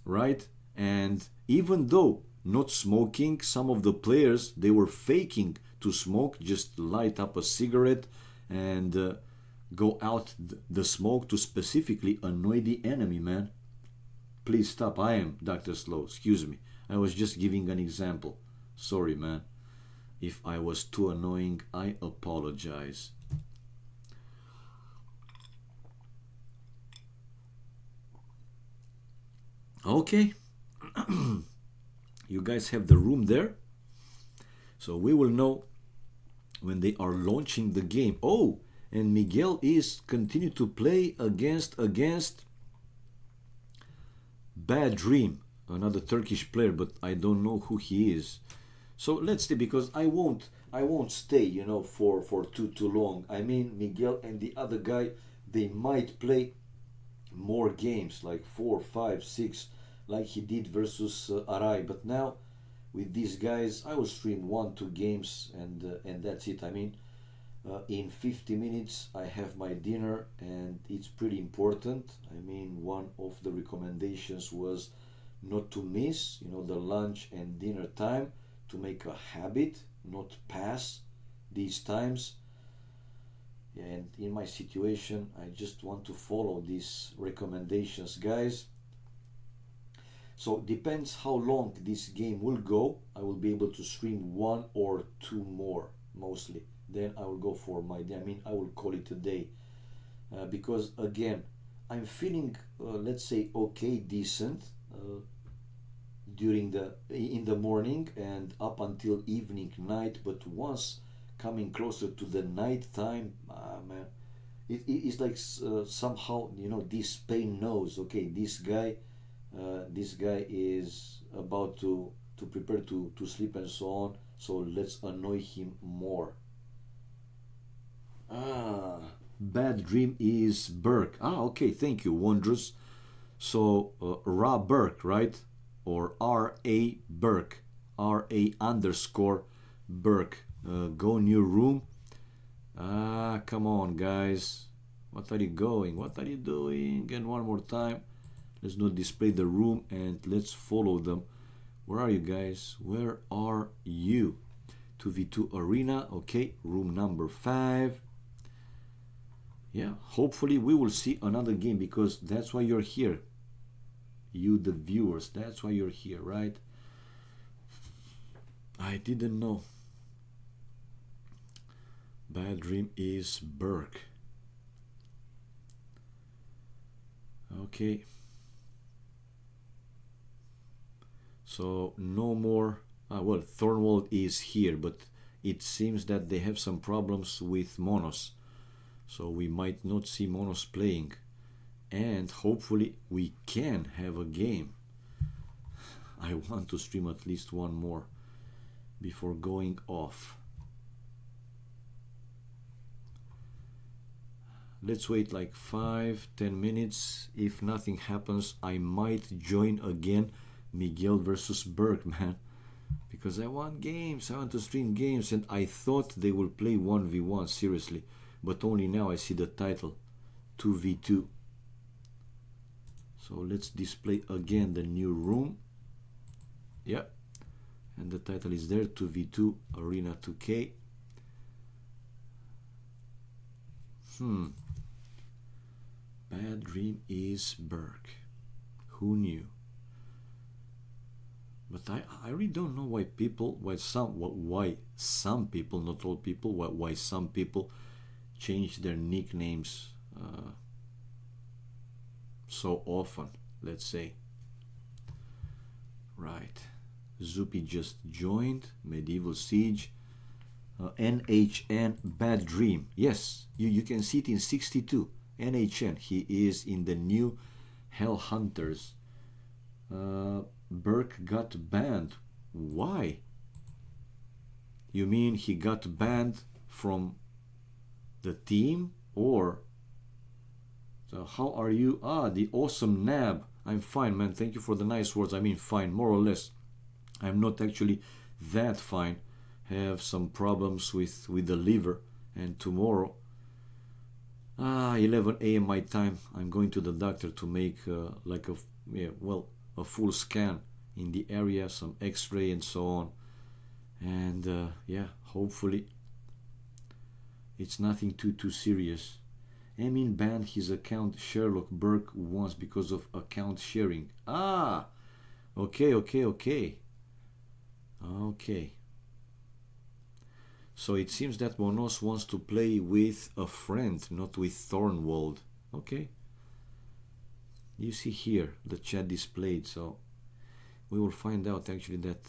right? And even though not smoking, some of the players, they were faking to smoke, just light up a cigarette and go out the smoke to specifically annoy the enemy, man. Please stop. I am Dr. Slow. Excuse me. I was just giving an example. Sorry, man. If I was too annoying, I apologize. Okay. You guys have the room there. So we will know when they are launching the game. Oh, and Miguel is continue to play against Bad Dream, another Turkish player, but I don't know who he is. So let's see, because I won't stay, for too long. I mean, Miguel and the other guy, they might play more games, like 4, 5, 6, like he did versus Arai. But now with these guys, I will stream 1, 2 games, and that's it. I mean, in 50 minutes I have my dinner, and it's pretty important. I mean, one of the recommendations was not to miss, the lunch and dinner time, to make a habit, not pass these times. And in my situation, I just want to follow these recommendations, guys. So depends how long this game will go. I will be able to stream 1 or 2 more, mostly. Then I will go for I will call it a day. Because again, I'm feeling, let's say, okay, decent in the morning and up until evening, night. But once coming closer to the night time, man, it's like somehow, this pain knows, okay, this guy is about to prepare to sleep and so on, so let's annoy him more. Bad Dream is Burke. Okay, thank you, Wondrous. So Ra Burke, right? Or R.A. Burke, R.A. Burke. Go new room. Come on, guys. What are you going? What are you doing? And one more time. Let's not display the room, and let's follow them. Where are you guys? Where are you? 2v2 arena. Okay, room number 5. Yeah, hopefully we will see another game, because that's why you're here. You, the viewers, that's why you're here, right? I didn't know. Bad dream is Burke. Okay. So no more. Well, Thornwald is here, but it seems that they have some problems with Monos. So we might not see Monos playing. And hopefully we can have a game. I want to stream at least one more before going off. Let's wait like 5-10 minutes. If nothing happens, I might join again Miguel versus Burke, man. Because I want games, I want to stream games, and I thought they will play 1v1, seriously. But only now I see the title, 2v2. So let's display again the new room. Yeah. And the title is there, 2v2 Arena 2K. Bad dream is Burke. Who knew? But I really don't know why some people, not all people, why some people change their nicknames so often, let's say. Right. Zupi just joined. Medieval Siege. NHN Bad Dream. Yes, you can see it in 62. NHN. He is in the new Hell Hunters. Burke got banned. Why? You mean he got banned from the team, or so how are you? The awesome Nab. I'm fine, man. Thank you for the nice words. I mean, fine, more or less. I'm not actually that fine. Have some problems with the liver, and tomorrow 11 a.m. my time, I'm going to the doctor to make like a full scan in the area, some x-ray and so on, and yeah, hopefully it's nothing too serious. Emin banned his account Sherlock Burke once because of account sharing. Okay. So it seems that Monos wants to play with a friend, not with Thornwald. Okay. You see here the chat displayed, so we will find out actually that,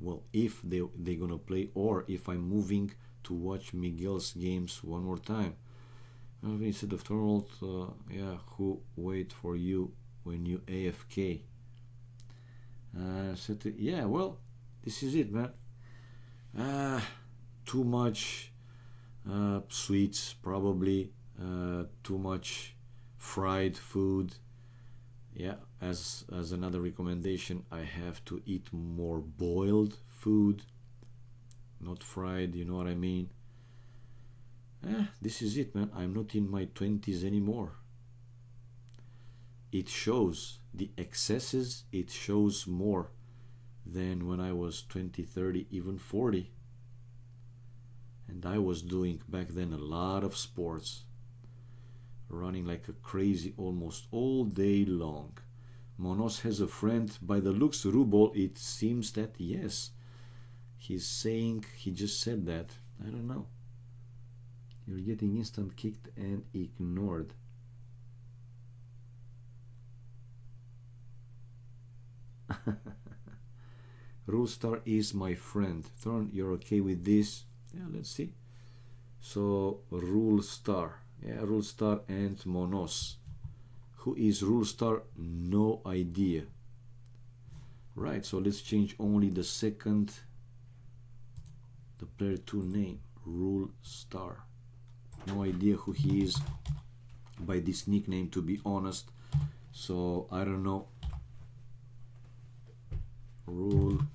well, if they're gonna play, or if I'm moving to watch Miguel's games one more time. Instead of Thornwald, yeah, who wait for you when you AFK? Yeah, well, this is it, man. Too much sweets, probably. Too much fried food. Yeah, as another recommendation, I have to eat more boiled food, not fried, you know what I mean? This is it, man. I'm not in my 20s anymore. It shows the excesses, it shows more than when I was 20, 30, even 40. And I was doing back then a lot of sports, running like a crazy almost all day long. Monos has a friend. By the looks, Rubol, it seems that yes. He's saying, he just said that. I don't know. You're getting instant kicked and ignored. Rulestar is my friend. Thorn, you're okay with this? Yeah, let's see. So Rulestar. Yeah, Rulestar and Monos. Who is Rulestar? No idea. Right, so let's change only the second, the player 2 name. Rulestar. No idea who he is by this nickname, to be honest. So I don't know. Rulestar.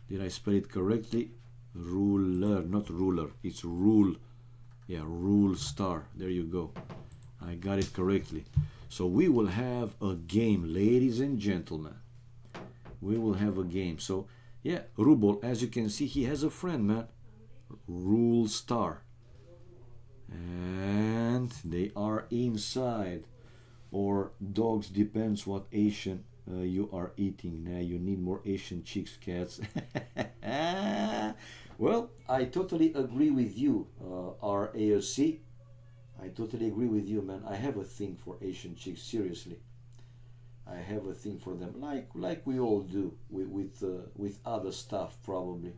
Did I spell it correctly? Ruler, not ruler. It's rule. Yeah, Rulestar. There you go. I got it correctly. So we will have a game, ladies and gentlemen. We will have a game. So yeah, Rubol, as you can see, he has a friend, man. Rulestar. And they are inside. Or dogs, depends what Asian you are eating. Now you need more Asian chicks, cats. Well, I totally agree with you, our AoC. I totally agree with you, man. I have a thing for Asian chicks, seriously. I have a thing for them, like we all do with other stuff probably.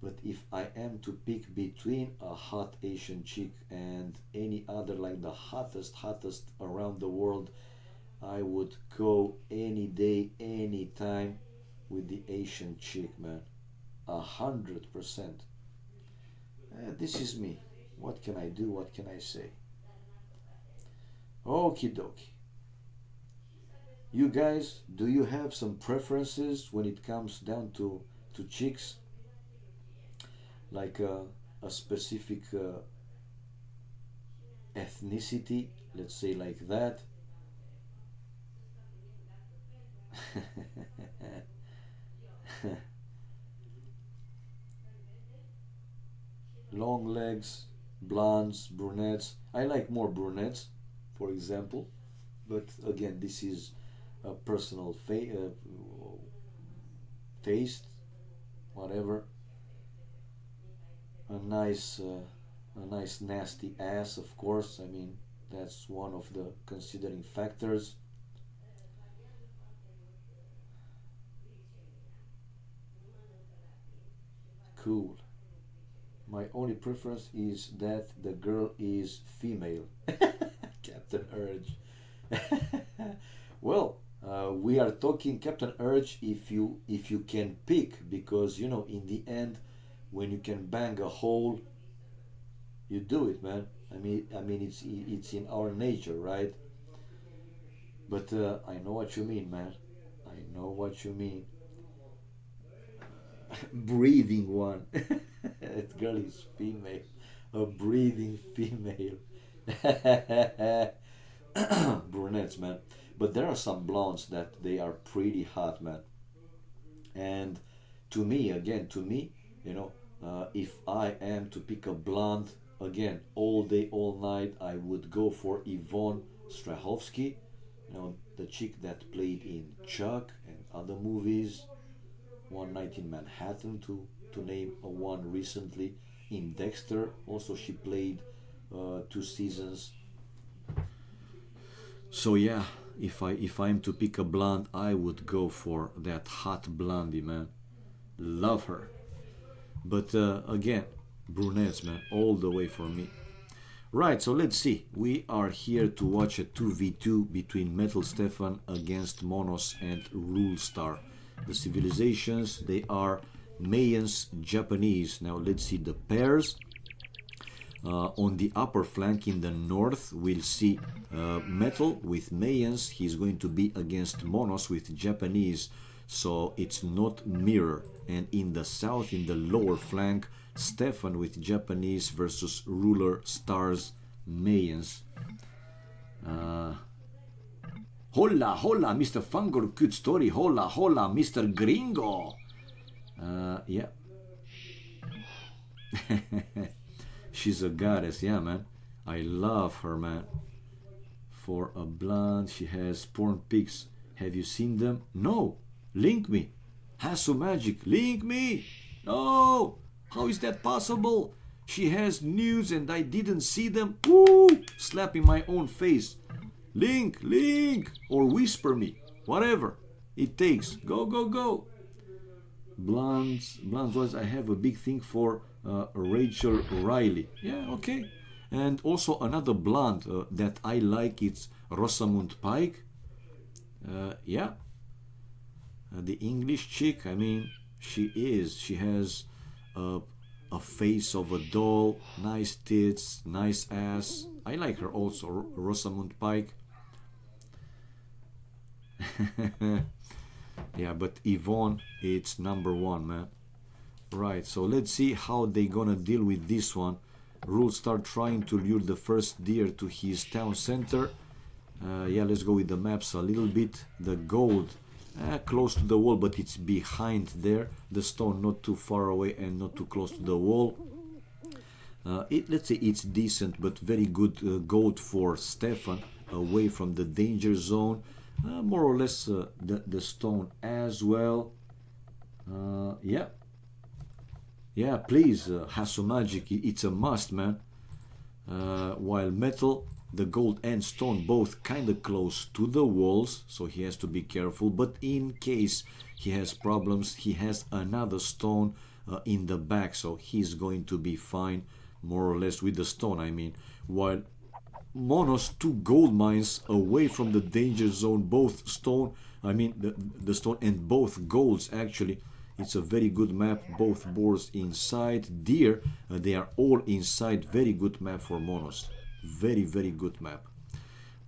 But if I am to pick between a hot Asian chick and any other, like the hottest around the world, I would go any day, any time with the Asian chick, man. 100%. This is me. What can I do? What can I say? Okie dokie. You guys, do you have some preferences when it comes down to chicks? Like a specific ethnicity, let's say like that. Long legs, blondes, brunettes. I like more brunettes, for example. But again, this is a personal taste, whatever. A nice nasty ass, of course. I mean, that's one of the considering factors. Cool. My only preference is that the girl is female. Captain Urge. Well, we are talking Captain Urge if you can pick, because in the end, when you can bang a hole, you do it, man. I mean it's in our nature, right? But I know what you mean, man. I know what you mean. Breathing one. That girl is female. A breathing female. Brunettes, man. But there are some blondes that they are pretty hot, man. And to me, if I am to pick a blonde, again, all day, all night, I would go for Yvonne Strahovski, the chick that played in Chuck and other movies, One Night in Manhattan, to name a one recently. In Dexter, also she played 2 seasons. So yeah, if I'm to pick a blonde, I would go for that hot blondie, man. Love her. But again, brunettes, man, all the way for me. Right, so let's see. We are here to watch a 2v2 between Metal Stefan against Monos and Rule Star. The civilizations, they are Mayans, Japanese. Now let's see the pairs. On the upper flank in the north, we'll see Metal with Mayans. He's going to be against Monos with Japanese. So it's not mirror. And in the south, in the lower flank, Stefan with Japanese versus Ruler Stars Mayans. Hola, hola, Mr. Fangor, good story. Hola, hola, Mr. Gringo. Yeah. She's a goddess, yeah, man. I love her, man. For a blonde, she has porn pics. Have you seen them? No. Link me. Hasu Magic, link me. No. How is that possible? She has nudes and I didn't see them. Woo! Slapping my own face. Link, link, or whisper me. Whatever it takes. Go, go, go. Blondes was, I have a big thing for Rachel Riley. Yeah, okay. And also another blonde that I like, it's Rosamund Pike. Yeah. The English chick, I mean, she has a face of a doll, nice tits, nice ass. I like her also, Rosamund Pike. Yeah, but Yvonne, it's number one, man. Right, so let's see how they gonna deal with this one. Rule start trying to lure the first deer to his town center. Yeah, let's go with the maps a little bit. The gold, close to the wall, but it's behind there. The stone not too far away and not too close to the wall. Let's say it's decent, but very good gold for Stefan, away from the danger zone. More or less the stone as well. Yeah. Yeah, please, Hasso Magic, it's a must, man. While metal, the gold and stone both kind of close to the walls, so he has to be careful. But in case he has problems, he has another stone in the back, so he's going to be fine, more or less, with the stone, I mean. While Monos, 2 gold mines away from the danger zone, both stone, I mean the stone and both golds actually. It's a very good map, both boards inside. Deer, they are all inside. Very good map for Monos. Very, very good map.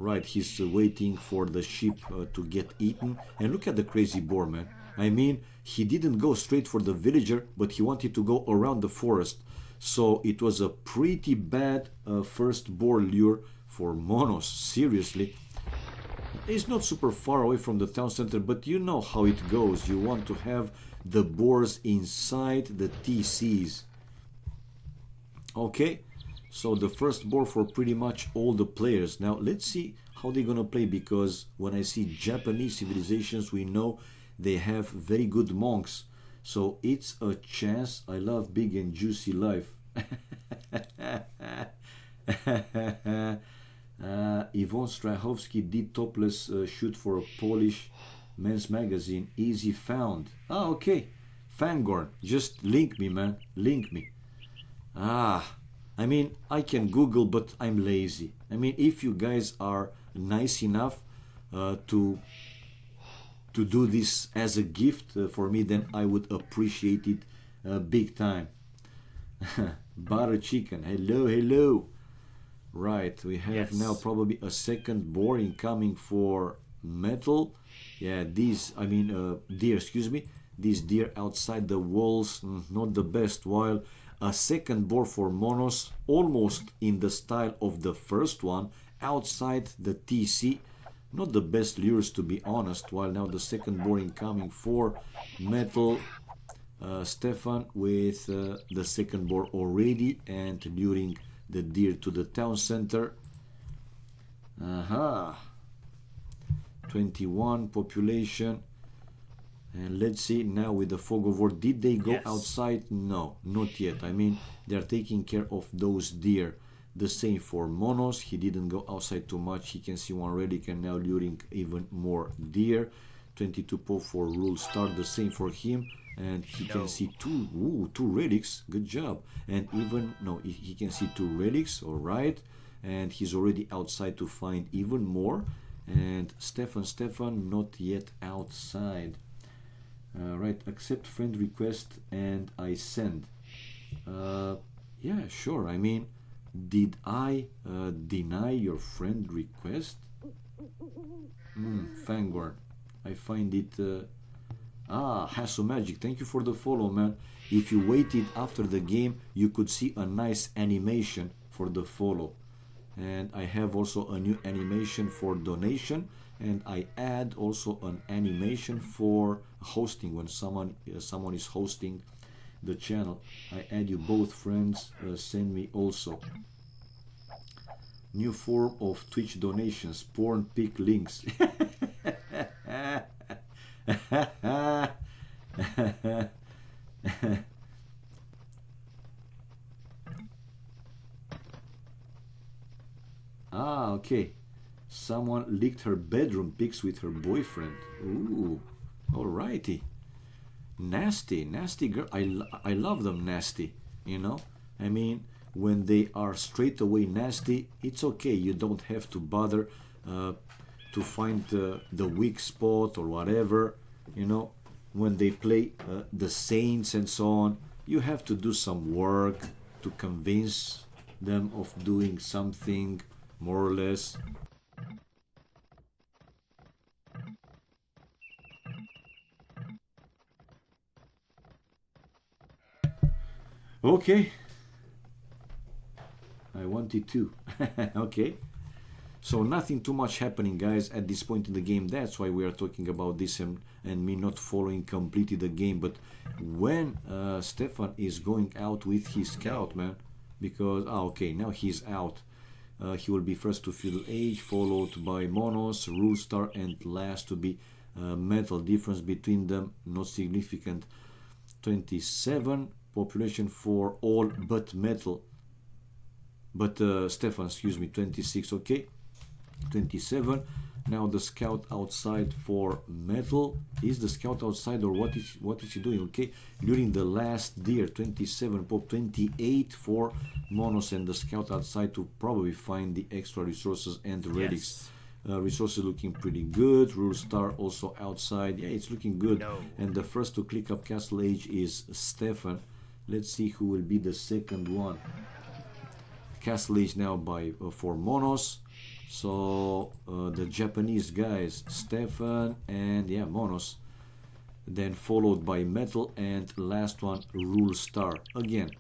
Right, he's waiting for the sheep to get eaten. And look at the crazy boar, man. I mean, he didn't go straight for the villager, but he wanted to go around the forest. So it was a pretty bad first boar lure for Monos, seriously. It's not super far away from the town center, but you know how it goes. You want to have the boars inside the TCs. Okay, so the first boar for pretty much all the players. Now let's see how they're gonna play, because when I see Japanese civilizations, we know they have very good monks. So it's a chance. I love big and juicy life. Yvonne Strachowski did topless shoot for a Polish men's magazine. Easy found. Ah, okay. Fangorn, just link me, man. Link me. I mean, I can Google, but I'm lazy. I mean, if you guys are nice enough to do this as a gift for me, then I would appreciate it big time. Butter chicken. Hello, hello. Right, we have now probably a second boar incoming for metal. Yeah, these, I mean, deer, excuse me. These deer outside the walls, not the best. While a second boar for Monos, almost in the style of the first one, outside the TC. Not the best lures, to be honest. While now the second boar incoming for metal. Stefan with the second boar already and luring the deer to the town center. 21 population. And let's see now with the fog of war. Did they go outside? No, not yet. I mean, they're taking care of those deer. The same for Monos. He didn't go outside too much. He can see one relic and now luring even more deer. 22 pop for rule start. The same for him. And he can see two relics. Good job. And even, no, he can see 2 relics. All right. And he's already outside to find even more. And Stefan, not yet outside. Right, accept friend request and I send. Yeah, sure. I mean, did I deny your friend request? Fangorn. I find it... Hasso Magic, thank you for the follow, man. If you waited after the game, you could see a nice animation for the follow. And I have also a new animation for donation, and I add also an animation for hosting. When someone is hosting the channel, I add you both friends. Send me also. New form of Twitch donations, porn pic links. Okay. Someone leaked her bedroom pics with her boyfriend. Ooh, alrighty. Nasty girl. I love them nasty, you know. I mean, when they are straight away nasty, it's okay. You don't have to bother to find the weak spot or whatever, you know. When they play the saints and so on, you have to do some work to convince them of doing something, more or less. Okay. I wanted to. Okay. So nothing too much happening, guys, at this point in the game. That's why we are talking about this and me not following completely the game. But when Stefan is going out with his scout, man, because okay, now he's out. He will be first to feudal age, followed by Monos, Rule Star, and last to be Metal. Difference between them not significant. 27 population for all but Metal, but Stefan, excuse me, 26. Okay, 27. Now the scout outside for Metal. Is the scout outside, or what is he doing? Okay, during the last year, 27 pop, 28 for Monos, and the scout outside to probably find the extra resources and relics. Resources looking pretty good. Rule Star also outside. Yeah, it's looking good. No. And the first to click up Castle Age is Stefan. Let's see who will be the second one. Castle Age now by for Monos. So the Japanese guys, Stefan and yeah, Monos. Then followed by Metal, and last one Rule Star. Again,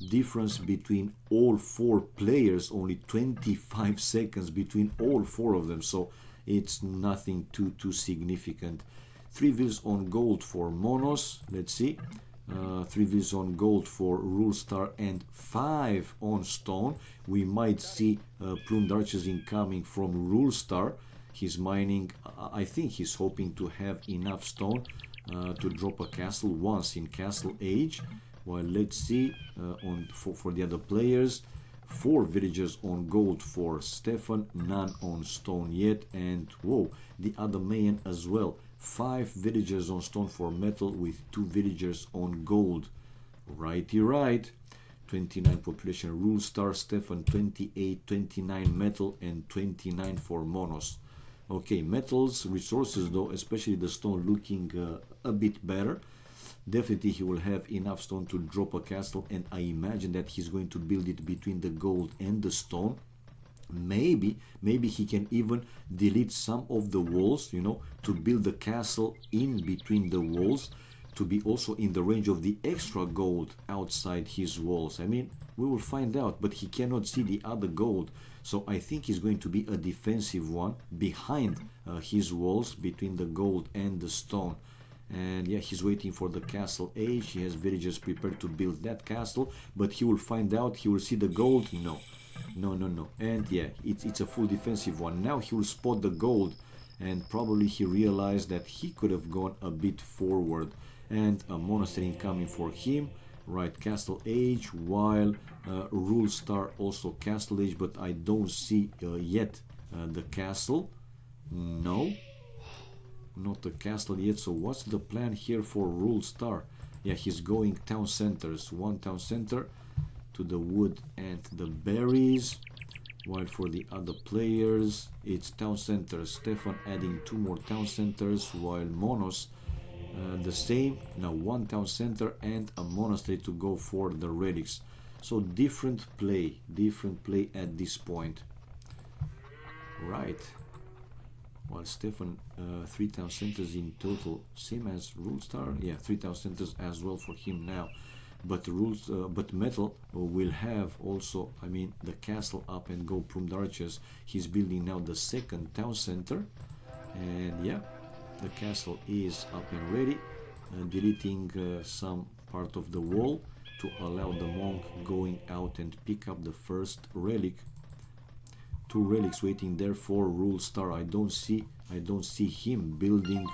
difference between all four players, only 25 seconds between all four of them, so it's nothing too significant. 3 wheels on gold for Monos, let's see. 3 wheels on gold for Rule Star, and 5 on stone. We might see plumed archers incoming from Rule Star. He's mining, I think he's hoping to have enough stone to drop a castle once in Castle Age. Well, let's see for the other players. 4 villagers on gold for Stefan, none on stone yet, and whoa, the other man as well. 5 villagers on stone for Metal with 2 villagers on gold. Righty right. 29 population Rule Star, Stefan 28, 29 Metal, and 29 for Monos. Okay, Metal's resources though, especially the stone, looking a bit better. Definitely he will have enough stone to drop a castle, and I imagine that he's going to build it between the gold and the stone. Maybe he can even delete some of the walls, you know, to build the castle in between the walls, to be also in the range of the extra gold outside his walls. I mean, we will find out, but he cannot see the other gold, so I think he's going to be a defensive one behind his walls between the gold and the stone. And yeah, he's waiting for the Castle Age. He has villagers prepared to build that castle, but he will find out, he will see the gold. No. And yeah, it's a full defensive one. Now he will spot the gold, and probably he realized that he could have gone a bit forward. And a monastery incoming for him. Right, Castle Age, while Rule Star also Castle Age, but I don't see yet the castle. No, not the castle yet. So what's the plan here for Rule Star? Yeah, he's going town centers. 1 town center to the wood and the berries, while for the other players it's town centers. Stefan adding 2 more town centers, while Monos the same. Now 1 town center and a monastery to go for the relics. So different play at this point. Right. While Stefan 3 town centers in total, same as Rule Star. Yeah, 3 town centers as well for him now. But but Metal will have also, I mean, the castle up and go plumed archers. He's building now the 2nd town center, and yeah, the castle is up and ready. Deleting some part of the wall to allow the monk going out and pick up the first relic. 2 relics waiting there for Rule Star. I don't see him building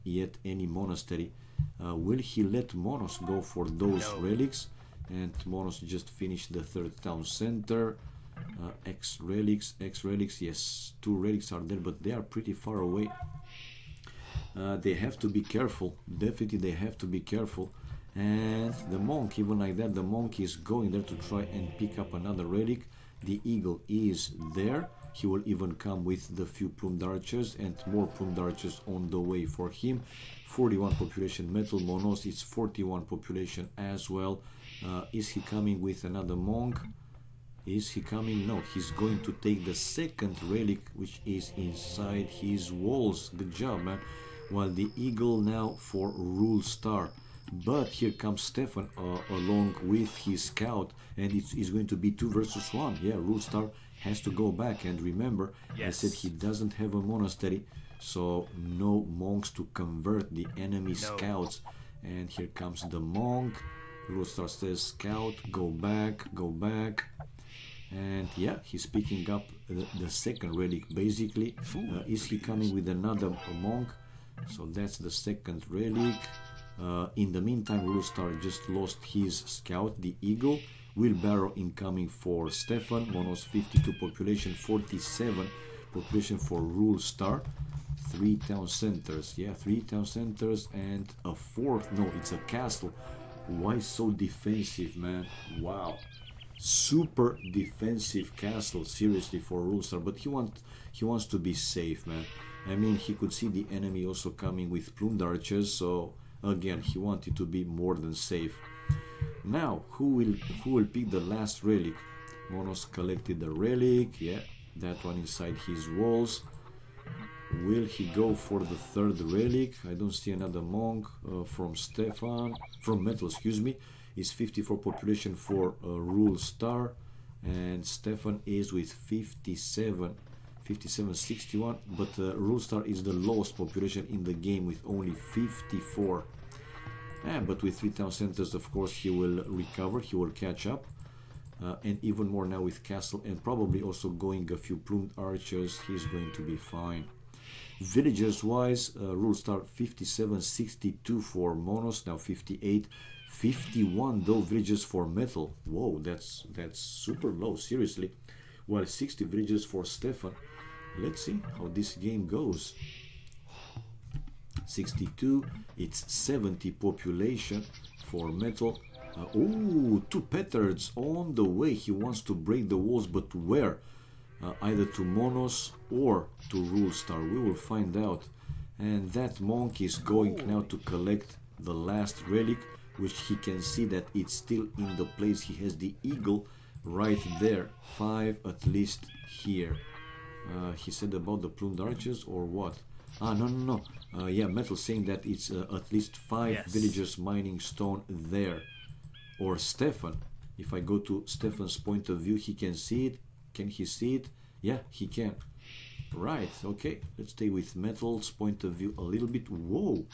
yet any monastery. Will he let Monos go for those relics? And Monos just finished the 3rd town center. X relics, yes, 2 relics are there, but they are pretty far away. They have to be careful, definitely they have to be careful. And the monk, even like that, the monk is going there to try and pick up another relic. The eagle is there. He will even come with the few plumed archers, and more plumed archers on the way for him. 41 population Metal. Monos is 41 population as well. Is he coming with another monk? Is he coming? No, he's going to take the 2nd relic, which is inside his walls. Good job, man. While the eagle now for Rule Star. But here comes Stefan along with his scout, and it's going to be 2 versus 1. Yeah, Rule Star has to go back, and remember, I said he doesn't have a monastery, so no monks to convert the enemy scouts. And here comes the monk. Rule Star says, scout, go back, go back. And yeah, he's picking up the second relic, basically. Is he coming with another monk? So that's the second relic. In the meantime, Rule Star just lost his scout, the eagle. Wheelbarrow incoming for Stefan. Monos 52 population, 47 population for Rule Star. 3 town centers. Yeah, 3 town centers and a fourth. No, it's a castle. Why so defensive, man? Wow. Super defensive castle, seriously, for Rule Star. But he wants to be safe, man. I mean, he could see the enemy also coming with plumed archers, so again, he wanted to be more than safe. Now, who will pick the last relic? Monos collected the relic, yeah, that one inside his walls. Will he go for the third relic? I don't see another monk from Metal, excuse me. Is 54 population for Rule Star, and Stefan is with 57, 61, but Rule Star is the lowest population in the game with only 54. But with 3 town centers, of course, he will recover, he will catch up. And even more now with castle and probably also going a few plumed archers, he's going to be fine. Villagers wise, Rule Star 57, 62 for Monos, now 58, 51 though villagers for Metal. Whoa, that's super low, seriously. While 60 villagers for Stefan. Let's see how this game goes. 62, it's 70 population for Metal. Oh, 2 petards on the way. He wants to break the walls, but where? Either to Monos or to Rule Star. We will find out. And that monk is going now to collect the last relic, which he can see that it's still in the place. He has the eagle right there. 5 at least here. He said about the plumed archers or what? No. Yeah, Metal saying that it's at least 5 villagers mining stone there. Or Stefan. If I go to Stefan's point of view, he can see it. Can he see it? Yeah, he can. Right, okay. Let's stay with Metal's point of view a little bit. Whoa!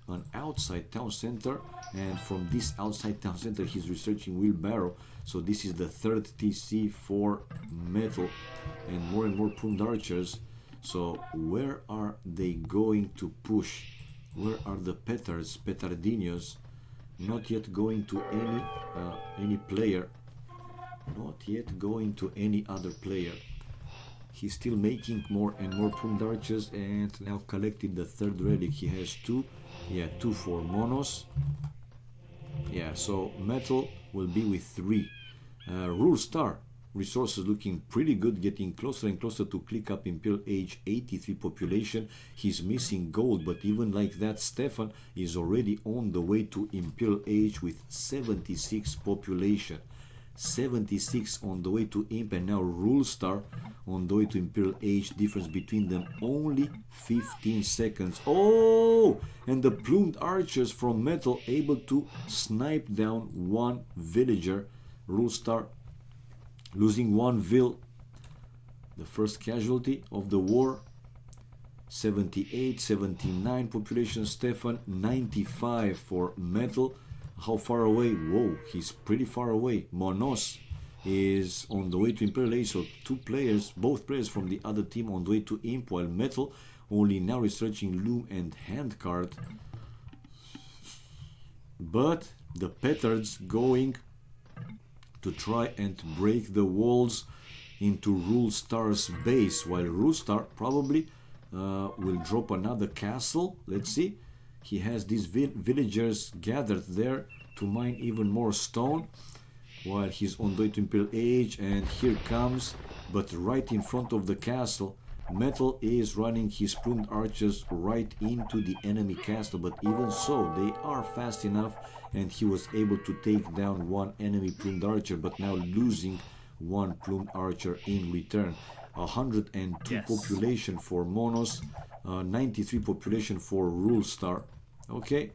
An outside town center. And from this outside town center, he's researching Wheelbarrow. So this is the third TC for Metal. And more plumed archers. So where are they going to push? Where are the petards, petardinos? Not yet going to any player. Not yet going to any other player. He's still making more and more plumed archers and now collecting the third relic. He has 2. Yeah, 2 for Monos. Yeah, so Metal will be with 3. Rule Star. Resources looking pretty good, getting closer and closer to click up Imperial Age. 83 population. He's missing gold, but even like that, Stefan is already on the way to Imperial Age with 76 population. 76 on the way to Imp, and now Rule Star on the way to Imperial Age. Difference between them only 15 seconds. Oh! And the plumed archers from Metal able to snipe down 1 villager. Rule Star losing 1 vill. The first casualty of the war. 78, 79 population Stefan. 95 for Metal. How far away? Whoa, he's pretty far away. Monos is on the way to Imperial Age, so 2 players, both players from the other team on the way to Imp, while Metal only now researching Loom and Handcart. But the petards going to try and break the walls into Rule Star's base, while Rule Star probably will drop another castle. Let's see. He has these villagers gathered there to mine even more stone while he's on the way to Imperial Age, and here comes, but right in front of the castle, Metal is running his plumed archers right into the enemy castle, but even so, they are fast enough, and he was able to take down 1 enemy plumed archer, but now losing 1 plumed archer in return. 102 population for Monos, 93 population for Rule Star. Okay.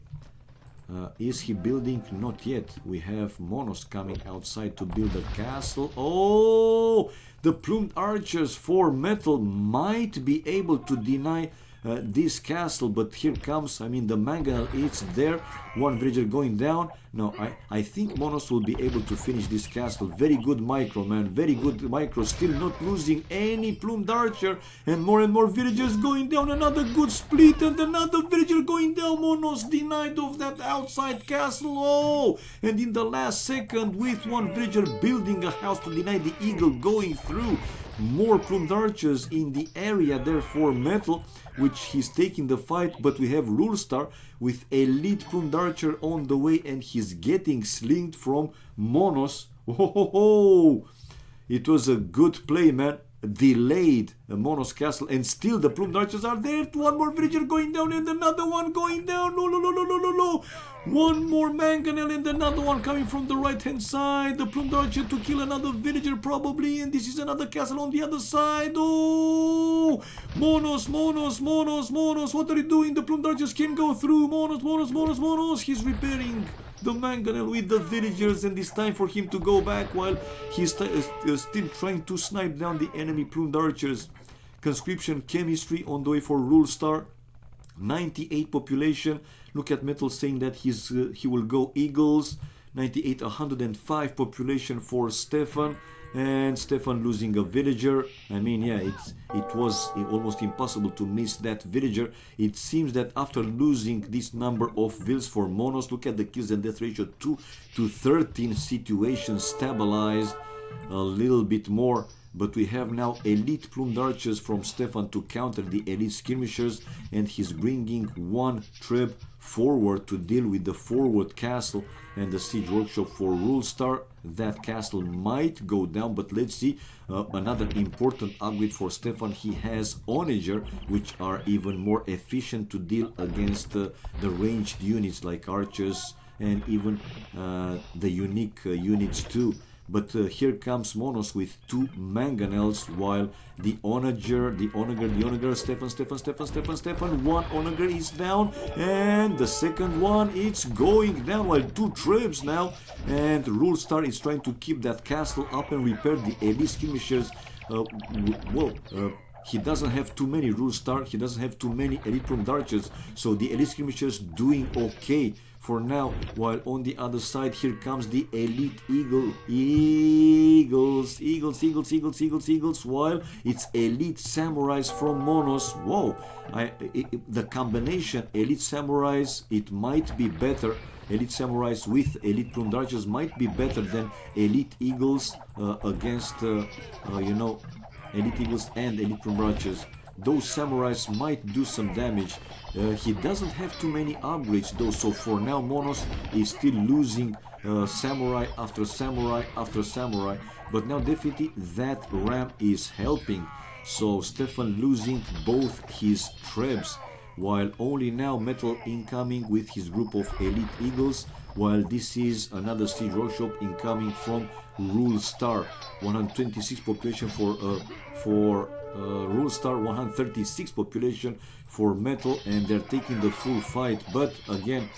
Is he building? Not yet. We have Monos coming outside to build a castle. Oh! The plumed archers for Metal might be able to deny this castle. But here comes, I mean, the mangonel, it's there. One villager going down. No, I think Monos will be able to finish this castle. Very good micro, man. Very good micro. Still not losing any plumed archer. And more villagers going down. Another good split and another villager going down. Monos denied of that outside castle. Oh! And in the last second, with one villager building a house to deny the eagle going through. More plumed archers in the area, therefore metal, which he's taking the fight. But we have Rule Star with elite plumed archer on the way, and he's getting slinged from Monos. Oh, it was a good play, man. Delayed Monos castle, and still the plumed archers are there. One more villager going down and another one going down. No. One more mangonel and another one coming from the right hand side. The plumed archer to kill another villager probably, and this is another castle on the other side. Oh, Monos, what are you doing? The plumed archers can go through. Monos, he's repairing the mangonel with the villagers, and it's time for him to go back while he's still trying to snipe down the enemy plumed archers. Conscription chemistry on the way for Rule Star. 98 population. Look at Metal saying that he will go Eagles. 98, 105 population for Stefan. And Stefan losing a villager. I mean, yeah, it was almost impossible to miss that villager. It seems that after losing this number of vills for Monos, look at the kills and death ratio, 2 to 13, situation stabilized a little bit more. But we have now elite plumed archers from Stefan to counter the elite skirmishers, and he's bringing one trib forward to deal with the forward castle and the siege workshop for Rule Star. That castle might go down, but let's see. Another important upgrade for Stefan. He has Onager, which are even more efficient to deal against the ranged units like archers and even the unique units too. But here comes Monos with 2 mangonels, while the Onager, Stefan, one Onager is down, and the second one it's going down, while 2 tribes now, and Rule Star is trying to keep that castle up and repair the elite skirmishers. He doesn't have too many Rule Star, he doesn't have too many elite plumed archers, so the elite skirmishers doing okay for now, while on the other side here comes the elite eagles, while it's elite samurais from Monos. Whoa, the combination elite samurais, it might be better. Elite samurais with elite plumed archers might be better than elite eagles against elite eagles and elite plumed archers. Those samurais might do some damage. He doesn't have too many upgrades though, so for now Monos is still losing samurai after samurai after samurai, but now definitely that ram is helping. So Stefan losing both his trebs, while only now Metal incoming with his group of elite eagles, while this is another siege workshop incoming from Rule Star. 126 population for Rule Star, 136 population for Metal, and they're taking the full fight. But again,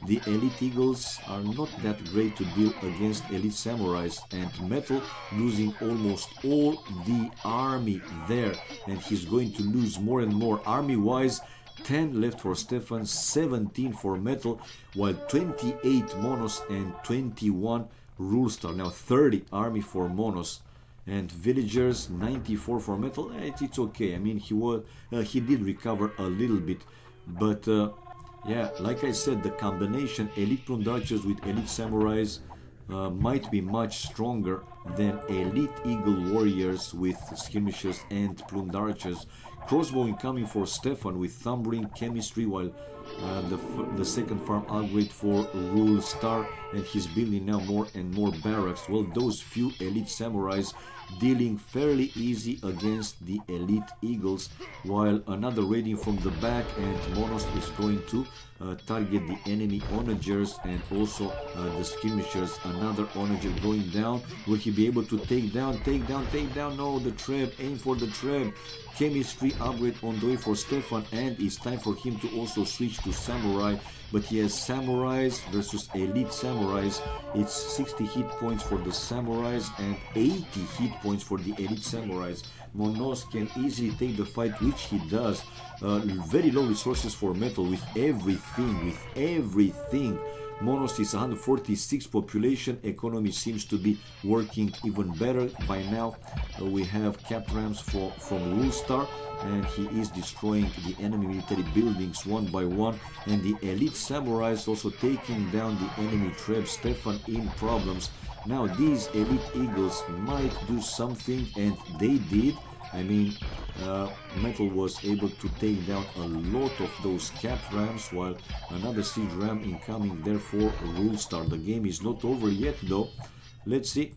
the elite eagles are not that great to deal against elite samurais, and Metal losing almost all the army there, and he's going to lose more and more army wise. 10 left for Stefan, 17 for Metal, while 28 Monos and 21 Rule Star. Now 30 army for Monos. And villagers, 94 for Metal. It's okay. I mean, he did recover a little bit, but yeah, like I said, the combination elite plumed archers with elite samurais might be much stronger than elite eagle warriors with skirmishers and plumed archers. Crossbow incoming for Stefan with Thumbring chemistry, while the second farm upgrade for Rule Star, and he's building now more and more barracks. Well, those few elite samurais dealing fairly easy against the elite eagles, while another raiding from the back, and Monos is going to target the enemy onagers and also the skirmishers. Another onager going down. Will he be able to take down? No, the treb, aim for the treb. Chemistry upgrade on the way for Stefan, and it's time for him to also switch to samurai but he has samurais versus elite samurais. It's 60 hit points for the samurais and 80 hit points for the elite samurais. Monos can easily take the fight, which he does. Very low resources for metal with everything. Monos is 146 population. Economy seems to be working even better by now. We have cap rams from Rule Star, and he is destroying the enemy military buildings one by one. And the elite samurais also taking down the enemy Treb. Stefan in problems. Now these elite eagles might do something, and they did. I mean, Metal was able to take down a lot of those cap rams, while another siege ram incoming there for Rule Star. The game is not over yet though. Let's see.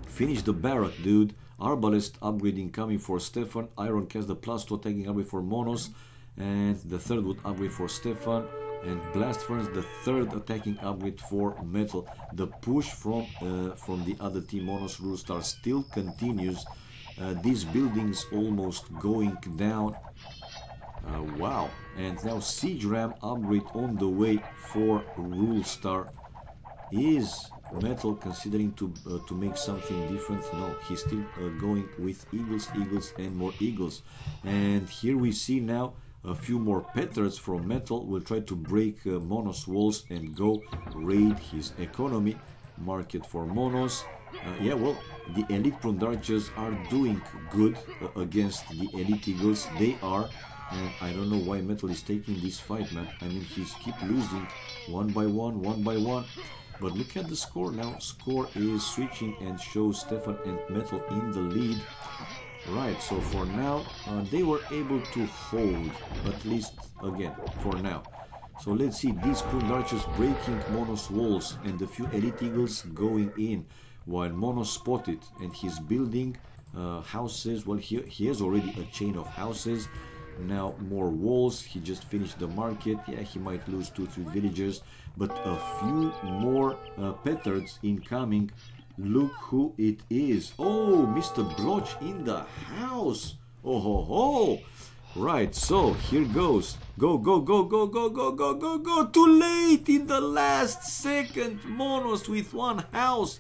Finish the barrack, dude. Arbalest upgrade incoming for Stefan. Iron cast the +2 attacking upgrade for Monos, and the third wood upgrade for Stefan. And Blast Furnace, the third attacking upgrade for Metal. The push from the other team, Monos Rule Star, still continues. These buildings almost going down. Wow. And now Siege Ram upgrade on the way for Rule Star. Is Metal considering to make something different? No, he's still going with Eagles, Eagles, and more Eagles. And here we see now a few more Petards from Metal. Will try to break Monos walls and go raid his economy. Market for Monos. Yeah, well, the elite Prondarches are doing good against the elite Eagles. They are, and I don't know why Metal is taking this fight, man. I mean, he's keep losing one by one. But look at the score now. Score is switching and shows Stefan and Metal in the lead. Right, so for now, they were able to hold, at least again, for now. So let's see, these Prondarches breaking Monos walls and the few elite Eagles going in. While Monos spotted and he's building houses. Well, he has already a chain of houses. Now more walls. He just finished the market. Yeah, he might lose 2-3 villagers, but a few more Petards incoming. Look who it is. Oh, Mr. Bloch in the house. Oh ho ho. Right, so here goes. Go. Too late in the last second. Monos with one house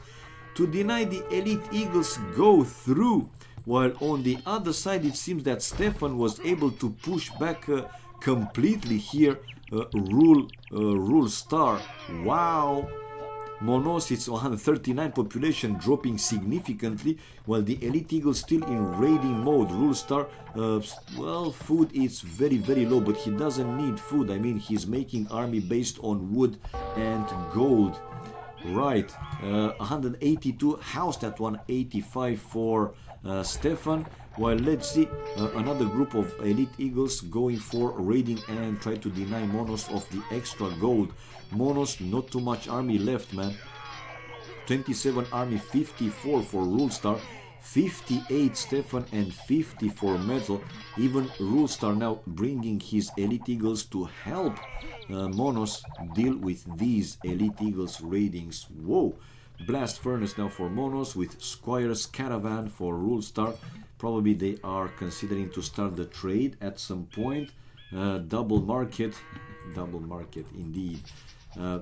to deny the elite Eagles go through. While on the other side, it seems that Stefan was able to push back completely here. Rule Star. Wow. Monos, it's 139 population, dropping significantly, while the elite Eagles still in raiding mode. Rule Star, well, food is very low, but he doesn't need food. I mean, he's making army based on wood and gold. Right, 182, housed at 185 for Stefan. While let's see, another group of elite Eagles going for raiding and try to deny Monos of the extra gold. Monos, not too much army left, man. 27 army, 54 for Rule Star, 58 Stefan, and 50 for Metal. Even Rule Star now bringing his elite Eagles to help Monos deal with these elite Eagles raidings. Whoa! Blast Furnace now for Monos with Squire's Caravan for Rule Star. Probably they are considering to start the trade at some point. Double market indeed.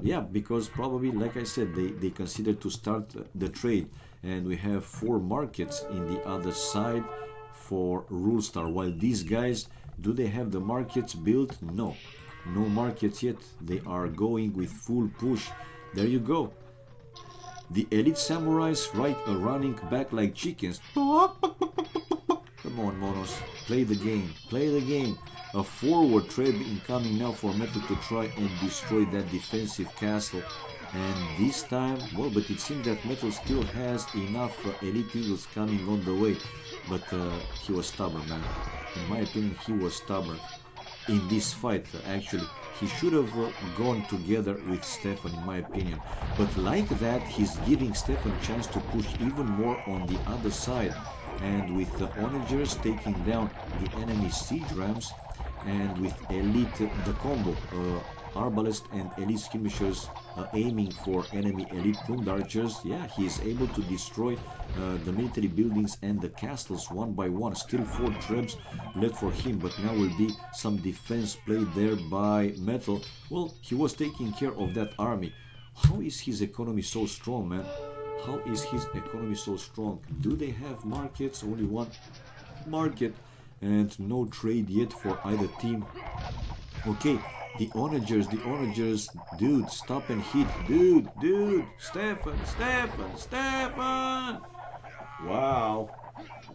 Yeah, because probably, like I said, they consider to start the trade. And we have 4 markets in the other side for Rule Star. While these guys, do they have the markets built? No markets yet. They are going with full push. There you go. The elite samurais running back like chickens. Come on, Monos, play the game. A forward trap incoming now for Metal to try and destroy that defensive castle. And this time, well, but it seems that Metal still has enough elite eagles coming on the way. But he was stubborn, man. In my opinion, he was stubborn in this fight. Actually, he should have gone together with Stefan, in my opinion. But like that, he's giving Stefan a chance to push even more on the other side. And with the onagers taking down the enemy siege rams, and with elite the combo arbalest and elite skirmishers aiming for enemy elite plumed archers. Yeah, he is able to destroy the military buildings and the castles one by one. Still 4 trebs left for him, but now will be some defense played there by Metal. Well, he was taking care of that army. How is his economy so strong, man? How is his economy so strong? Do they have markets? Only one market and no trade yet for either team. Okay, the onagers, dude, stop and hit, dude, Stefan, wow.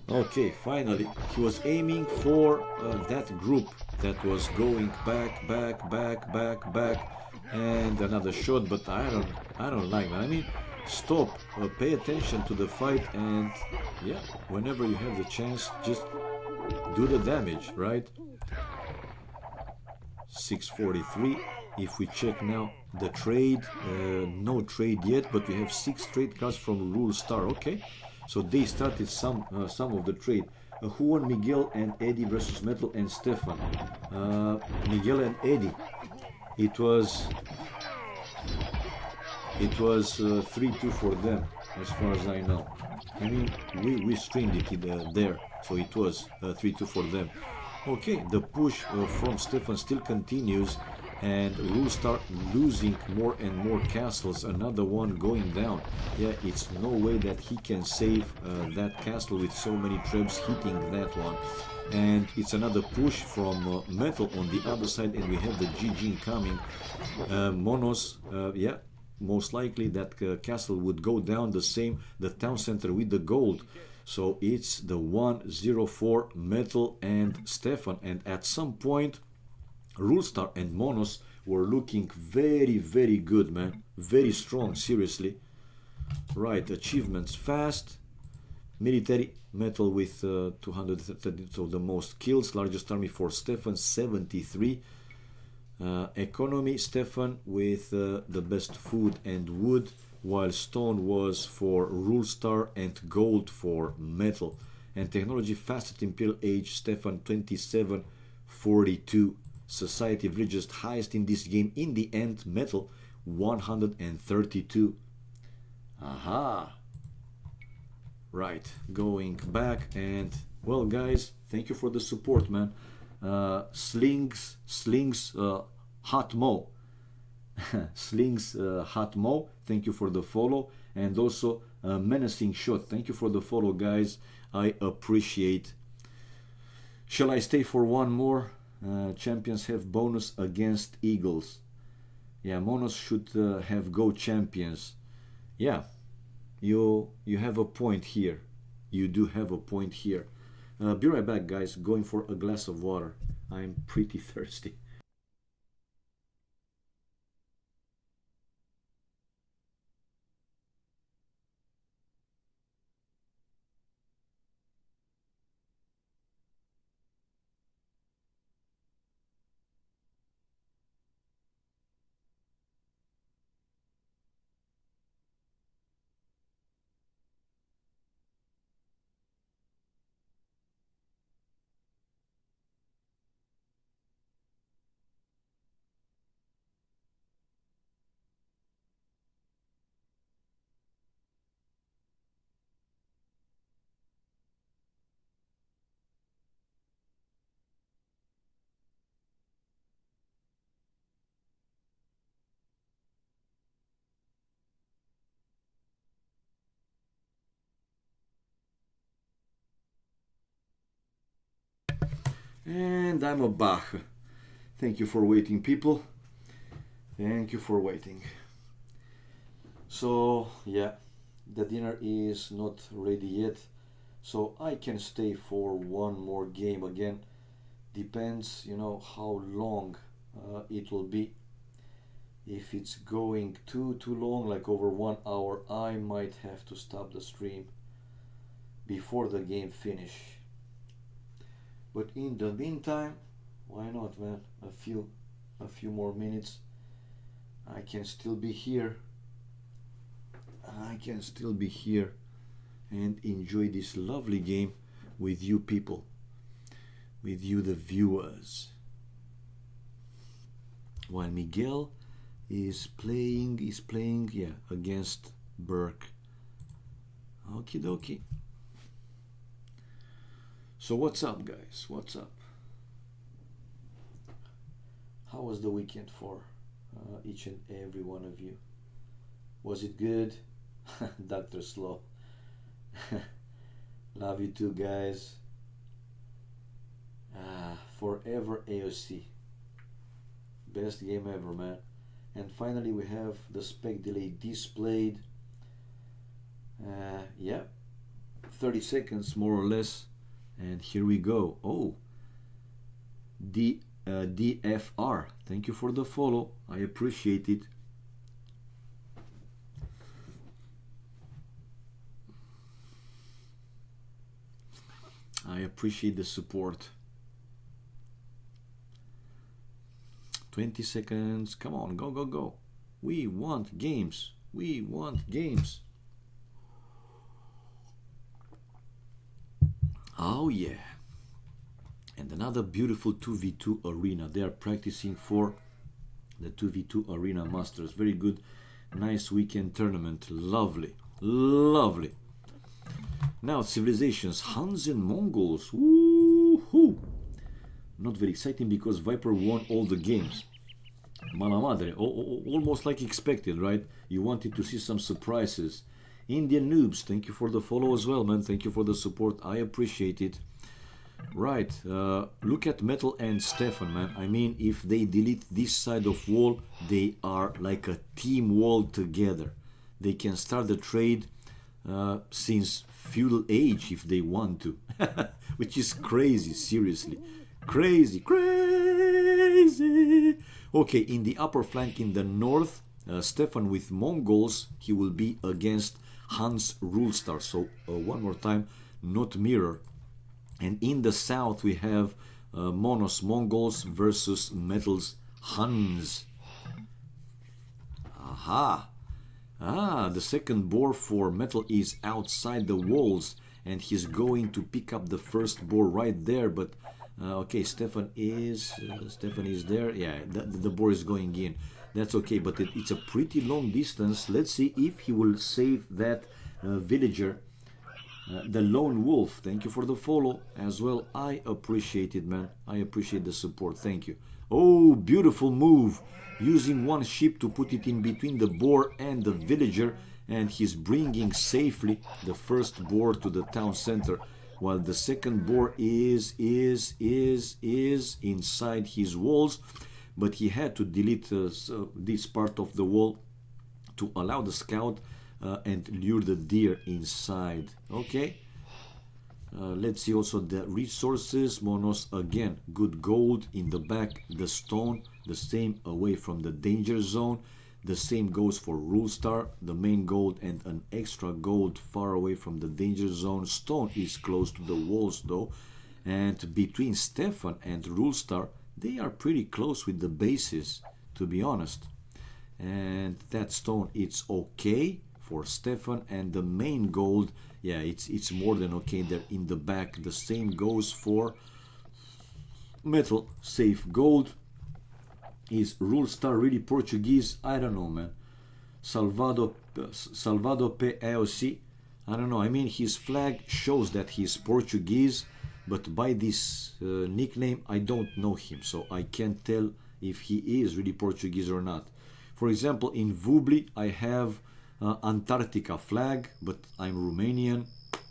Okay, finally, he was aiming for that group that was going back, and another shot, but I don't like that. I mean, stop, pay attention to the fight, and yeah, whenever you have the chance, just do the damage, right? 643. If we check now the trade, no trade yet, but we have 6 trade cards from Rule Star. Okay, so they started some of the trade. Who won? Miguel and Eddie versus Metal and Stefan. Miguel and Eddie. It was 3-2 for them, as far as I know. I mean, we streamed it there, so it was 3-2 for them. Okay, the push from Stefan still continues, and Rule start losing more and more castles. Another one going down. Yeah, it's no way that he can save that castle with so many trebs hitting that one. And it's another push from Metal on the other side, and we have the GG coming. Monos, yeah, most likely that castle would go down the town center with the gold. So it's the 1-0-4 Metal and Stefan, and at some point Rulestar and Monos were looking very, very good, man. Very strong, seriously. Right, achievements fast. Military, Metal with 230, so the most kills. Largest army for Stefan, 73. Economy, Stefan with the best food and wood, while stone was for Rulestar and gold for Metal. And technology, fastest Imperial Age, Stefan 2742. Society of richest, highest in this game. In the end, Metal 132. Aha. Right, going back, and well, guys, thank you for the support, man. Slings Hot Mo. Slings Hot Mo, thank you for the follow, and also Menacing Shot, thank you for the follow, guys. I appreciate. Shall I stay for one more? Champions have bonus against Eagles. Yeah, Monos should have go champions. Yeah, you have a point here. You do have a point here. Be right back, guys. Going for a glass of water. I'm pretty thirsty. And I'm a Bach. Thank you for waiting, people. Thank you for waiting. So, yeah, the dinner is not ready yet. So I can stay for one more game again. Depends, you know, how long it will be. If it's going too long, like over 1 hour, I might have to stop the stream before the game finish. But in the meantime, why not, man? A few more minutes. I can still be here. I can still be here and enjoy this lovely game with you people, with you the viewers. while Miguel is playing, yeah, against Burke. Okie dokie. So what's up, guys? What's up? How was the weekend for each and every one of you? Was it good? Dr. Slow. Love you too, guys. Forever AoC. Best game ever, man. And finally we have the spec delay displayed. Yeah, 30 seconds more or less. And here we go. Oh, DFR. Thank you for the follow. I appreciate it. I appreciate the support. 20 seconds. Come on, go, go, go. We want games. We want games. Oh, yeah. And another beautiful 2v2 arena. They are practicing for the 2v2 Arena Masters. Very good. Nice weekend tournament. Lovely. Lovely. Now, civilizations. Huns and Mongols. Woohoo! Not very exciting because Viper won all the games. Mala madre. Almost like expected, right? You wanted to see some surprises. Indian Noobs. Thank you for the follow as well, man. Thank you for the support. I appreciate it. Right. Look at Metal and Stefan, man. I mean, if they delete this side of wall, they are like a team wall together. They can start the trade since feudal age if they want to. Which is crazy, seriously. Crazy, crazy. Okay, in the upper flank in the north, Stefan with Mongols, he will be against Hans Rulestar. So one more time, not mirror. And in the south we have Monos Mongols versus Metals Huns. Aha. The second boar for Metal is outside the walls and he's going to pick up the first boar right there, but okay, Stefan is there. Yeah, the boar is going in. That's okay, but it's a pretty long distance. Let's see if he will save that villager. The lone wolf. Thank you for the follow as well. I appreciate it, man. I appreciate the support. Thank you. Oh, beautiful move. Using one ship to put it in between the boar and the villager, and he's bringing safely the first boar to the town center, while the second boar is inside his walls, but he had to delete this part of the wall to allow the scout and lure the deer inside. Okay. Let's see also the resources. Monos again, good gold in the back, the stone, the same away from the danger zone. The same goes for Rulestar, the main gold and an extra gold far away from the danger zone. Stone is close to the walls though, and between Stefan and Rulestar, they are pretty close with the bases, to be honest. And that stone, it's okay for Stefan, and the main gold, yeah, it's more than okay there in the back. The same goes for Metal. Safe gold. Is Rulestar really Portuguese? I don't know, man. Salvador P. AoC. I don't know. I mean, his flag shows that he's Portuguese, but by this nickname, I don't know him, so I can't tell if he is really Portuguese or not. For example, in Vubli, I have Antarctica flag, but I'm Romanian.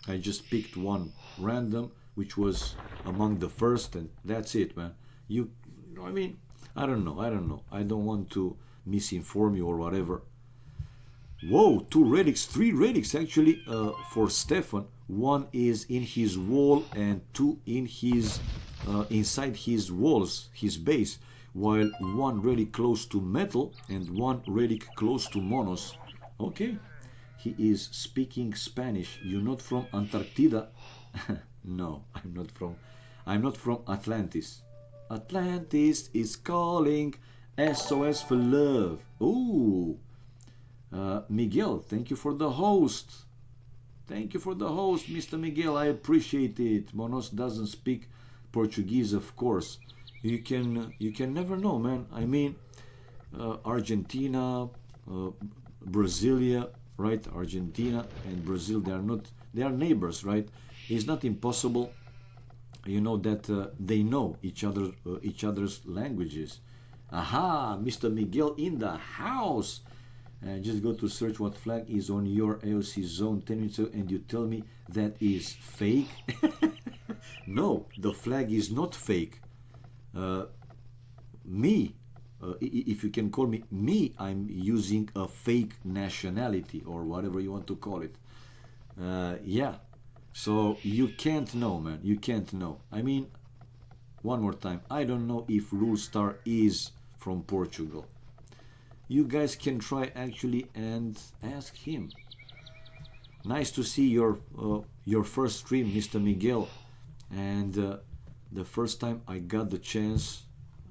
I just picked one random, which was among the first, and that's it, man. I mean, I don't know. I don't want to misinform you or whatever. Whoa, 2 relics, 3 relics actually for Stefan. One is in his wall and 2 in his inside his walls, his base, while 1 relic close to Metal and 1 relic close to Monos. Okay, he is speaking Spanish. You're not from Antarctica? No, I'm not from Atlantis. Atlantis is calling. SOS for love. Ooh. Miguel, thank you for the host. Thank you for the host, Mr. Miguel. I appreciate it. Monos doesn't speak Portuguese, of course. You can never know, man. I mean, Argentina, Brasilia, right? Argentina and Brazil, they are neighbors, right? It's not impossible, you know, that they know each other's languages. Aha, Mr. Miguel in the house. Just go to search what flag is on your AoC zone 10 and you tell me that is fake. No, the flag is not fake. Me, if you can call me, I'm using a fake nationality or whatever you want to call it. Yeah, so you can't know, man. You can't know. I mean, one more time, I don't know if Rule Star is from Portugal. You guys can try actually and ask him. Nice to see your first stream, Mr. Miguel, and the first time I got the chance,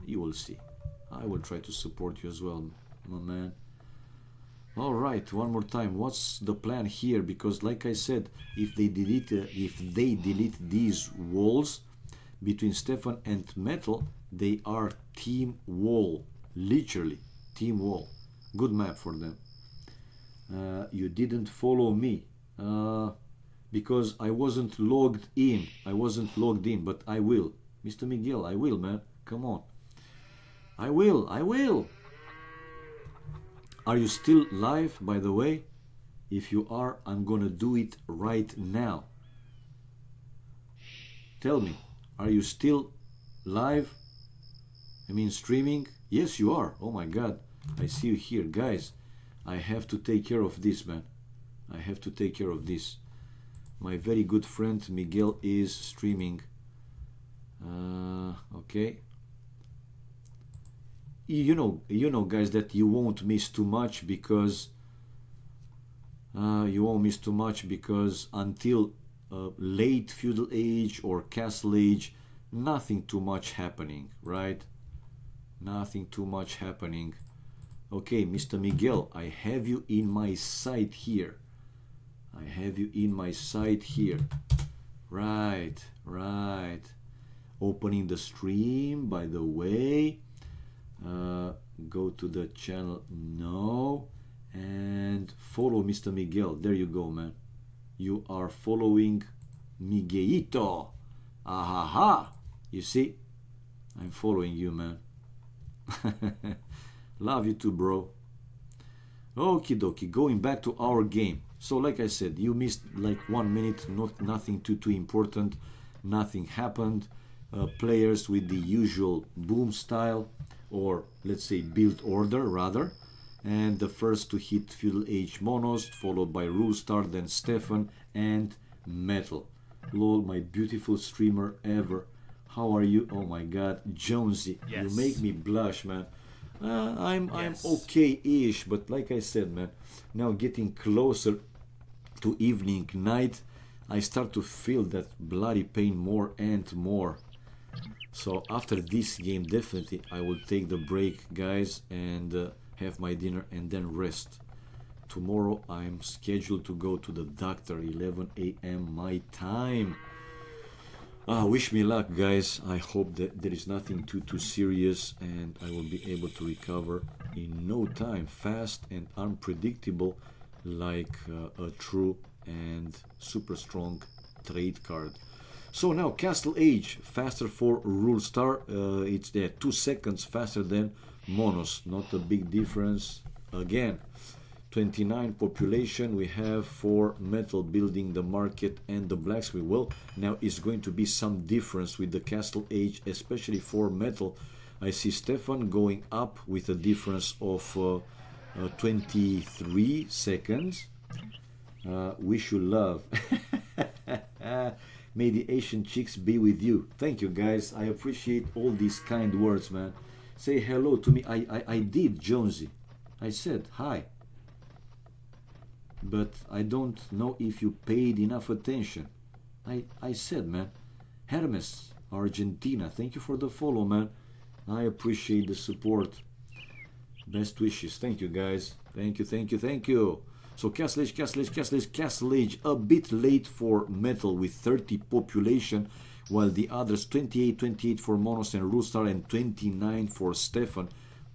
you will see. I will try to support you as well, my man. All right, one more time. What's the plan here? Because, like I said, if they delete these walls between Stefan and Metal, they are team wall, literally team wall. Good map for them. You didn't follow me because I wasn't logged in. But I will, Mr. Miguel. I will, man. Come on. I will. Are you still live, by the way? If you are, I'm gonna do it right now. Tell me, are you still live? I mean, streaming? Yes, you are. Oh my God, I see you here. Guys, I have to take care of this, man. I have to take care of this. My very good friend Miguel is streaming. Okay. You know, guys, that you won't miss too much because until late feudal age or castle age, nothing too much happening, right? Nothing too much happening. Okay, Mr. Miguel, I have you in my sight here. Right. Opening the stream, by the way. Go to the channel now and follow Mr. Miguel. There you go, man. You are following Miguelito. Ahaha. You see? I'm following you, man. Love you too, bro. Okie dokie. Going back to our game. So, like I said, you missed like 1 minute. Nothing too important. Nothing happened. Players with the usual boom style, or let's say build order rather, and the first to hit feudal age monos, followed by Rule Star, then Stefan and Metal. Lol, my beautiful streamer ever. How are you? Oh my God, Jonesy, yes. You make me blush, man. I'm okay-ish, but like I said, man, now getting closer to evening, night, I start to feel that bloody pain more and more. So after this game, definitely I will take the break, guys, and have my dinner and then rest. Tomorrow I'm scheduled to go to the doctor, 11 a.m. my time. Wish me luck, guys. I hope that there is nothing too serious and I will be able to recover in no time, fast and unpredictable, like a true and super strong trade card. So now Castle Age, faster for Rule Star. It's there 2 seconds faster than Monos. Not a big difference. Again, 29 population we have for Metal, building the market and the blacksmith. Well, now it's going to be some difference with the Castle Age, especially for Metal. I see Stefan going up with a difference of 23 seconds. Wish you love. May the Asian chicks be with you. Thank you, guys. I appreciate all these kind words, man. Say hello to me. I did, Jonesy. I said hi. But I don't know if you paid enough attention. I said, man. Hermes, Argentina. Thank you for the follow, man. I appreciate the support. Best wishes. Thank you, guys. Thank you. So Castle Age, a bit late for Metal with 30 population, while the others 28 for Monos and Rule Star and 29 for Stefan.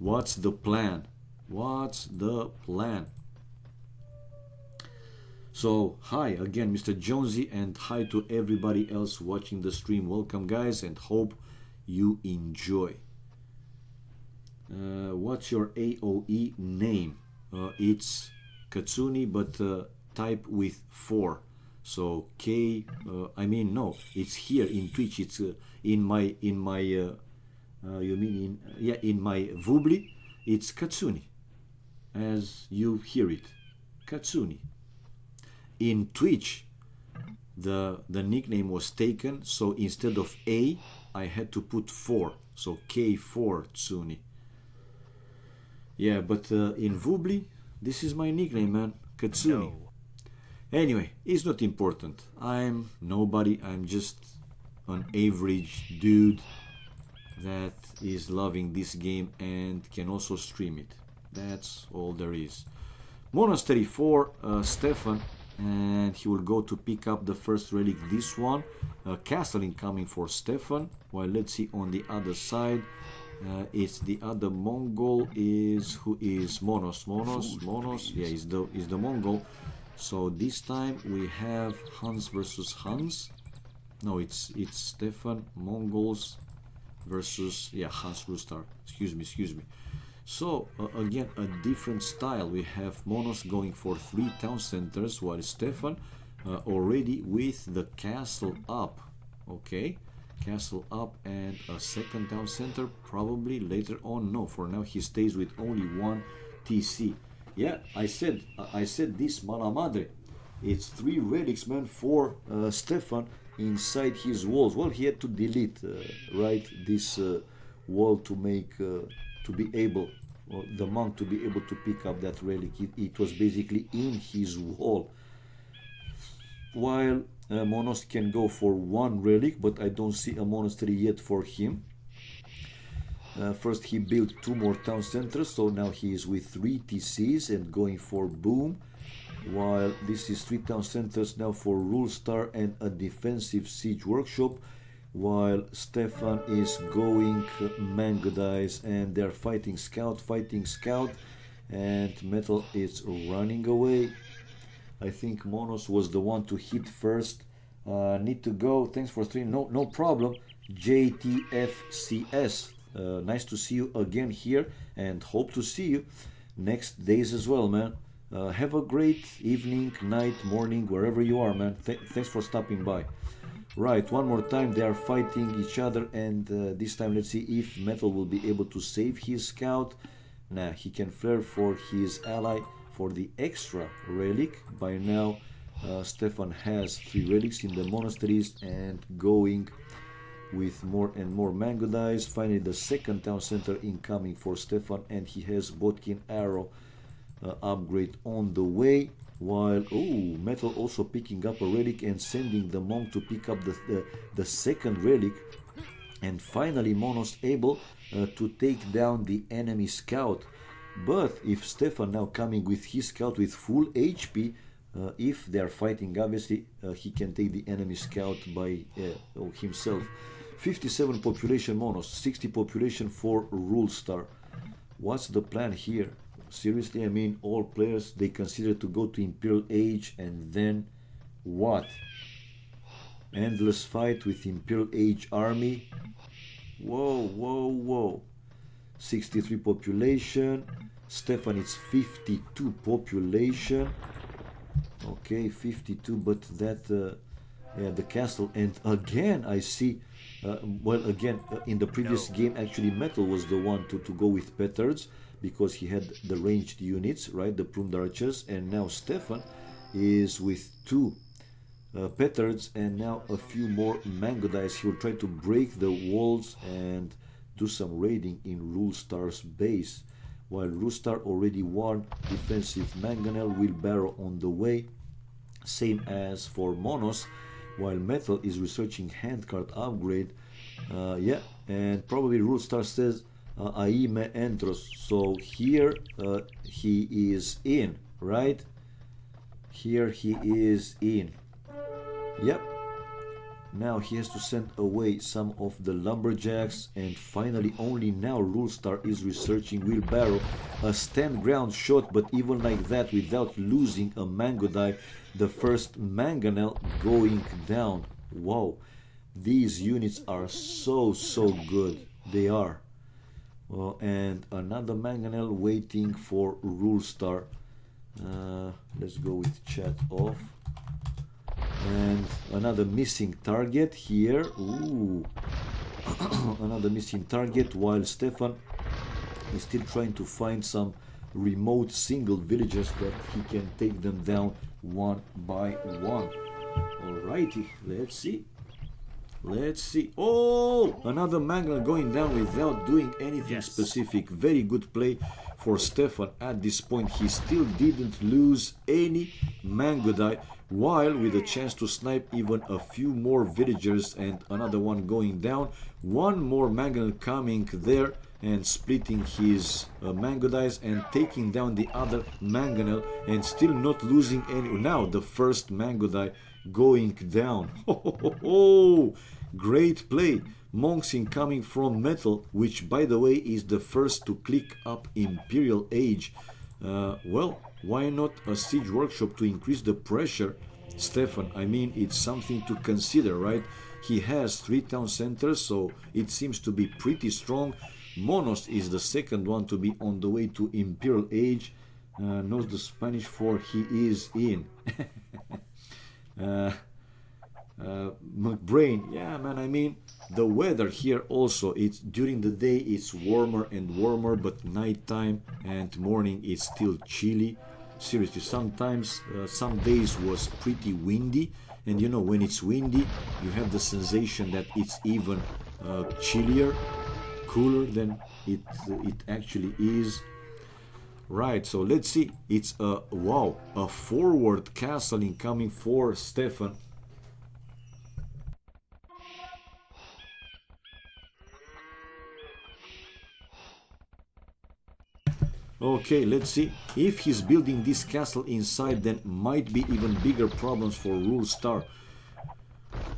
What's the plan? What's the plan? So, hi again, Mr. Jonesy, and hi to everybody else watching the stream. Welcome, guys, and hope you enjoy. What's your AoE name? It's Katsuni, but type with 4. So K. I mean, no, it's here in Twitch. It's in my you mean in my Vubli. It's Katsuni, as you hear it, Katsuni. In Twitch, the nickname was taken, so instead of A, I had to put 4, so K4 Tsuni. Yeah, but in Vubli, this is my nickname, man, Katsuni. No. Anyway, it's not important. I'm nobody. I'm just an average dude that is loving this game and can also stream it. That's all there is. Monastery for Stefan, and he will go to pick up the first relic, this one. Castle incoming for Stefan. While let's see on the other side, it's the other Mongol who is Monos. Yeah, is the Mongol. So this time we have Hans versus Hans. No, it's Stefan, Mongols versus, yeah, Hans Rustar. Excuse me. So again, a different style. We have Monos going for 3 town centers, while Stefan already with the castle up. Okay, castle up and a second town center probably later on. No, for now he stays with only 1 TC. Yeah, I said this, mala madre. It's 3 relics, man, for Stefan inside his walls. Well, he had to delete right this wall to make to be able, the monk to be able to pick up that relic. It was basically in his wall. While Monos can go for 1 relic, but I don't see a monastery yet for him. First he built 2 more town centers, so now he is with 3 TCs and going for boom. While this is 3 town centers now for Rule Star and a defensive siege workshop. While Stefan is going Mangodize, and they're fighting scout, and Metal is running away. I think Monos was the one to hit first. Need to go. Thanks for streaming. No problem. JTFCS. Nice to see you again here, and hope to see you next days as well, man. Have a great evening, night, morning, wherever you are, man. Thanks for stopping by. Right, one more time, they are fighting each other, and this time let's see if Metal will be able to save his scout. Nah, he can flare for his ally for the extra relic. By now, Stefan has 3 relics in the monasteries and going with more and more Mangodize. Finally, the second town center incoming for Stefan, and he has Botkin arrow upgrade on the way. While Metal also picking up a relic and sending the monk to pick up the second relic. And finally, Monos able to take down the enemy scout. But if Stefan now coming with his scout with full HP, if they are fighting, obviously he can take the enemy scout by himself. 57 population Monos, 60 population for Rule Star. What's the plan here? Seriously, I mean, all players, they consider to go to Imperial Age, and then what? Endless fight with Imperial Age army. Whoa. 63 population. Stefan, it's 52 population. Okay, 52, but that yeah, the castle. And again I see in the previous game actually Metal was the one to go with petards, because he had the ranged units, right, the plumed archers. And now Stefan is with 2 petards and now a few more Mangodize. He will try to break the walls and do some raiding in Rule Star's base. While Rule Star already won defensive Mangonel wheelbarrow on the way, same as for Monos. While Metal is researching handcart upgrade. Yeah, and probably Rule Star says Ahí me entros. So here he is in, right? Here he is in. Yep. Now he has to send away some of the lumberjacks, and finally only now Rulestar is researching wheelbarrow. A stand ground shot, but even like that, without losing a mango die, the first mangonel going down. Wow, these units are so good. They are. And another mangonel waiting for Rulestar. Let's go with chat off. And another missing target here. Ooh. Another missing target, while Stefan is still trying to find some remote single villagers that he can take them down one by one. Alrighty, let's see. Let's see. Oh, another mangle going down without doing anything specific. Very good play for Stefan at this point. He still didn't lose any mango die, while with a chance to snipe even a few more villagers, and another one going down. One more mangonel coming there and splitting his mango dice and taking down the other mangonel, and still not losing any. Now the first mango die going down. Great play. Monks incoming from metal, which by the way is the first to click up Imperial Age. Well, why not a siege workshop to increase the pressure? Stefan, I mean, it's something to consider, right? He has 3 town centers, so it seems to be pretty strong. Monos is the second one to be on the way to Imperial Age. Knows the Spanish for he is in. McBrain, yeah man, I mean, the weather here also, it's during the day it's warmer and warmer, but nighttime and morning it's still chilly. Seriously, sometimes some days was pretty windy, and you know, when it's windy you have the sensation that it's even chillier, cooler than it actually is. Right, so let's see. It's a wow, a forward castle incoming for Stefan. Okay, let's see. If he's building this castle inside, then might be even bigger problems for Rulestar.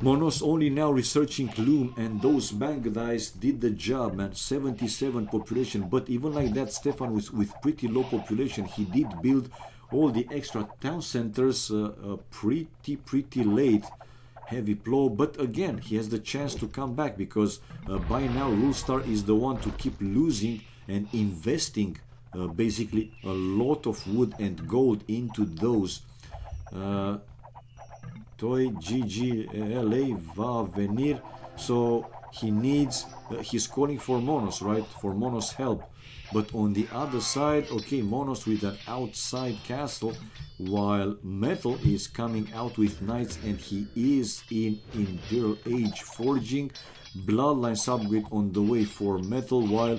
Monos only now researching Gloom, and those mango dice did the job, man. 77 population, but even like that, Stefan with pretty low population, he did build all the extra town centers pretty late. Heavy blow, but again, he has the chance to come back, because by now Rulestar is the one to keep losing and investing basically a lot of wood and gold into those. Toy GG LA va venir. So he needs, he's calling for Monos, right? For Monos help. But on the other side, okay, Monos with an outside castle, while Metal is coming out with knights, and he is in Imperial Age forging. Bloodlines upgrade on the way for Metal, while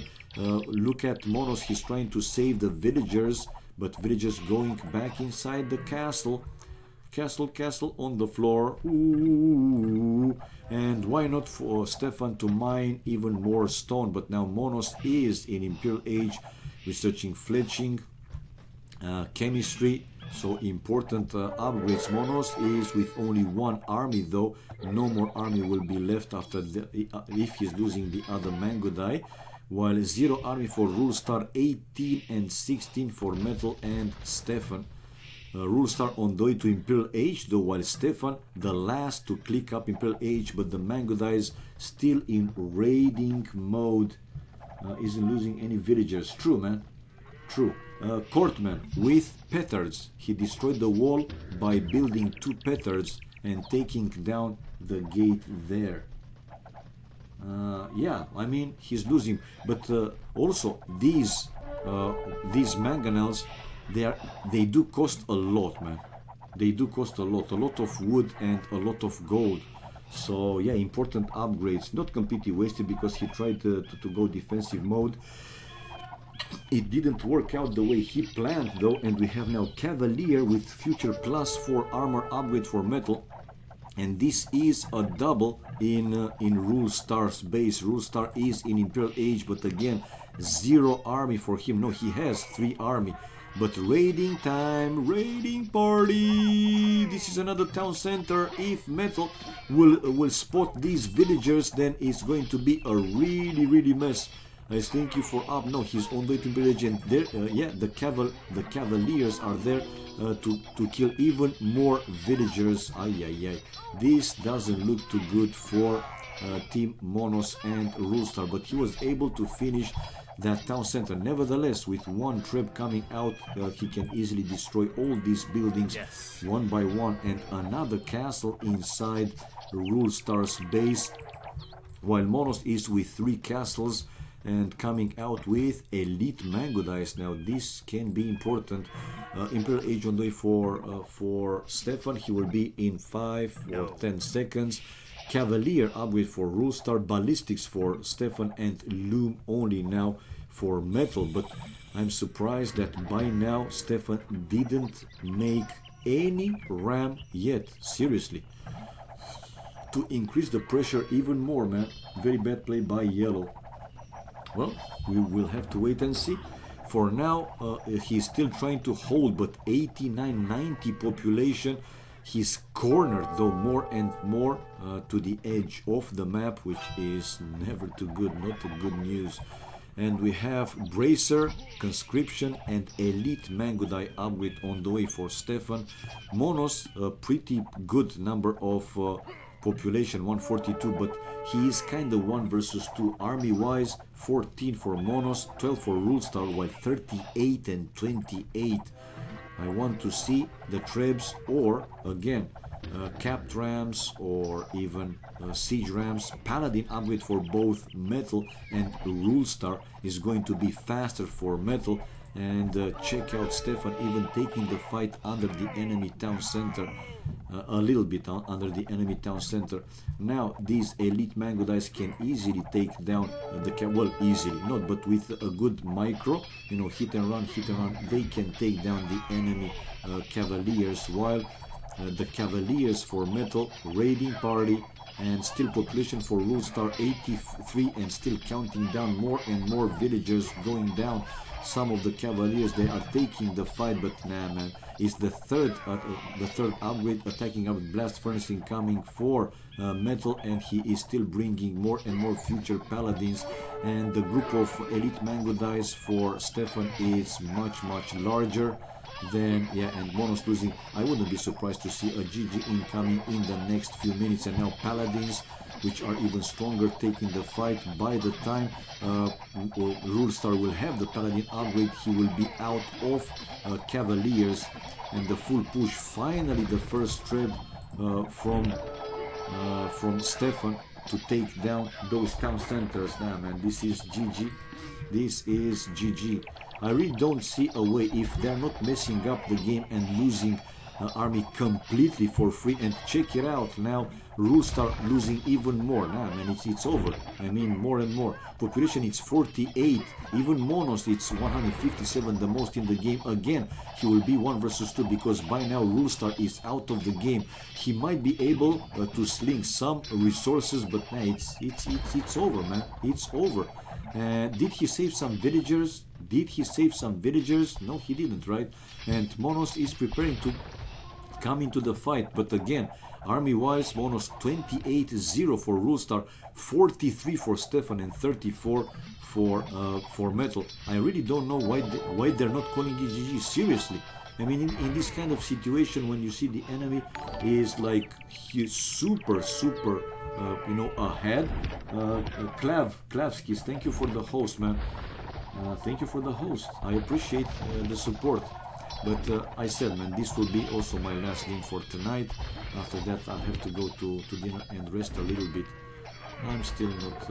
look at Monos, he's trying to save the villagers, but villagers going back inside the castle. Castle on the floor. Ooh. And why not for Stefan to mine even more stone? But now Monos is in Imperial Age, researching fletching, chemistry. So important upgrades. Monos is with only 1 army though. No more army will be left after if he's losing the other mango die. While 0 army for Rulestar, 18 and 16 for Metal and Stefan. Rulestar on the way to Imperial Age though, while Stefan the last to click up Imperial Age, but the mango dies still in raiding mode. Isn't losing any villagers. True, man. True. Courtman with petards. He destroyed the wall by building 2 petards and taking down the gate there. Yeah, I mean, he's losing, but also these mangonels, they do cost a lot, man. They do cost a lot of wood and a lot of gold. So yeah, important upgrades. Not completely wasted, because he tried to go defensive mode. It didn't work out the way he planned though, and we have now Cavalier with future +4 armor upgrade for Metal. And this is a double in Rulestar's base. Rulestar is in Imperial Age, but again, 0 army for him. No, he has 3 army. But raiding time, raiding party. This is another town center. If Metal will spot these villagers, then it's going to be a really mess. I thank you for up. No, he's on the way to village, and there, yeah, the cavaliers are there to kill even more villagers. Ay. This doesn't look too good for Team Monos and Rulestar, but he was able to finish that town center. Nevertheless, with one trap coming out, he can easily destroy all these buildings one by one, and another castle inside Rulestar's base, while Monos is with 3 castles and coming out with elite mango dice. Now this can be important. Imperial Age on the way for Stefan. He will be in 5 or 10 seconds. Cavalier upgrade for Rulestar, Ballistics for Stefan, and Loom only now for Metal. But I'm surprised that by now Stefan didn't make any ram yet. Seriously. To increase the pressure even more, man. Very bad play by Yellow. Well, we will have to wait and see. For now, he's still trying to hold, but 89-90 population. He's cornered though more and more to the edge of the map, which is never too good, not a good news. And we have Bracer, Conscription, and Elite Mango Die upgrade on the way for Stefan. Monos, a pretty good number of population, 142, but he is kind of 1 versus 2 army wise. 14 for Monos, 12 for Rulestar, while 38 and 28. I want to see the Trebs, or again capped rams, or even siege rams. Paladin upgrade for both Metal and Rulestar is going to be faster for Metal. And check out Stefan even taking the fight under the enemy town center, a little bit under the enemy town center. Now these elite mango dice can easily take down well, easily not, but with a good micro, you know, hit and run, they can take down the enemy cavaliers, while the cavaliers for Metal, raiding party, and still population for Rulestar 83, and still counting down more and more villagers going down. Some of the cavaliers, they are taking the fight, but nah, man, it's the third upgrade, attacking up blast furnace incoming for Metal, and he is still bringing more and more future paladins. And the group of elite mango dice for Stefan is much larger than, yeah, and Monos losing. I wouldn't be surprised to see a GG incoming in the next few minutes. And now paladins, which are even stronger, taking the fight. By the time Rulestar will have the paladin upgrade, he will be out of cavaliers, and the full push. Finally, the first trap from Stefan to take down those town centers. Nah, man, this is GG. This is GG. I really don't see a way, if they're not messing up the game and losing army completely for free. And check it out now, Rulestar losing even more. Nah, man, it's over. I mean, more and more population. It's 48. Even Monos, it's 157, the most in the game. Again, he will be 1 versus 2, because by now Rulestar is out of the game. He might be able to sling some resources, but nah, it's over, man. It's over. Did he save some villagers? No, he didn't, right? And Monos is preparing to come into the fight, but again, army-wise, Monos 28-0 for Rulestar, 43 for Stefan, and 34 for Metal. I really don't know why they're not calling it GG. Seriously, I mean, in this kind of situation, when you see the enemy is like super you know, ahead. Klavskis, thank you for the host, man. Thank you for the host. I appreciate the support. But I said, man, this will be also my last game for tonight. After that, I'll have to go to dinner and rest a little bit. I'm still not,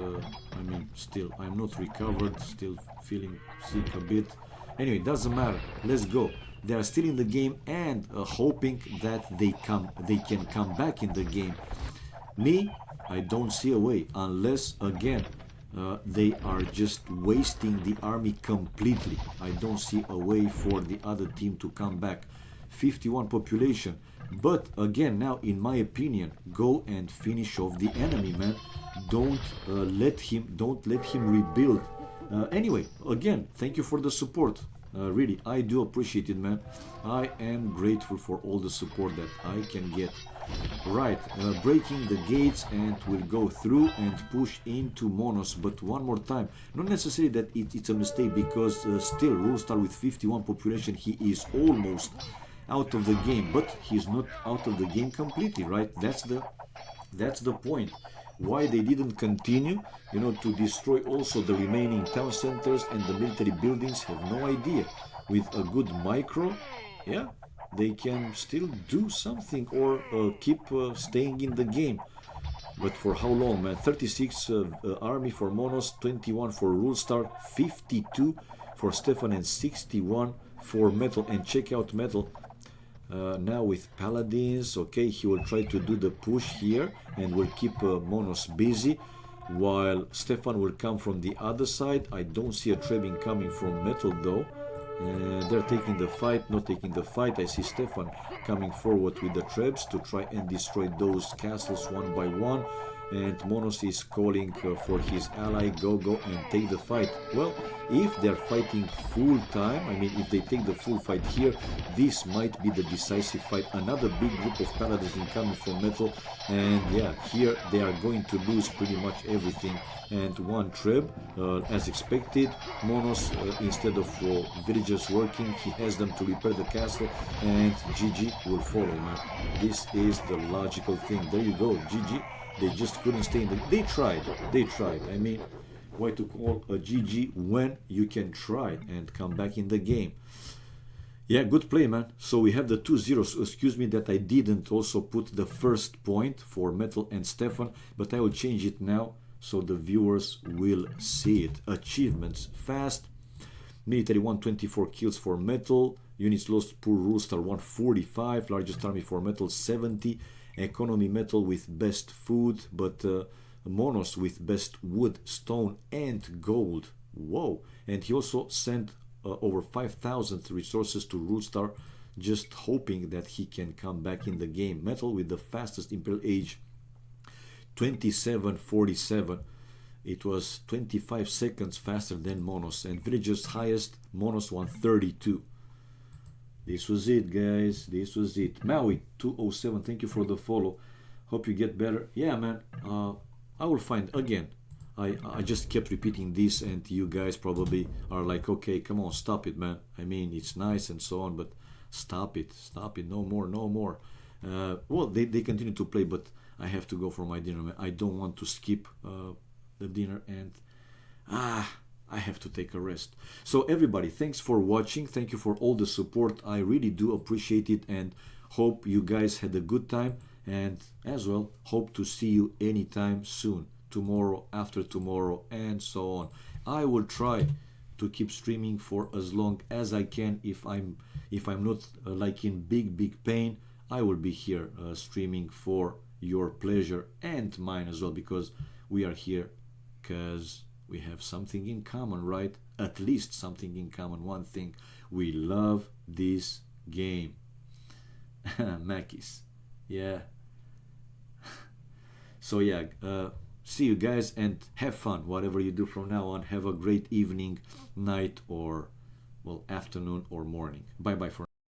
I'm not recovered, still feeling sick a bit. Anyway, doesn't matter. Let's go. They are still in the game, and hoping that they can come back in the game. Me, I don't see a way, unless, again, they are just wasting the army completely. I don't see a way for the other team to come back. 51 population. But again, now, in my opinion, go and finish off the enemy, man. Don't let him rebuild. Anyway, again, thank you for the support. Really, I do appreciate it, man. I am grateful for all the support that I can get. Right, breaking the gates, and we'll go through and push into Monos. But one more time, not necessarily that it's a mistake, because still Rulestar with 51 population, he is almost out of the game, but he's not out of the game completely, right? That's the point. Why they didn't continue, to destroy also the remaining town centers and the military buildings, have no idea. With a good micro, yeah, they can still do something, or keep staying in the game. But for how long, man? 36 army for Monos, 21 for Rulestar, 52 for Stefan, and 61 for Metal. And check out Metal. Now with Paladins, okay, he will try to do the push here and will keep Monos busy, while Stefan will come from the other side. I don't see a Trebin coming from Metal though. They're taking the fight, not taking the fight. I see Stefan coming forward with the Trebs to try and destroy those castles one by one. And Monos is calling for his ally, go and take the fight. Well, if they're fighting full time, I mean, if they take the full fight here, this might be the decisive fight. Another big group of Paladins incoming from Metal, and yeah, here they are going to lose pretty much everything. And one Treb, as expected. Monos, instead of villagers working, he has them to repair the castle, and GG will follow, man. This is the logical thing. There you go, GG. They just couldn't stay in the... They tried. I mean, why to call a GG when you can try and come back in the game? Yeah, good play, man. So we have the 2-0. Excuse me that I didn't also put the first point for Metal and Stefan, but I will change it now so the viewers will see it. Achievements, fast. Military 124 kills for Metal. Units lost, poor Rulestar 145. Largest army for Metal 70. Economy Metal with best food, but Monos with best wood, stone, and gold. Whoa! And he also sent over 5,000 resources to Rulestar, just hoping that he can come back in the game. Metal with the fastest Imperial Age, 2747. It was 25 seconds faster than Monos. And villagers highest, Monos 132. This was it, guys. This was it. Maui 207, thank you for the follow. Hope you get better. Yeah, man. I will find again. I just kept repeating this, and you guys probably are like, okay, come on, stop it, man. I mean, it's nice and so on, but stop it. No more. Well, they continue to play, but I have to go for my dinner, man. I don't want to skip the dinner, and I have to take a rest. So everybody, thanks for watching. Thank you for all the support. I really do appreciate it, and hope you guys had a good time. And as well, hope to see you anytime soon. Tomorrow, after tomorrow, and so on. I will try to keep streaming for as long as I can. If I'm not like in big pain, I will be here streaming for your pleasure and mine as well, because we are here because we have something in common, right? At least something in common. One thing, we love this game. Makis. Yeah. So yeah, see you guys and have fun. Whatever you do from now on, have a great evening, night, or well, afternoon or morning. Bye bye for now.